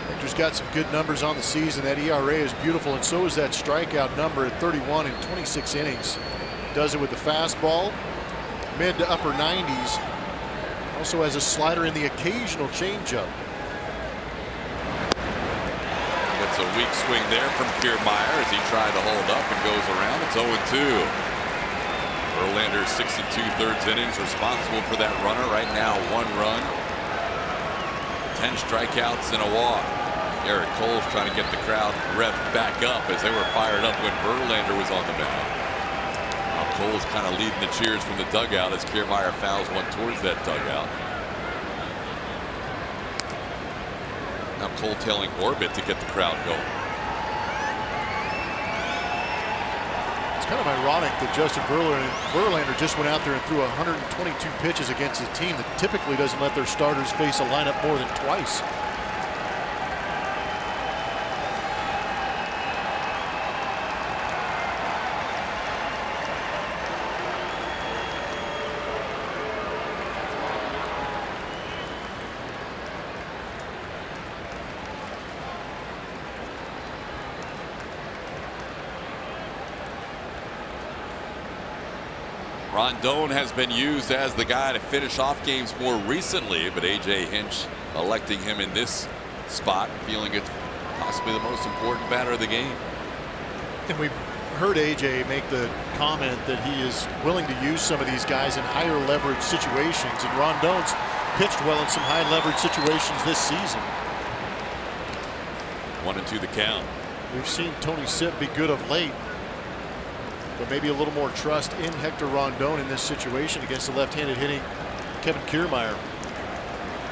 Hector's got some good numbers on the season. That ERA is beautiful, and so is that strikeout number at 31 in 26 innings. Does it with the fastball, mid to upper 90s. Also has a slider in the occasional changeup. It's a weak swing there from Kiermaier as he tried to hold up and goes around. It's 0-2. Verlander 6 2/3 innings, responsible for that runner. Right now, 1 run, 10 strikeouts and a walk. Eric Cole's trying to get the crowd revved back up as they were fired up when Verlander was on the mound. Now Cole's kind of leading the cheers from the dugout as Kiermaier fouls one towards that dugout. Now Cole telling Orbit to get the crowd going. It's kind of ironic that Justin Verlander just went out there and threw 122 pitches against a team that typically doesn't let their starters face a lineup more than twice. Rondon has been used as the guy to finish off games more recently, but A.J. Hinch electing him in this spot, feeling it's possibly the most important batter of the game. And we've heard AJ make the comment that he is willing to use some of these guys in higher leverage situations, and Rondon's pitched well in some high leverage situations this season. 1-2 the count. We've seen Tony Sipp be good of late, but maybe a little more trust in Hector Rondon in this situation against the left-handed hitting Kevin Kiermaier.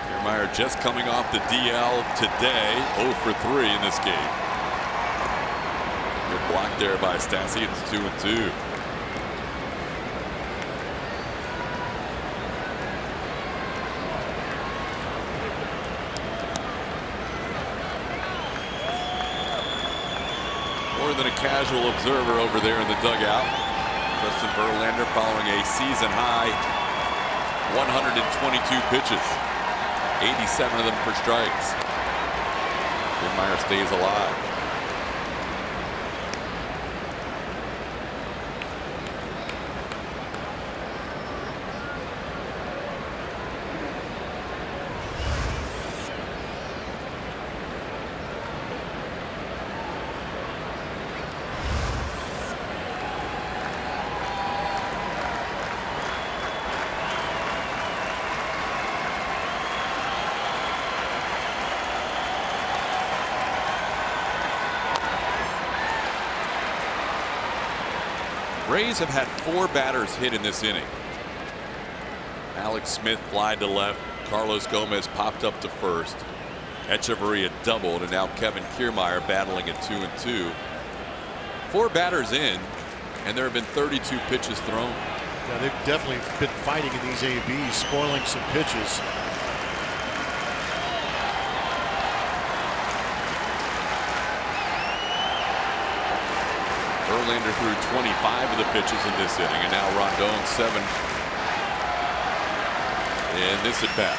Kiermaier just coming off the DL today, 0 for 3 in this game. Good block there by Stassi. It's 2-2. More than a casual observer over there in the dugout. Justin Verlander following a season high 122 pitches, 87 of them for strikes. Kiermaier stays alive. Rays have had 4 batters hit in this inning. Alex Smith flied to left. Carlos Gomez popped up to first. Echeverria doubled, and now Kevin Kiermaier battling at 2-2. 4 batters in, and there have been 32 pitches thrown. Yeah, they've definitely been fighting in these ABs, spoiling some pitches. Verlander threw 25 of the pitches in this inning, and now Rondon 7 in this at bat.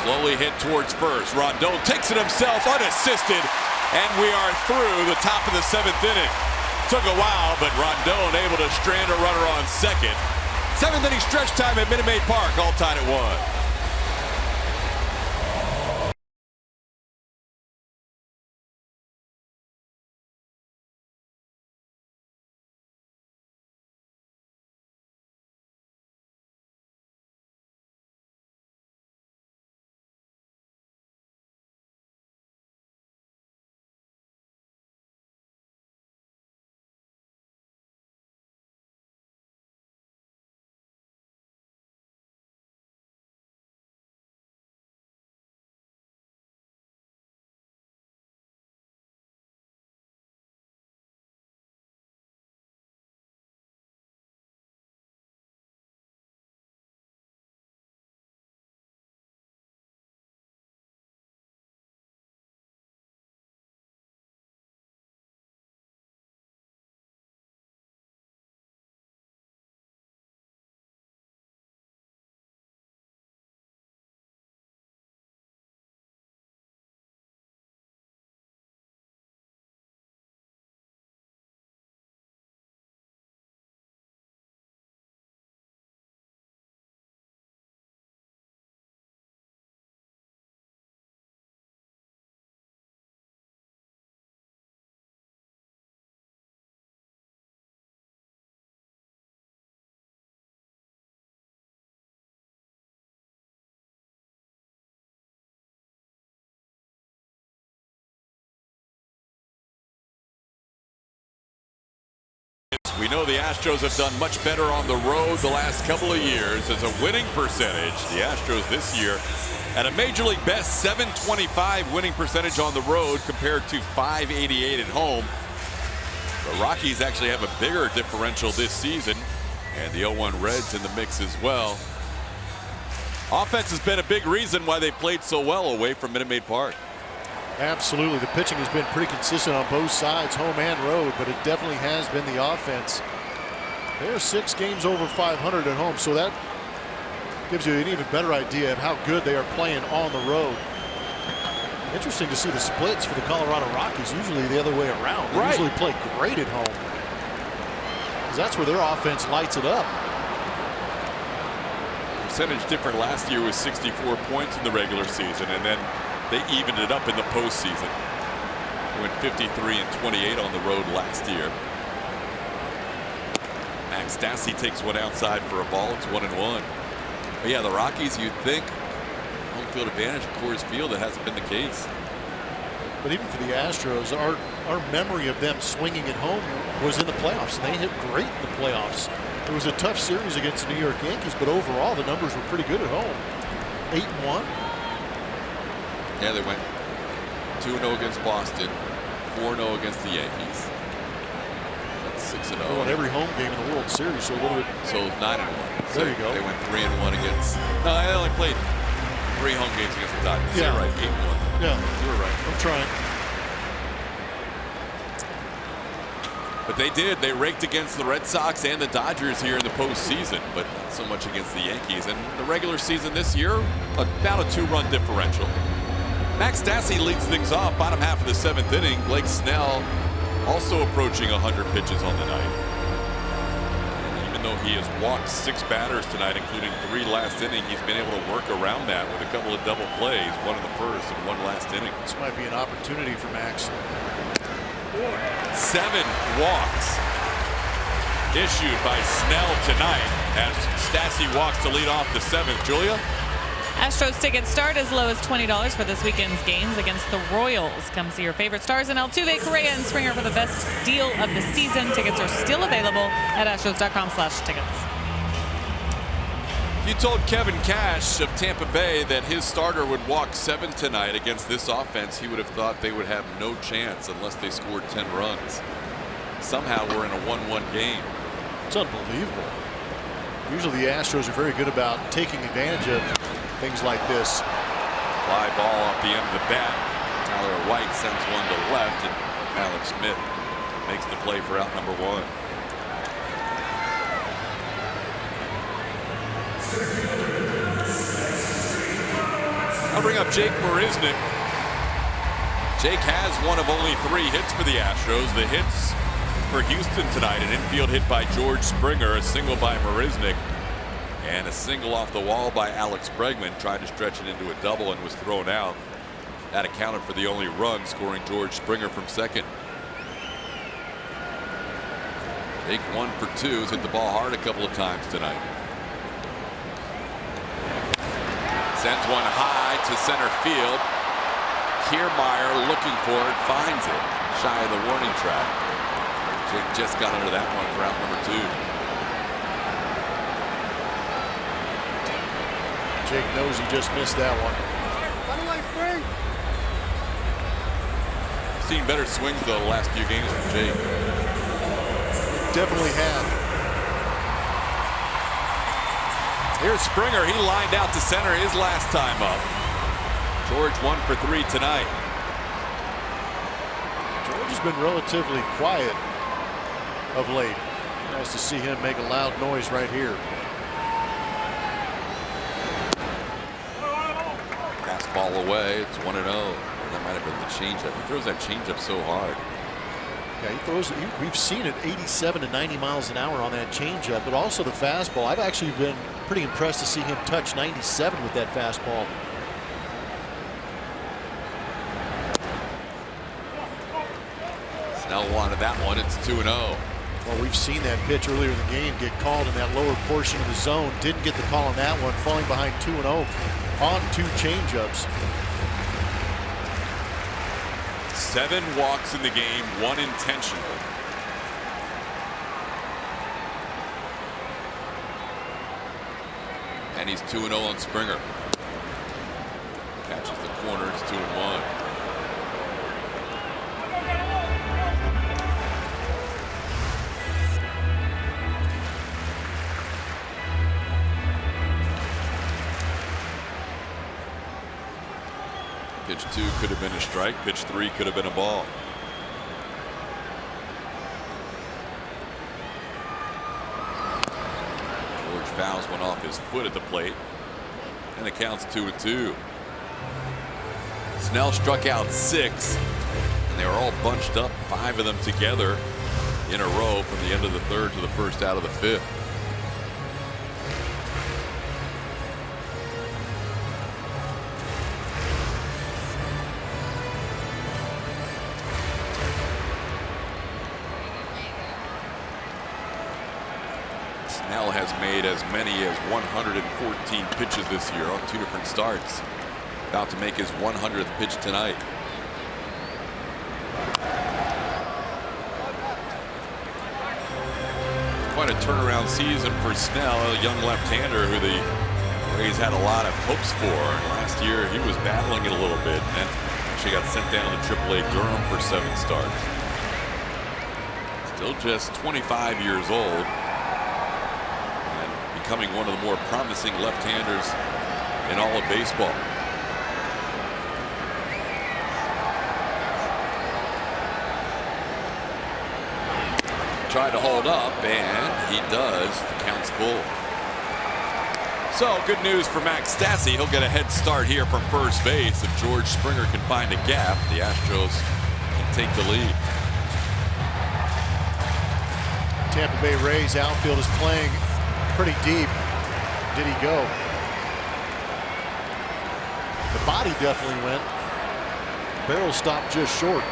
Slowly hit towards first. Rondon takes it himself unassisted, and we are through the top of the 7th inning. Took a while, but Rondon able to strand a runner on second. 7th inning stretch time at Minute Maid Park, all tied at 1. We know the Astros have done much better on the road the last couple of years as a winning percentage. The Astros this year at a Major League best 725 winning percentage on the road compared to 588 at home. The Rockies actually have a bigger differential this season, and the 0-1 Reds in the mix as well. Offense has been a big reason why they played so well away from Minute Maid Park. Absolutely. The pitching has been pretty consistent on both sides, home and road, but it definitely has been the offense. They're 6 games over 500 at home, so that gives you an even better idea of how good they are playing on the road. Interesting to see the splits for the Colorado Rockies. Usually the other way around. They usually play great at home. because that's where their offense lights it up. Percentage different last year was 64 points in the regular season, and then they evened it up in the postseason. They went 53 and 28 on the road last year. Max Stassi takes one outside for a ball. It's 1-1. But yeah, the Rockies, you'd think home field advantage at Coors Field. It hasn't been the case. But even for the Astros, our memory of them swinging at home was in the playoffs, and they hit great in the playoffs. It was a tough series against the New York Yankees, but overall the numbers were pretty good at home. 8-1. Yeah, they went 2-0 against Boston, 4-0 against the Yankees. That's 6-0. They won every home game in the World Series, so a little bit. So 9-1. So there you go. They went 3-1 against. No, they only played 3 home games against the Dodgers. Yeah. You're right, 8-1. Yeah, you were right. I'm trying. But they did. They raked against the Red Sox and the Dodgers here in the postseason, but not so much against the Yankees. And the regular season this year, about a 2-run differential. Max Stassi leads things off. Bottom half of the 7th inning. Blake Snell also approaching 100 pitches on the night. And even though he has walked 6 batters tonight, including 3 last inning, he's been able to work around that with a couple of double plays, 1 in the first and 1 last inning. This might be an opportunity for Max. 7 walks issued by Snell tonight as Stassi walks to lead off the 7th. Julia? Astros tickets start as low as $20 for this weekend's games against the Royals. Come see your favorite stars in Altuve, Correa, and Springer for the best deal of the season. Tickets are still available at astros.com/tickets. You told Kevin Cash of Tampa Bay that his starter would walk 7 tonight against this offense, he would have thought they would have no chance unless they scored 10 runs. Somehow we're in a 1-1 game. It's unbelievable. Usually the Astros are very good about taking advantage of things like this. Fly ball off the end of the bat. Tyler White sends one to left, and Alex Smith makes the play for out number 1. I'll bring up Jake Marisnick. Jake has one of only 3 hits for the Astros. The hits for Houston tonight, an infield hit by George Springer, a single by Marisnick, and a single off the wall by Alex Bregman. Tried to stretch it into a double and was thrown out. That accounted for the only run, scoring George Springer from second. Jake 1 for 2, has hit the ball hard a couple of times tonight. Sends one high to center field. Kiermaier looking for it, finds it, shy of the warning track. Jake just got under that one for out number 2. Jake knows he just missed that one. Seen better swings though the last few games from Jake. Definitely have. Here's Springer. He lined out to center his last time up. George 1 for 3 tonight. George has been relatively quiet of late. Nice to see him make a loud noise right here. Fastball away. It's 1-0. That might have been the changeup. He throws that changeup so hard. Yeah, he throws. We've seen it 87 to 90 miles an hour on that changeup, but also the fastball. I've actually been pretty impressed to see him touch 97 with that fastball. Snell wanted that one. It's 2-0. Well, we've seen that pitch earlier in the game get called in that lower portion of the zone. Didn't get the call on that one, falling behind 2-0 on 2 changeups. 7 walks in the game, 1 intentional. And he's 2-0 on Springer. Catches the corner. It's 2-1. Pitch 2 could have been a strike. Pitch 3 could have been a ball. George fouls one off his foot at the plate, and it counts 2-2. Snell struck out 6, and they were all bunched up, 5 of them together. in a row from the end of the third to the first out of the fifth. Snell has made as many as 114 pitches this year on 2 different starts. About to make his 100th pitch tonight. Quite a turnaround season for Snell, a young left-hander who the Rays had a lot of hopes for. And last year he was battling it a little bit and actually got sent down to AAA Durham for 7 starts. Still just 25 years old and becoming one of the more promising left-handers in all of baseball. Tried to hold up, and he does. The count's full. So good news for Max Stassi. He'll get a head start here from first base. If George Springer can find a gap, the Astros can take the lead. Tampa Bay Rays outfield is playing pretty deep. Did he go? The body definitely went. Barrel stopped just short.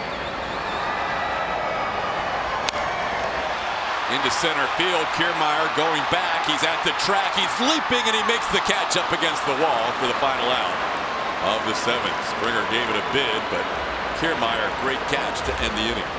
Into center field, Kiermaier going back. He's at the track. He's leaping, and he makes the catch up against the wall for the final out of the 7th. Springer gave it a bid, but Kiermaier, great catch to end the inning.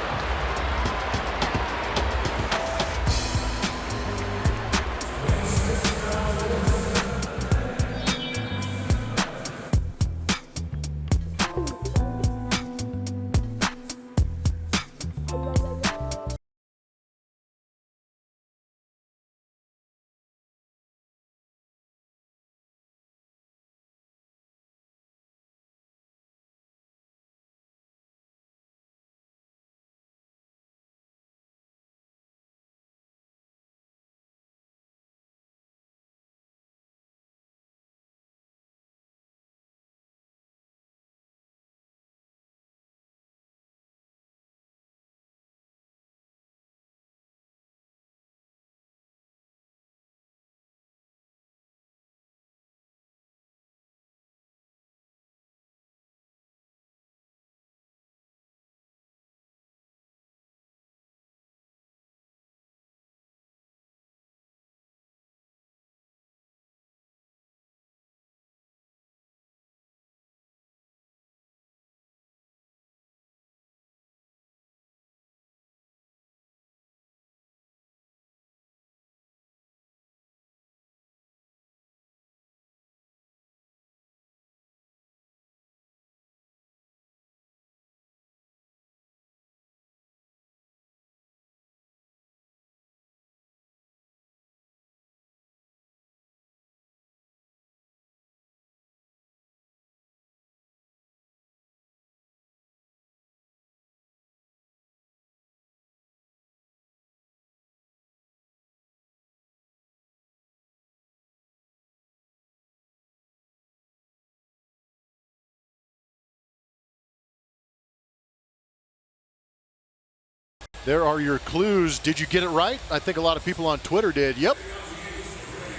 There are your clues. Did you get it right? I think a lot of people on Twitter did. Yep.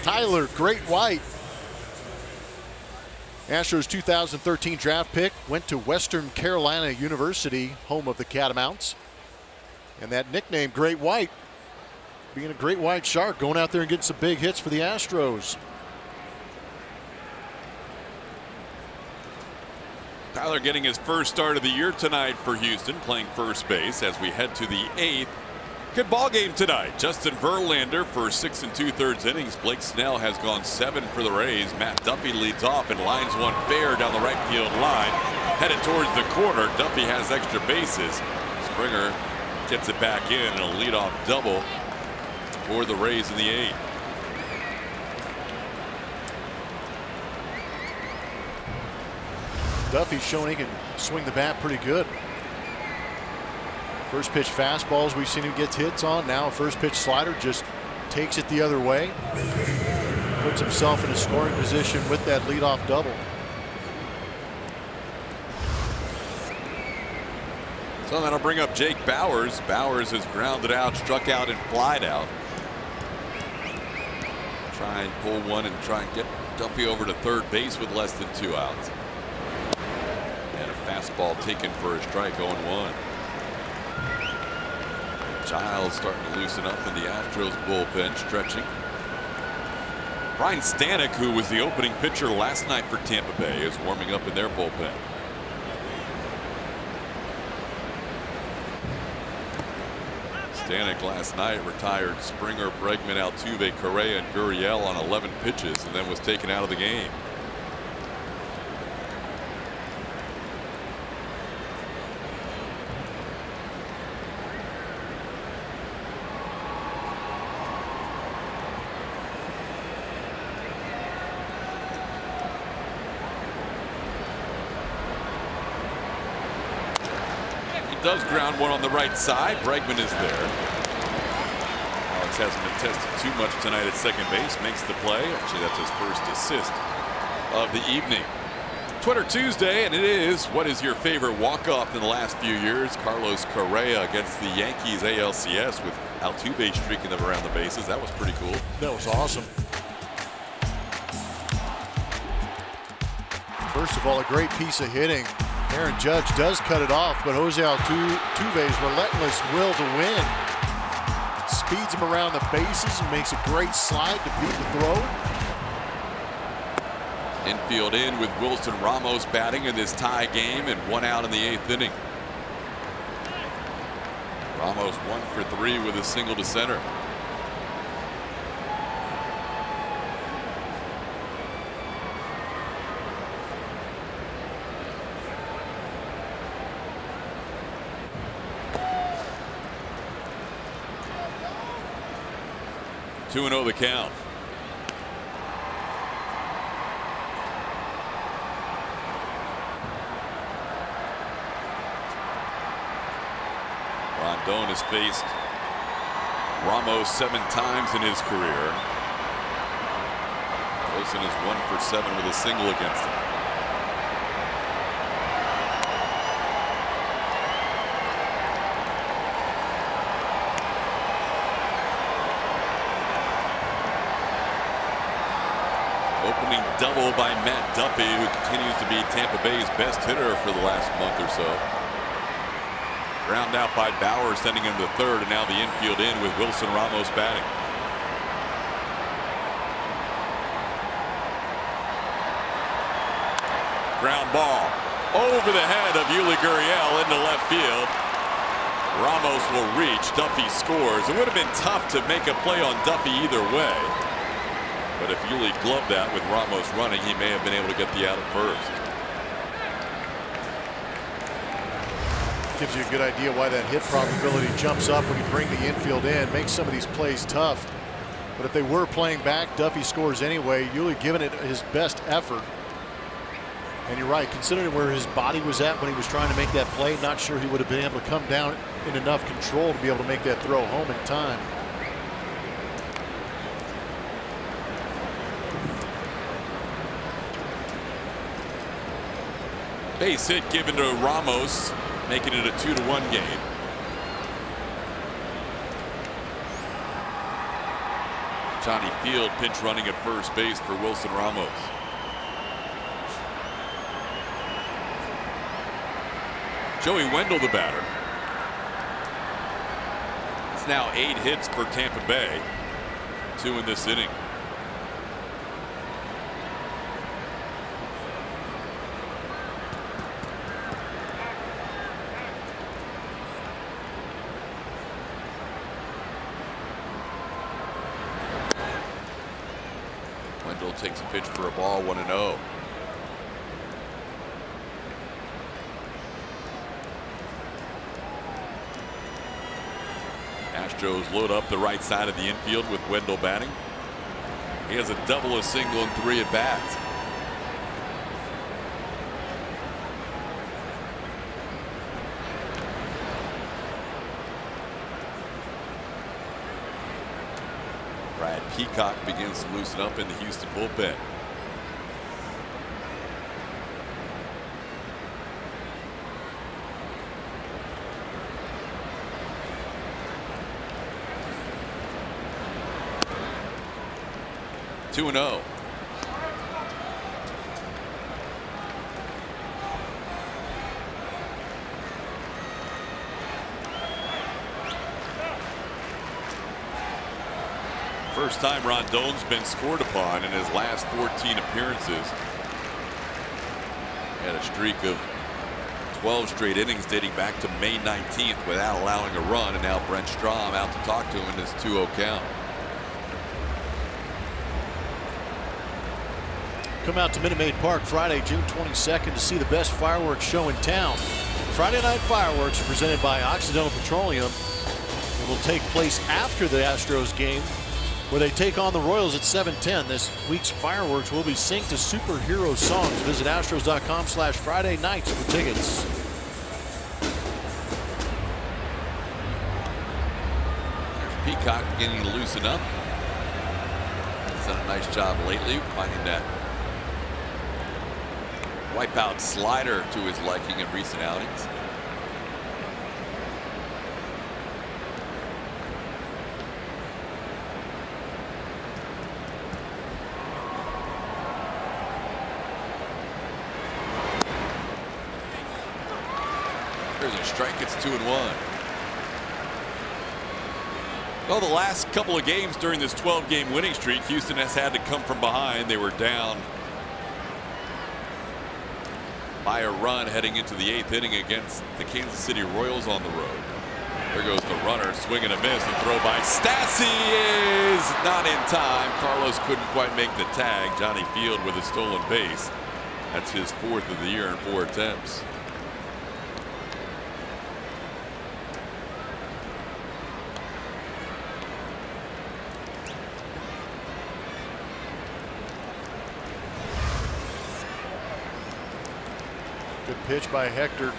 Tyler, Great White. Astros 2013 draft pick, went to Western Carolina University, home of the Catamounts. And that nickname, Great White, being a great white shark, going out there and getting some big hits for the Astros. Tyler getting his first start of the year tonight for Houston, playing first base as we head to the 8th. Good ball game tonight. Justin Verlander for 6 2/3 innings. Blake Snell has gone 7 for the Rays. Matt Duffy leads off and lines one fair down the right field line. Headed towards the corner. Duffy has extra bases. Springer gets it back in, and a leadoff double for the Rays in the 8th. Duffy's showing he can swing the bat pretty good. First pitch fastballs we've seen him get hits on. Now a first pitch slider, just takes it the other way. Puts himself in a scoring position with that leadoff double. So that'll bring up Jake Bowers. Bowers has grounded out, struck out, and flied out. Try and pull one and try and get Duffy over to third base with less than 2 outs. And a fastball taken for a strike, 0-1. Giles starting to loosen up in the Astros bullpen, stretching. Brian Stanek, who was the opening pitcher last night for Tampa Bay, is warming up in their bullpen. Stanek last night retired Springer, Bregman, Altuve, Correa, and Gurriel on 11 pitches and then was taken out of the game. Does ground one on the right side. Bregman is there. Alex hasn't been tested too much tonight at second base. Makes the play. Actually, that's his first assist of the evening. Twitter Tuesday, and it is, what is your favorite walk-off in the last few years? Carlos Correa against the Yankees ALCS with Altuve streaking them around the bases. That was pretty cool. That was awesome. First of all, a great piece of hitting. Aaron Judge does cut it off, but Jose Altuve's relentless will to win speeds him around the bases and makes a great slide to beat the throw. Infield in with Wilson Ramos batting in this tie game, and 1 out in the 8th inning. Ramos 1 for 3 with a single to center. Two and 0 the count. Rondon has faced Ramos 7 times in his career. Wilson is 1 for 7 with a single against him. Opening double by Matt Duffy, who continues to be Tampa Bay's best hitter for the last month or so. Ground out by Bauer, sending him to third, and now the infield in with Wilson Ramos batting. Ground ball over the head of Yuli Gurriel into left field. Ramos will reach. Duffy scores. It would have been tough to make a play on Duffy either way. But if Yuli gloved that with Ramos running, he may have been able to get the out at first. Gives you a good idea why that hit probability jumps up when you bring the infield in. Makes some of these plays tough. But if they were playing back, Duffy scores anyway. Yuli giving it his best effort. And you're right, considering where his body was at when he was trying to make that play, not sure he would have been able to come down in enough control to be able to make that throw home in time. Base hit given to Ramos, making it a 2-1 game. Johnny Field pinch running at first base for Wilson Ramos. Joey Wendell, the batter. It's now 8 hits for Tampa Bay, 2 in this inning. Wendell takes a pitch for a ball, 1-0. Astros load up the right side of the infield with Wendell batting. He has a double, a single, and 3 at bats. Brad Peacock begins to loosen up in the Houston bullpen. 2-0. First time Rondon's been scored upon in his last 14 appearances. Had a streak of 12 straight innings dating back to May 19th without allowing a run, and now Brent Strom out to talk to him in his 2-0 count. Come out to Minute Maid Park Friday, June 22nd to see the best fireworks show in town. Friday Night Fireworks are presented by Occidental Petroleum. It will take place after the Astros game, where they take on the Royals at 7:10. This week's fireworks will be synced to superhero songs. Visit astros.com/Friday nights for tickets. There's Peacock beginning to loosen up. He's done a nice job lately finding that wipeout slider to his liking in recent outings. There's a strike. It's 2-1. Well, the last couple of games during this 12-game winning streak, Houston has had to come from behind. They were down by a run heading into the 8th inning against the Kansas City Royals on the road. There goes the runner, swing and a miss. The throw by Stassi is not in time. Carlos couldn't quite make the tag. Johnny Field with a stolen base. That's his 4th of the year in 4 attempts. Good pitch by Hector.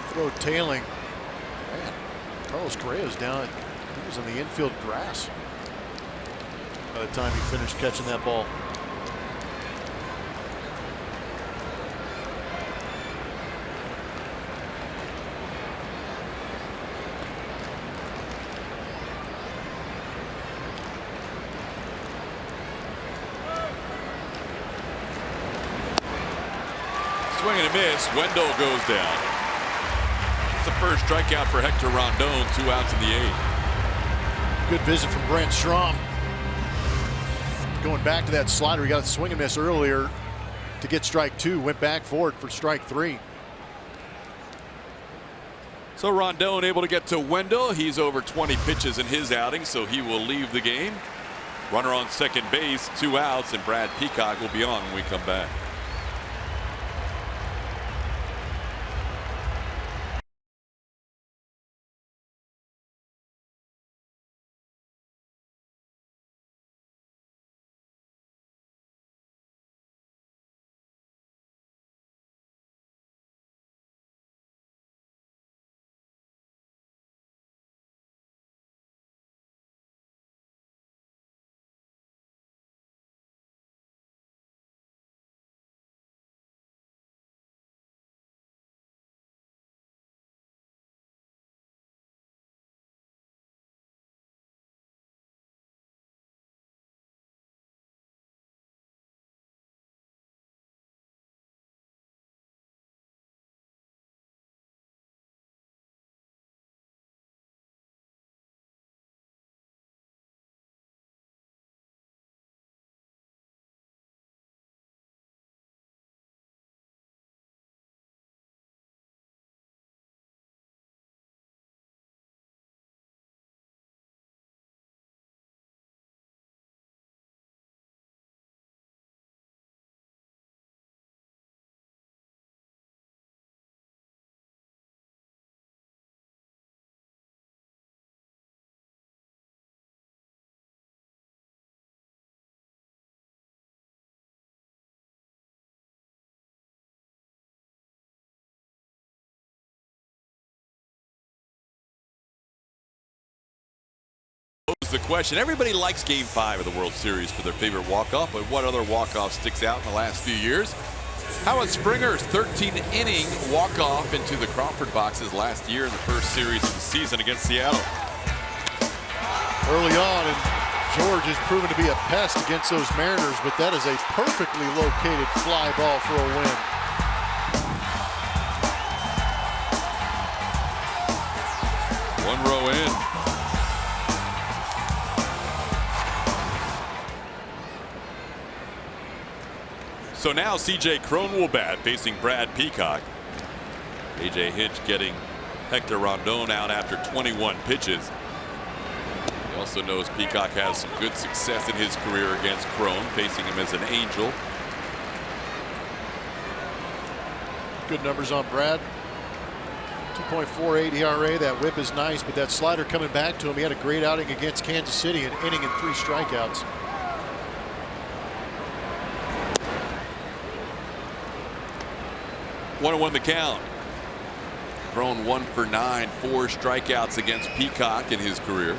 Throw tailing. Man, Carlos Correa's down. He was in the infield grass by the time he finished catching that ball. Swing and a miss. Wendell goes down. It's the first strikeout for Hector Rondon. 2 outs in the 8th. Good visit from Brent Strom. Going back to that slider, he got a swing and miss earlier to get strike 2. Went back for it for strike 3. So Rondon able to get to Wendell. He's over 20 pitches in his outing, so he will leave the game. Runner on second base, 2 outs, and Brad Peacock will be on when we come back. The question, everybody likes Game 5 of the World Series for their favorite walk-off, but what other walk-off sticks out in the last few years? How about Springer's 13-inning walk-off into the Crawford boxes last year in the first series of the season against Seattle? Early on, and George has proven to be a pest against those Mariners, but that is a perfectly located fly ball for a win. One row in. So now C.J. Crone will bat, facing Brad Peacock. A.J. Hinch getting Hector Rondon out after 21 pitches. He also knows Peacock has some good success in his career against Crone, facing him as an Angel. Good numbers on Brad. 2.48 ERA. That whip is nice, but that slider coming back to him. He had a great outing against Kansas City, an inning and 3 strikeouts. One and 1 the count. Crone 1 for 9, 4 strikeouts against Peacock in his career.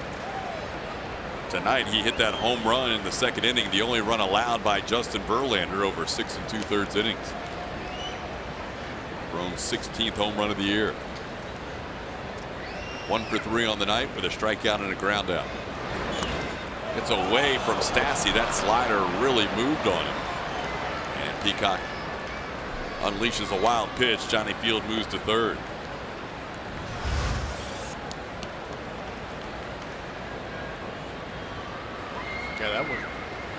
Tonight he hit that home run in the second inning, the only run allowed by Justin Verlander over 6 2/3 innings. Crone's 16th home run of the year. 1 for 3 on the night with a strikeout and a ground out. It's away from Stassi. That slider really moved on him. And Peacock unleashes a wild pitch. Johnny Field moves to third. Yeah, that one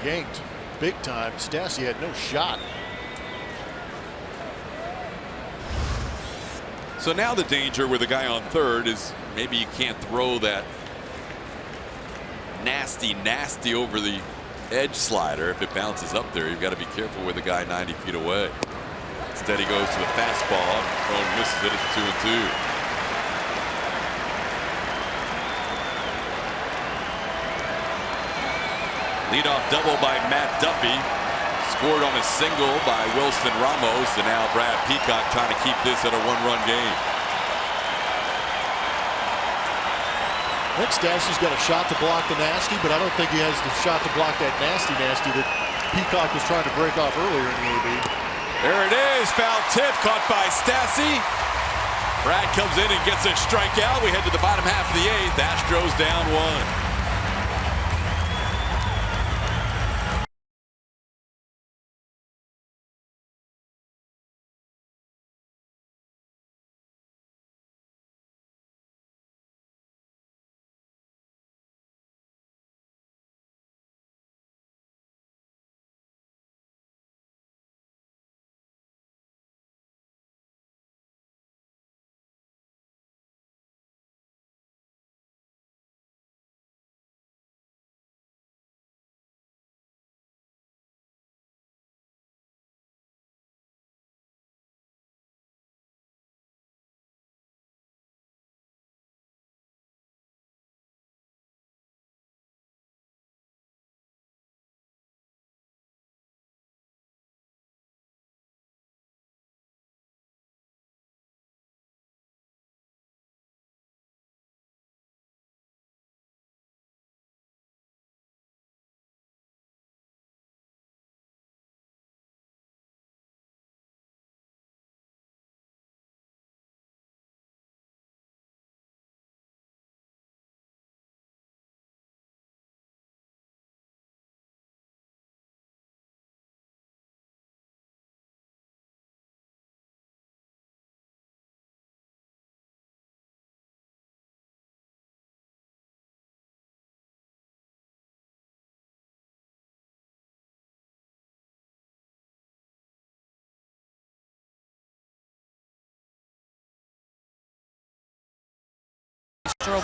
yanked big time. Stassi had no shot. So now the danger with the guy on third is maybe you can't throw that nasty over the edge slider. If it bounces up there, you've got to be careful with the guy 90 feet away. Instead he goes to the fastball. Crone misses it. It's 2-2. Leadoff double by Matt Duffy. Scored on a single by Wilson Ramos, and now Brad Peacock trying to keep this at a 1-run game. I think Stassi's got a shot to block the nasty, but I don't think he has the shot to block that nasty that Peacock was trying to break off earlier in the AB. There it is, foul tip caught by Stassi. Brad comes in and gets a strikeout. We head to the bottom half of the 8th. Astros down 1.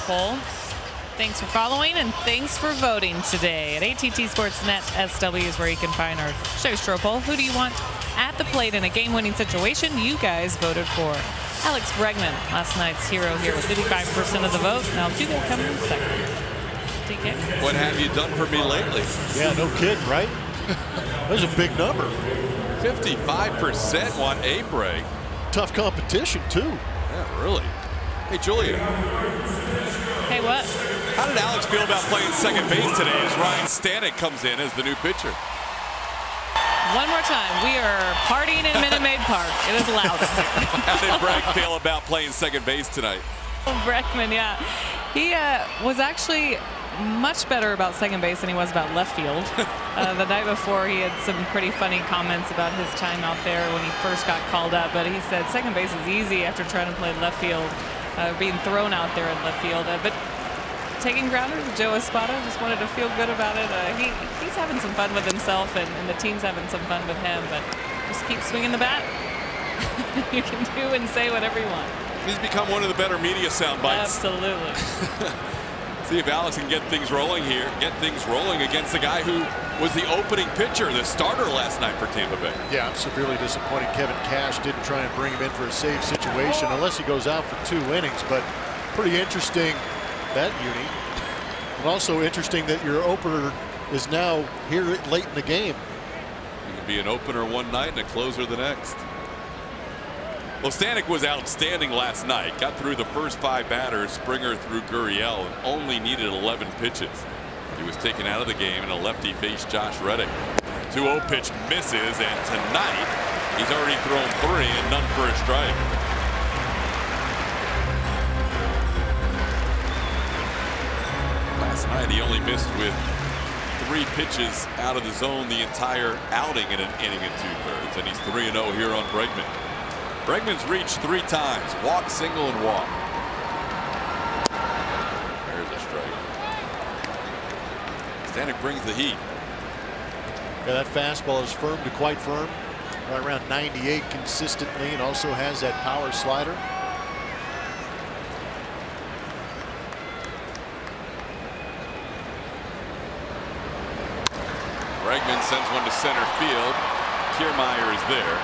Poll. Thanks for following and thanks for voting today. At ATT Sportsnet SW is where you can find our show poll. Who do you want at the plate in a game-winning situation? You guys voted for Alex Bregman, last night's hero here with 55% of the vote. Now Altuve coming in second. TK? What have you done for me lately? Yeah, no kidding, right? That's a big number. 55% want a break. Tough competition, too. Yeah, really. Hey, Julia. Hey, what? How did Alex feel about playing second base today as Ryan Stanek comes in as the new pitcher? One more time. We are partying in Minute Maid Park. It is loud. How did Bragg feel about playing second base tonight? Bregman, yeah. He was actually much better about second base than he was about left field. The night before, he had some pretty funny comments about his time out there when he first got called up. But he said second base is easy after trying to play left field, being thrown out there in left field. But taking grounders with Joe Espada, just wanted to feel good about it. He's having some fun with himself, and the team's having some fun with him. But just keep swinging the bat. You can do and say whatever you want. He's become one of the better media sound bites. Absolutely. See if Alex can get things rolling here. Get things rolling against the guy who was the opening pitcher, the starter last night for Tampa Bay. Yeah, I'm severely disappointed Kevin Cash didn't try and bring him in for a safe situation unless he goes out for 2 innings. But pretty interesting, that uni. And also interesting that your opener is now here late in the game. He can be an opener one night and a closer the next. Well, Stanek was outstanding last night. Got through the first 5 batters. Springer through Gurriel, and only needed 11 pitches. He was taken out of the game, and a lefty faced Josh Reddick. 2-0 pitch misses, and tonight he's already thrown 3 and none for a strike. Last night he only missed with 3 pitches out of the zone the entire outing in an inning and 2/3, and he's 3-0 here on Bregman. Bregman's reached 3 times. Walk, single, and walk. There's a strike. Stanek brings the heat. Yeah, that fastball is firm to quite firm. Right around 98 consistently, and also has that power slider. Bregman sends one to center field. Kiermaier is there.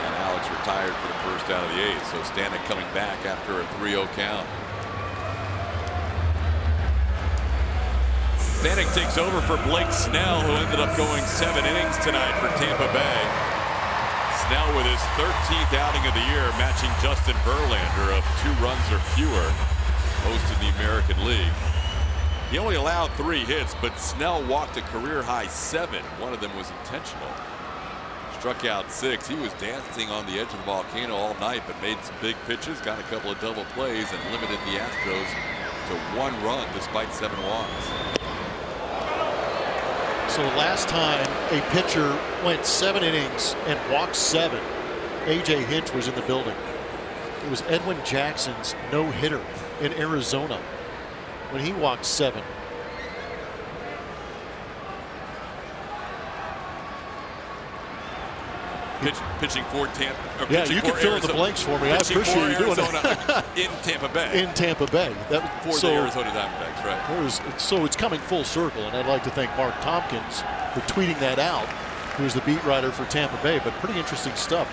And Alex retired for the first out of the 8th. So Stanek coming back after a 3-0 count. Stanek takes over for Blake Snell, who ended up going 7 innings tonight for Tampa Bay. Snell with his 13th outing of the year, matching Justin Verlander of 2 runs or fewer, most in the American League. He only allowed 3 hits, but Snell walked a career-high 7. One of them was intentional. Struck out 6. He was dancing on the edge of the volcano all night, but made some big pitches, got a couple of double plays, and limited the Astros to 1 run despite 7 walks. So last time a pitcher went 7 innings and walked 7, A.J. Hinch was in the building. It was Edwin Jackson's no-hitter in Arizona when he walked 7. Pitching for Tampa. Yeah, you can fill in the blanks for me. I appreciate you doing that. In Tampa Bay. In Tampa Bay. For the Arizona Diamondbacks, right. So it's coming full circle, and I'd like to thank Mark Tompkins for tweeting that out, who is the beat writer for Tampa Bay. But pretty interesting stuff.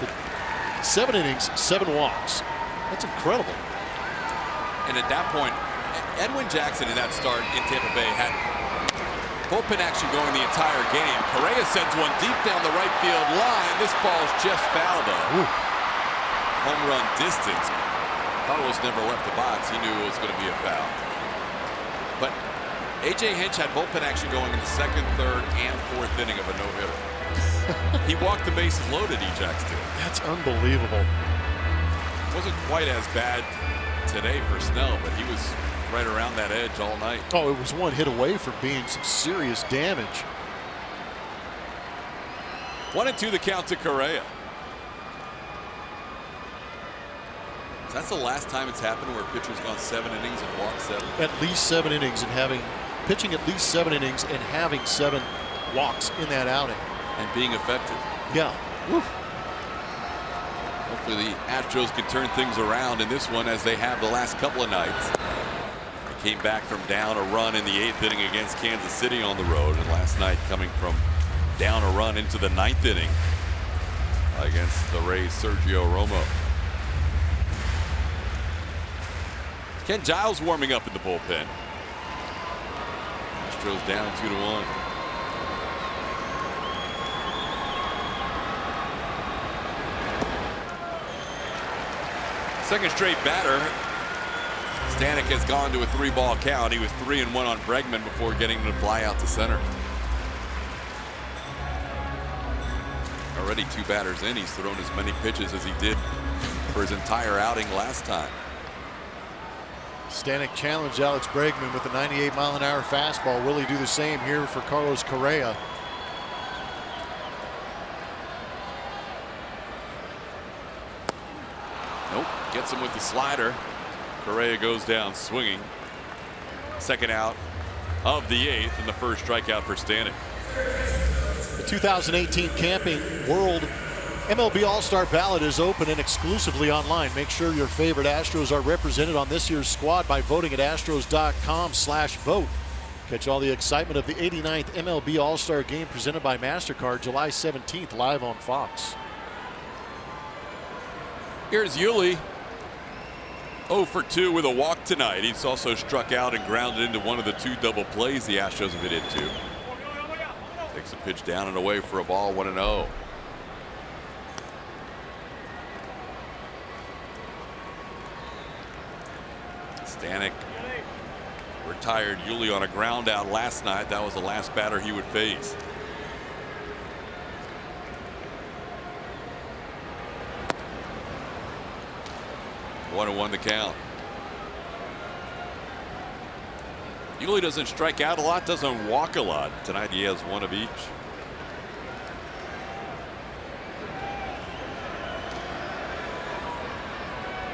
7 innings, 7 walks. That's incredible. And at that point, Edwin Jackson in that start in Tampa Bay had bullpen action going the entire game. Correa sends one deep down the right field line. This ball's just foul though. Ooh. Home run distance. Carlos never left the box. He knew it was going to be a foul. But A.J. Hinch had bullpen action going in the 2nd, 3rd, and 4th inning of a no-hitter. He walked the bases loaded, Ejax did. That's unbelievable. Wasn't quite as bad today for Snell, but he was right around that edge all night. Oh, it was 1 hit away from being some serious damage. 1-2 the count to Correa. That's the last time it's happened where a pitcher's gone 7 innings and walked 7. At least 7 innings and pitching at least 7 innings and having 7 walks in that outing. And being effective. Yeah. Woo. Hopefully the Astros can turn things around in this one as they have the last couple of nights. They came back from down a run in the 8th inning against Kansas City on the road, and last night coming from down a run into the 9th inning against the Rays' Sergio Romo. Ken Giles warming up in the bullpen. Astros down 2-1. Second straight batter. Stanek has gone to a 3-ball count. He was 3-1 on Bregman before getting him to fly out to center. Already 2 batters in. He's thrown as many pitches as he did for his entire outing last time. Stanek challenged Alex Bregman with a 98-mile-an-hour fastball. Will he do the same here for Carlos Correa? Nope, gets him with the slider. Correa goes down swinging. Second out of the 8th and the first strikeout for Stanek. The 2018 Camping World MLB All-Star Ballot is open and exclusively online. Make sure your favorite Astros are represented on this year's squad by voting at astros.com/vote. Catch all the excitement of the 89th MLB All-Star Game presented by MasterCard July 17th live on Fox. Here's Yuli, 0 for 2 with a walk tonight. He's also struck out and grounded into one of the 2 double plays the Astros have hit into. Takes a pitch down and away for a ball, 1-0. Stanek retired Yuli on a ground out last night. That was the last batter he would face. One and 1 the count. Yuli doesn't strike out a lot, doesn't walk a lot. Tonight he has 1 of each.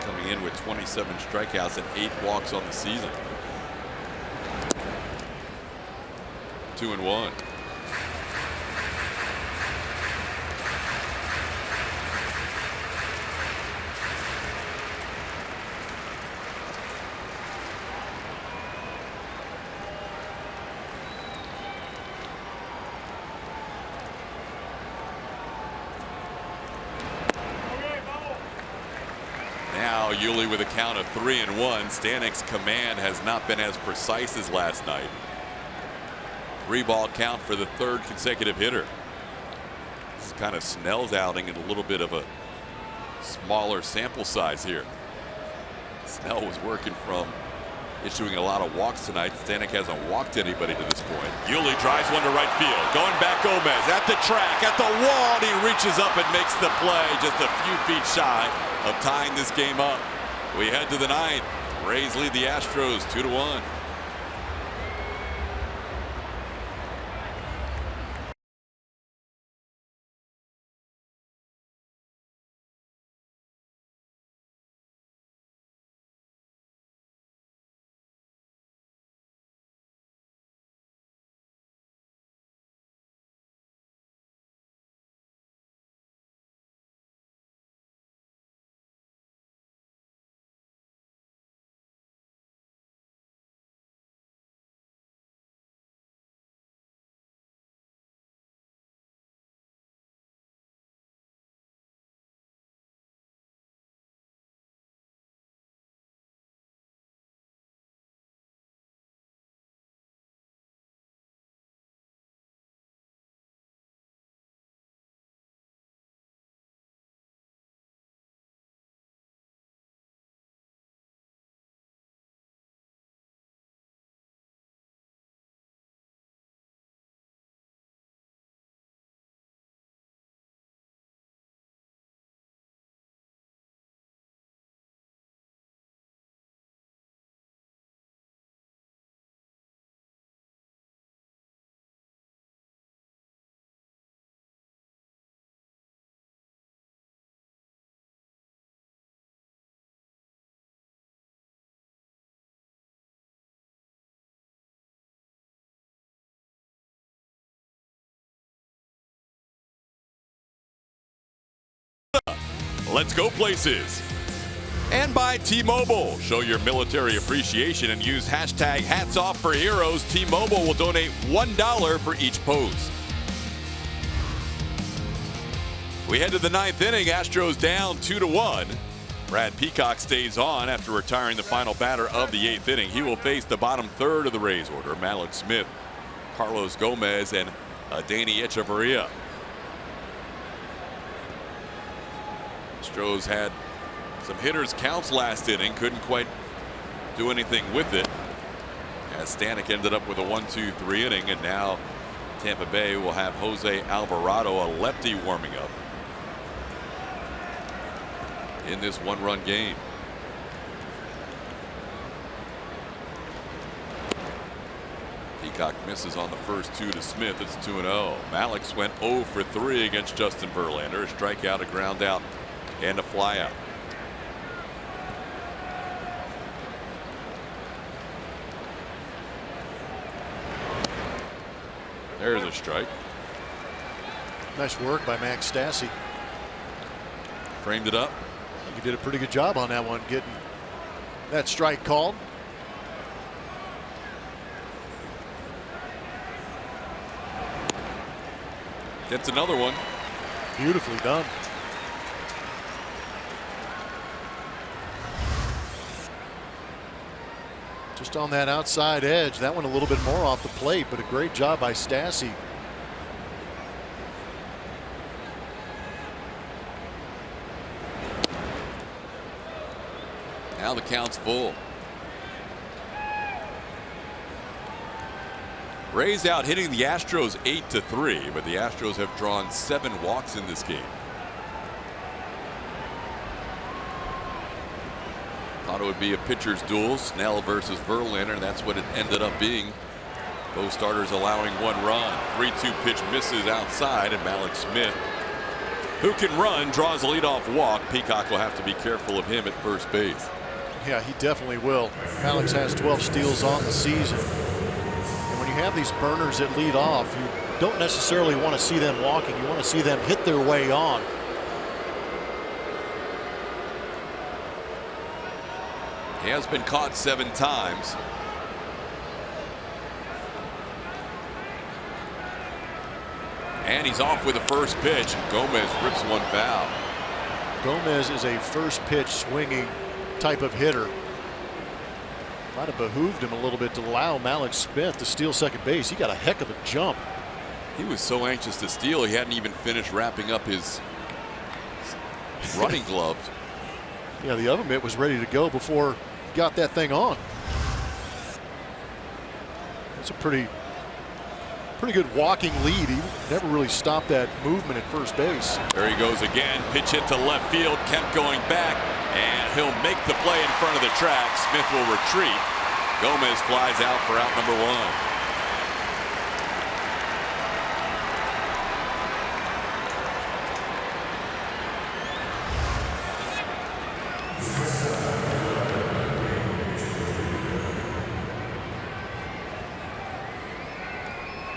Coming in with 27 strikeouts and 8 walks on the season. 2-1. Now Yuli with a count of 3-1. Stanek's command has not been as precise as last night. 3-ball count for the 3rd consecutive hitter. This is kind of Snell's outing and a little bit of a smaller sample size here. Snell was working from issuing a lot of walks tonight. Stanek hasn't walked anybody to this point. Yuli drives one to right field. Going back, Gomez at the track, at the wall, and he reaches up and makes the play just a few feet shy of tying this game up. We head to the 9th. Rays lead the Astros 2-1. Let's go places. And by T-Mobile. Show your military appreciation and use hashtag #HatsOffForHeroes. T-Mobile will donate $1 for each post. We head to the 9th inning. Astros down 2-1. Brad Peacock stays on after retiring the final batter of the 8th inning. He will face the bottom 3rd of the Rays order. Malek Smith, Carlos Gomez, and Danny Echeverria. Astros had some hitters counts last inning, couldn't quite do anything with it, as Stanek ended up with a 1-2-3 inning, and now Tampa Bay will have Jose Alvarado, a lefty, warming up in this 1-run game. Peacock misses on the first two to Smith. It's 2-0. Malik went 0 for 3 against Justin Verlander. A strikeout, a ground out, and a flyout. There's a strike. Nice work by Max Stassi. Framed it up. I think he did a pretty good job on that one, getting that strike called. Gets another one. Beautifully done. Just on that outside edge. That one a little bit more off the plate, but a great job by Stassi. Now the count's full. Rays out hitting the Astros 8-3, but the Astros have drawn 7 walks in this game. Thought it would be a pitcher's duel, Snell versus Verlander, and that's what it ended up being. Both starters allowing 1 run. 3-2 pitch misses outside, and Malik Smith, who can run, draws a leadoff walk. Peacock will have to be careful of him at first base. Yeah, he definitely will. Malik has 12 steals on the season. And when you have these burners that lead off, you don't necessarily want to see them walking. You want to see them hit their way on. He has been caught 7 times. And he's off with the first pitch, and Gomez rips one foul. Gomez is a first pitch swinging type of hitter. Might have behooved him a little bit to allow Malik Smith to steal second base. He got a heck of a jump. He was so anxious to steal, he hadn't even finished wrapping up his running gloves. Yeah, the other mitt was ready to go before he got that thing on. It's a pretty good walking lead. He never really stopped that movement at first base. There he goes again. Pitch hit to left field. Kemp going back, and he'll make the play in front of the track. Smith will retreat. Gomez flies out for out number 1.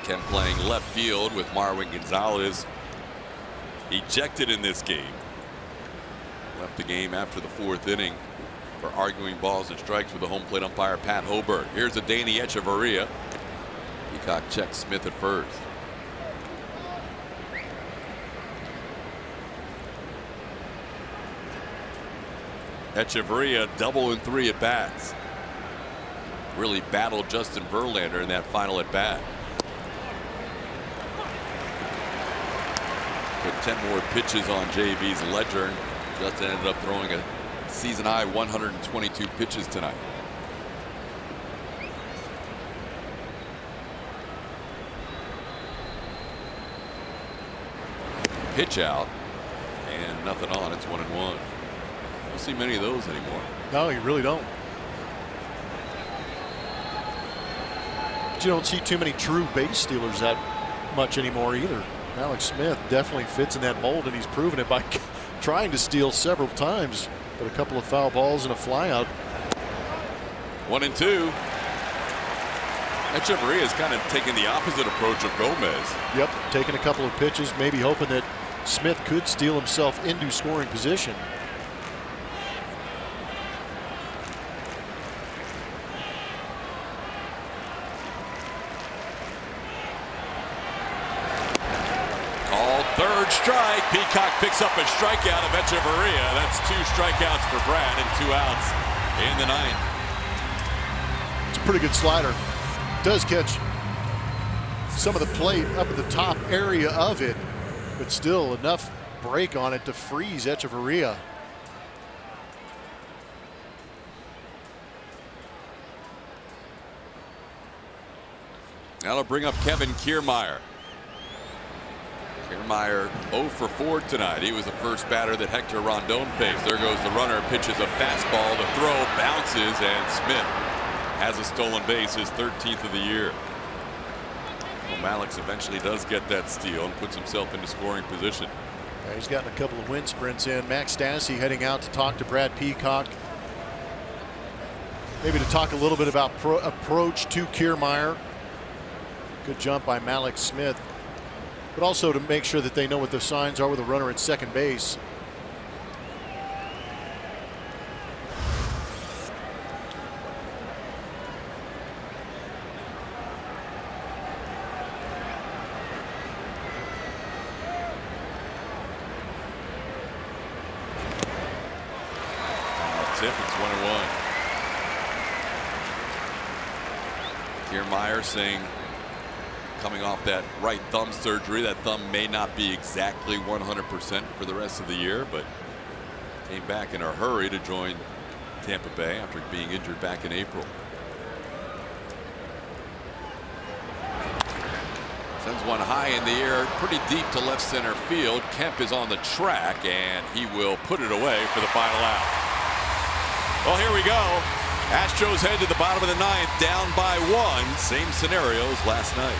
Kemp playing left field with Marwin Gonzalez ejected in this game. Left the game after the 4th inning for arguing balls and strikes with the home plate umpire Pat Hoberg. Here's a Danny Echeverria. Peacock checks Smith at first. Echeverria double in 3 at bats. Really battled Justin Verlander in that final at bat. Put 10 more pitches on JV's ledger. Justin ended up throwing a season high 122 pitches tonight. Pitch out and nothing on. It's 1-1. Don't see many of those anymore. No, you really don't. But you don't see too many true base stealers that much anymore either. Malik Smith definitely fits in that mold, and he's proven it by trying to steal several times, but a couple of foul balls and a flyout. 1-2. Echeverria is kind of taking the opposite approach of Gomez. Yep, taking a couple of pitches, maybe hoping that Smith could steal himself into scoring position. Third strike. Peacock picks up a strikeout of Echeverria. That's 2 strikeouts for Brad and 2 outs in the 9th. It's a pretty good slider. Does catch some of the plate up at the top area of it, but still enough break on it to freeze Echeverria. That'll bring up Kevin Kiermaier. Kiermaier 0 for 4 tonight. He was the first batter that Hector Rondon faced. There goes the runner, pitches a fastball. The throw bounces, and Smith has a stolen base, his 13th of the year. Well, Malix eventually does get that steal and puts himself into scoring position. Yeah, he's gotten a couple of wind sprints in. Max Stassi heading out to talk to Brad Peacock. Maybe to talk a little bit about approach to Kiermaier. Good jump by Malix Smith. But also to make sure that they know what the signs are with a runner at second base. Tip, it's 1-1. Kiermaier saying, coming off that right thumb surgery, that thumb may not be exactly 100% for the rest of the year, but came back in a hurry to join Tampa Bay after being injured back in April. Sends one high in the air, pretty deep to left center field. Kemp is on the track, and he will put it away for the final out. Well, here we go. Astros head to the bottom of the ninth, down by 1. Same scenario as last night.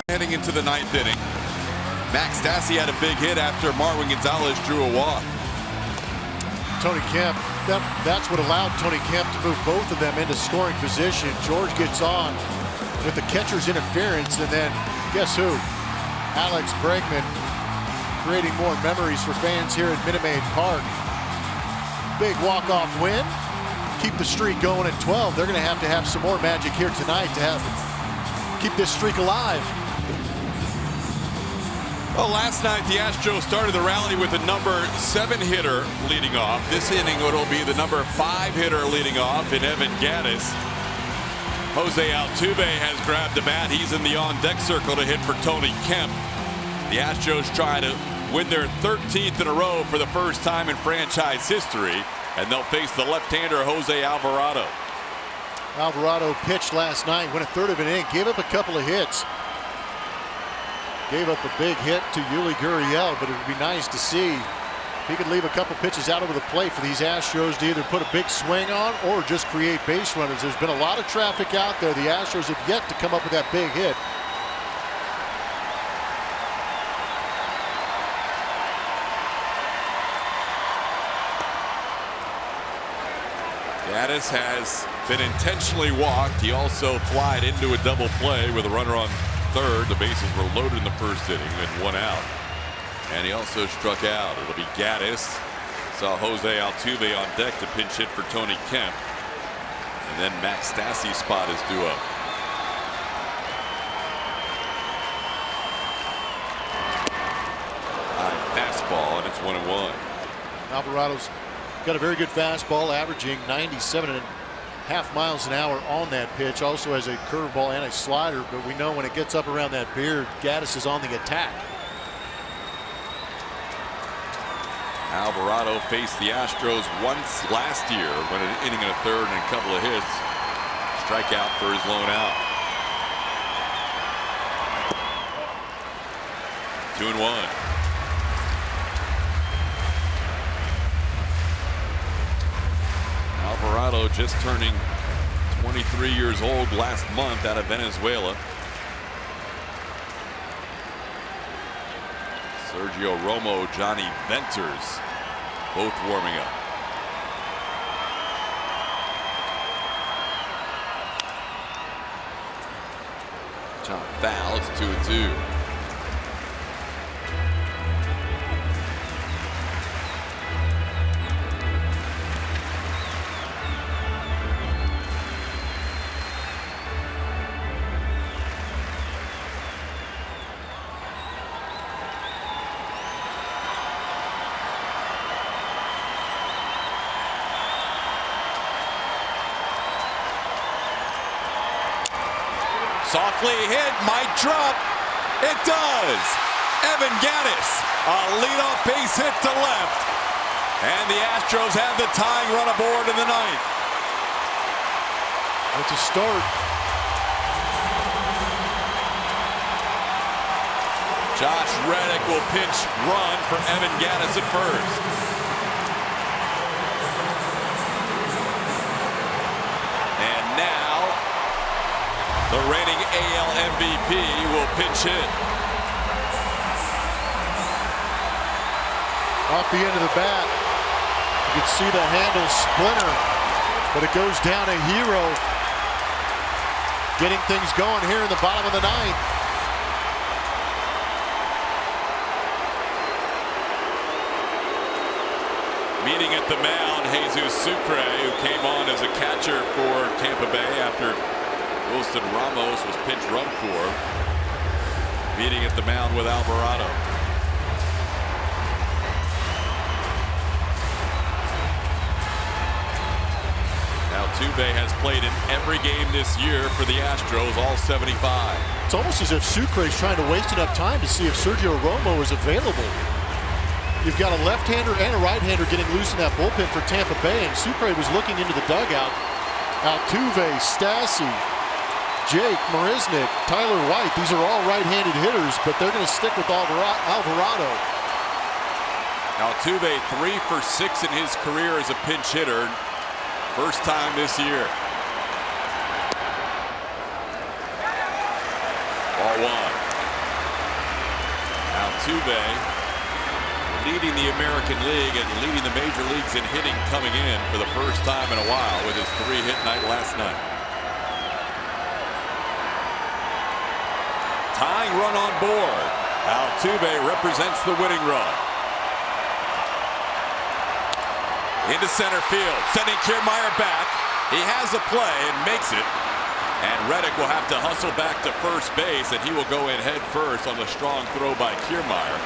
Heading into the ninth inning, Max Stassi had a big hit after Marwin Gonzalez drew a walk. Tony Kemp, that's what allowed Tony Kemp to move both of them into scoring position. George gets on with the catcher's interference, and then guess who? Alex Bregman creating more memories for fans here at Minute Maid Park. Big walk-off win. Keep the streak going at 12. They're going to have some more magic here tonight to keep this streak alive. Well, last night the Astros started the rally with a number 7 hitter leading off. This inning it'll be the number 5 hitter leading off in Evan Gattis. Jose Altuve has grabbed the bat. He's in the on-deck circle to hit for Tony Kemp. The Astros try to win their 13th in a row for the first time in franchise history, and they'll face the left-hander Jose Alvarado. Alvarado pitched last night, went a third of an inning, gave up a couple of hits. Gave up a big hit to Yuli Gurriel, but it would be nice to see if he could leave a couple pitches out over the plate for these Astros to either put a big swing on or just create base runners. There's been a lot of traffic out there. The Astros have yet to come up with that big hit. Gattis has been intentionally walked. He also flied into a double play with a runner on third. The bases were loaded in the first inning and 1 out. And he also struck out. It'll be Gattis. Saw Jose Altuve on deck to pinch hit for Tony Kemp. And then Max Stassi's spot is due up. High fastball, and it's 1-1. Alvarado's got a very good fastball, averaging 97.5 miles an hour on that pitch. Also has a curveball and a slider, but we know when it gets up around that beard, Gattis is on the attack. Alvarado faced the Astros once last year, went an inning and a third and a couple of hits. Strikeout for his lone out. 2-1. Alvarado just turning 23 years old last month out of Venezuela. Sergio Romo, Johnny Venters, both warming up. Chop foul. It's 2-2. Softly hit, might drop. It does. Evan Gattis, a leadoff base hit to left. And the Astros have the tying run aboard in the ninth. That's a start. Josh Reddick will pinch run for Evan Gattis at first. And now the reigning AL MVP will pinch hit. Off the end of the bat. You can see the handle splinter, but it goes down a hero. Getting things going here in the bottom of the ninth. Meeting at the mound, Jesus Sucre, who came on as a catcher for Tampa Bay after Wilson Ramos was pinch run for. Meeting at the mound with Alvarado. Altuve has played in every game this year for the Astros, all 75. It's almost as if Sucre is trying to waste enough time to see if Sergio Romo is available. You've got a left-hander and a right-hander getting loose in that bullpen for Tampa Bay, and Sucre was looking into the dugout. Altuve, Stassi, Jake, Marisnick, Tyler White, these are all right-handed hitters, but they're going to stick with Alvarado. Altuve 3 for 6 in his career as a pinch hitter. First time this year. Ball one. Altuve leading the American League and leading the major leagues in hitting coming in for the first time in a while with his 3-hit night last night. Tying run on board. Altuve represents the winning run. Into center field, sending Kiermaier back. He has a play and makes it. And Reddick will have to hustle back to first base, and he will go in head first on the strong throw by Kiermaier.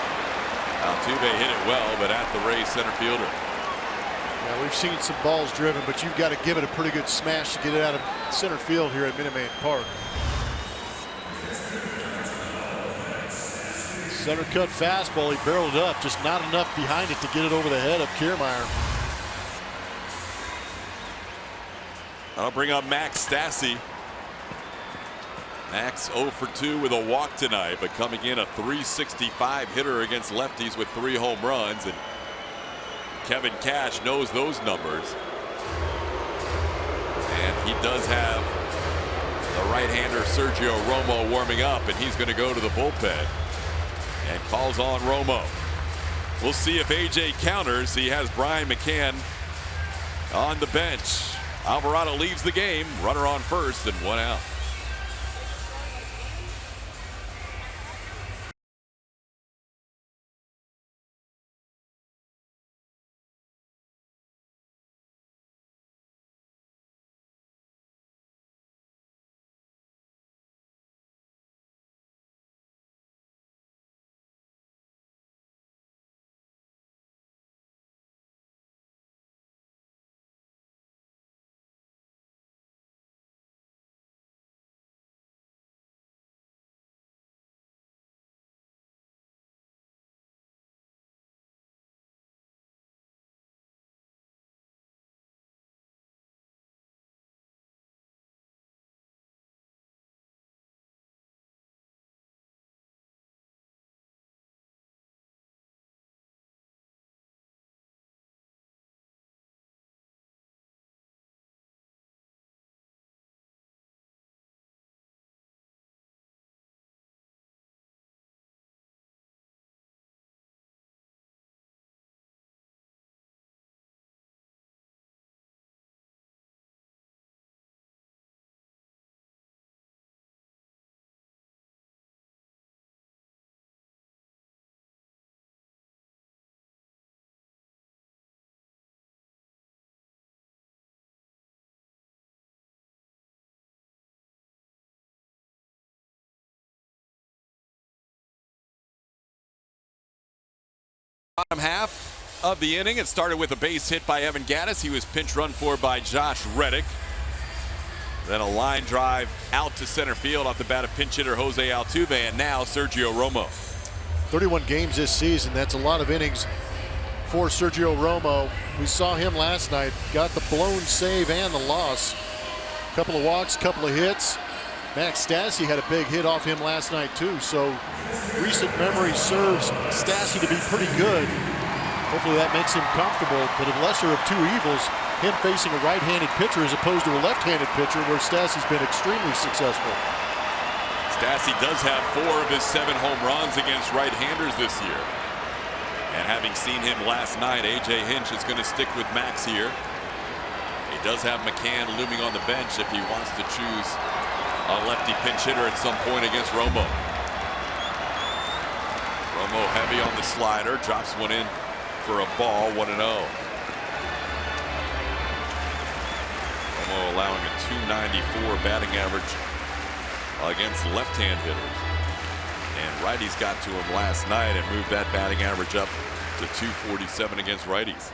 Altuve hit it well, but at the Rays center fielder. Yeah, we've seen some balls driven, but you've got to give it a pretty good smash to get it out of center field here at Minute Maid Park. Center cut fastball, he barreled up, just not enough behind it to get it over the head of Kiermaier. I'll bring up Max Stassi. Max 0 for 2 with a walk tonight, but coming in a .365 hitter against lefties with 3 home runs, and Kevin Cash knows those numbers. And he does have the right-hander Sergio Romo warming up, and he's going to go to the bullpen and calls on Romo. We'll see if AJ counters. He has Brian McCann on the bench. Alvarado leaves the game, runner on first and 1 out. Bottom half of the inning, it started with a base hit by Evan Gattis. He was pinch run for by Josh Reddick. Then a line drive out to center field off the bat of pinch hitter Jose Altuve, and now Sergio Romo. 31 games this season. That's a lot of innings for Sergio Romo. We saw him last night. Got the blown save and the loss. Couple of walks, couple of hits. Max Stassi had a big hit off him last night too. So recent memory serves Stassi to be pretty good. Hopefully that makes him comfortable. But a lesser of two evils, him facing a right-handed pitcher as opposed to a left-handed pitcher, where Stassi's been extremely successful. Stassi does have 4 of his 7 home runs against right-handers this year. And having seen him last night, A.J. Hinch is going to stick with Max here. He does have McCann looming on the bench if he wants to choose a lefty pinch hitter at some point against Romo. Romo heavy on the slider, drops one in for a ball, 1-0. Romo allowing a .294 batting average against left-hand hitters. And righties got to him last night and moved that batting average up to .247 against righties.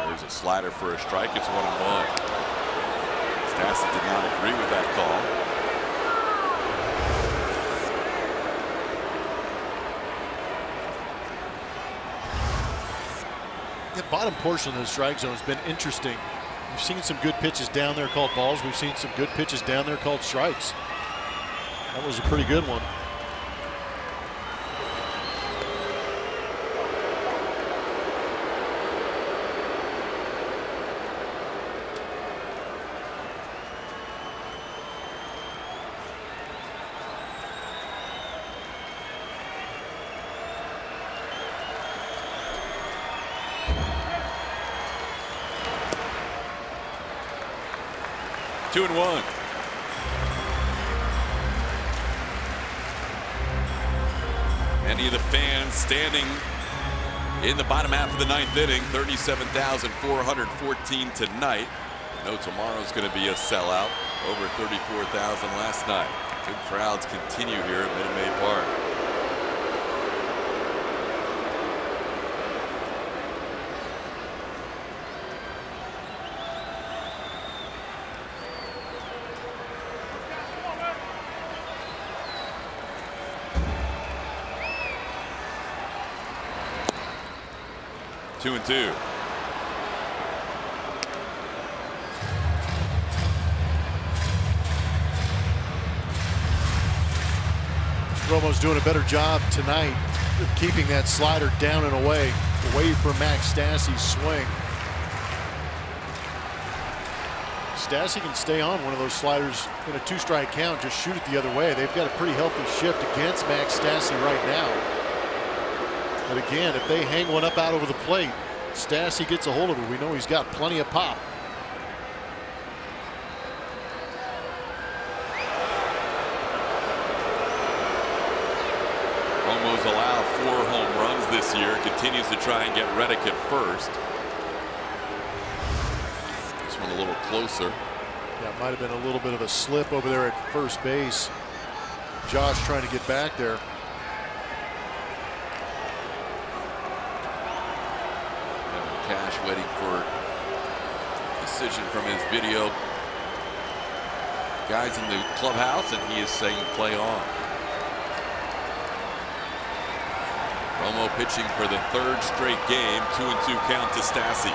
There's a slider for a strike. It's 1-1. Stassi did not agree with that call. The bottom portion of the strike zone has been interesting. We've seen some good pitches down there called balls. We've seen some good pitches down there called strikes. That was a pretty good one. Two and one. Many of the fans standing in the bottom half of the 9th inning. 37,414 tonight. I know tomorrow's going to be a sellout. Over 34,000 last night. Good crowds continue here at Minute Maid Park. Two and two. Romo's doing a better job tonight of keeping that slider down and away from Max Stassi's swing. Stassi can stay on one of those sliders in a 2-strike count, just shoot it the other way. They've got a pretty healthy shift against Max Stassi right now. But again, if they hang one up out over the plate, Stassi gets a hold of it. We know he's got plenty of pop. Romo's allowed 4 home runs this year. Continues to try and get Reddick at first. This one a little closer. Yeah, it might have been a little bit of a slip over there at first base. Josh trying to get back there. Cash waiting for a decision from his video guys in the clubhouse, and he is saying play on. Romo pitching for the 3rd straight game. 2-2 count to Stassi.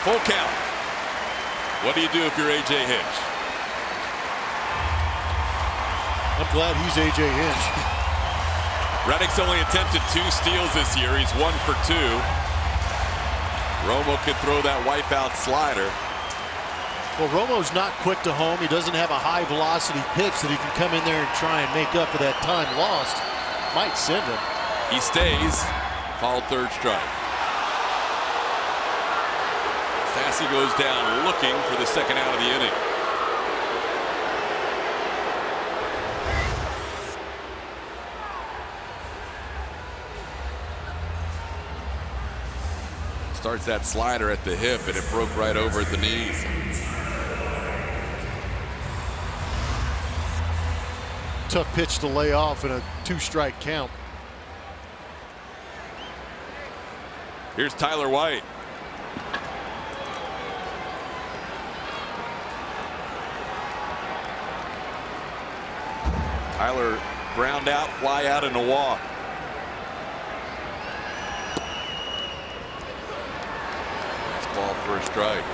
Full count. What do you do if you're A.J. Hinch? I'm glad he's A.J. Hinch. Reddick's only attempted 2 steals this year. He's 1 for 2. Romo could throw that wipeout slider. Well, Romo's not quick to home. He doesn't have a high velocity pitch that he can come in there and try and make up for that time lost. Might send him. He stays. Called third strike. Sassy goes down looking for the second out of the inning. Starts that slider at the hip, and it broke right over at the knees. Tough pitch to lay off in a 2-strike count. Here's Tyler White. Tyler ground out, fly out, and a walk. Ball for a strike.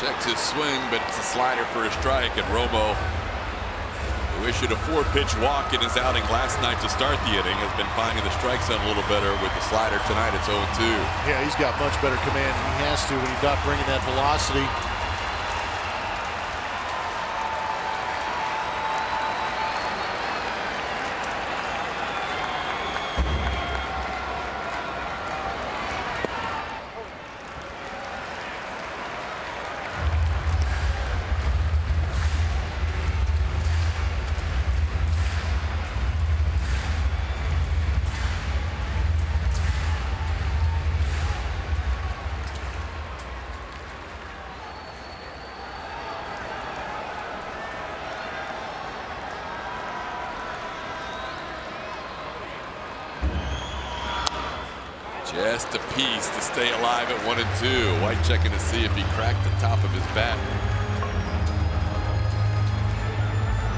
Checks his swing, but it's a slider for a strike, and Romo, who issued a 4-pitch walk in his outing last night to start the inning, has been finding the strike zone a little better with the slider tonight. It's 0-2. Yeah, he's got much better command than he has to when he's not bringing that velocity. Just a piece to stay alive at 1-2. White checking to see if he cracked the top of his bat.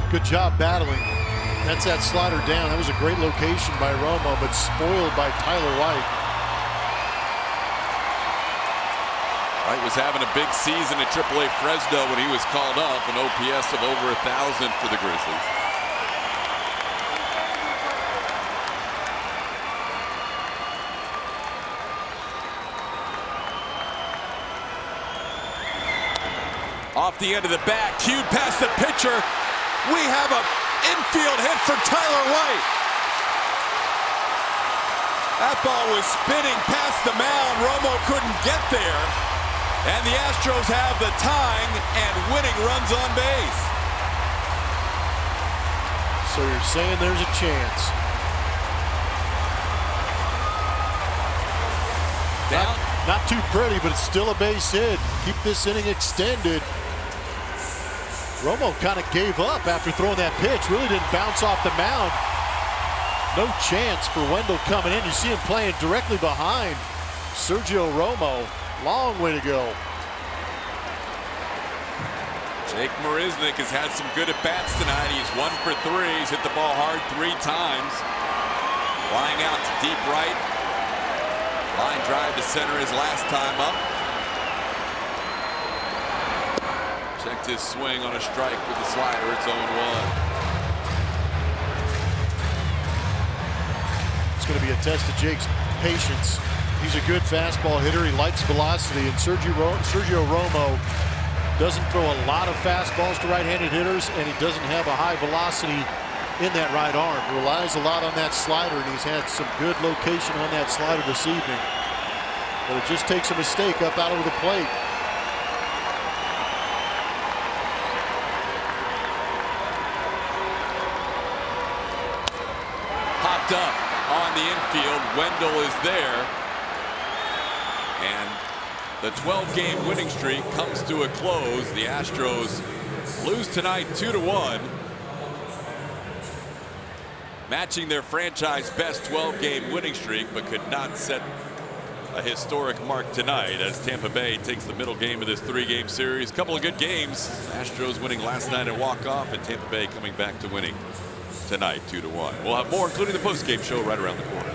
Good job battling. That's that slider down. That was a great location by Romo, but spoiled by Tyler White. White was having a big season at AAA Fresno when he was called up, an OPS of over 1,000 for the Grizzlies. Off the end of the bat, cued past the pitcher. We have an infield hit for Tyler White. That ball was spinning past the mound. Romo couldn't get there. And the Astros have the tying and winning runs on base. So you're saying there's a chance. Down. Not too pretty, but it's still a base hit. Keep this inning extended. Romo kind of gave up after throwing that pitch. Really didn't bounce off the mound. No chance for Wendell coming in. You see him playing directly behind Sergio Romo. Long way to go. Jake Marisnick has had some good at-bats tonight. He's 1 for 3. He's hit the ball hard 3 times. Flying out to deep right. Line drive to center his last time up. Checked his swing on a strike with the slider. It's 0-1. It's going to be a test of Jake's patience. He's a good fastball hitter. He likes velocity. And Sergio Romo doesn't throw a lot of fastballs to right-handed hitters, and he doesn't have a high velocity in that right arm. He relies a lot on that slider, and he's had some good location on that slider this evening. But it just takes a mistake up out over the plate. Popped up on the infield. Wendell is there. And the 12-game winning streak comes to a close. The Astros lose tonight 2-1. Matching their franchise best 12-game winning streak, but could not set a historic mark tonight as Tampa Bay takes the middle game of this 3-game series. A couple of good games. Astros winning last night at walk-off, and Tampa Bay coming back to winning tonight, 2-1. We'll have more, including the postgame show, right around the corner.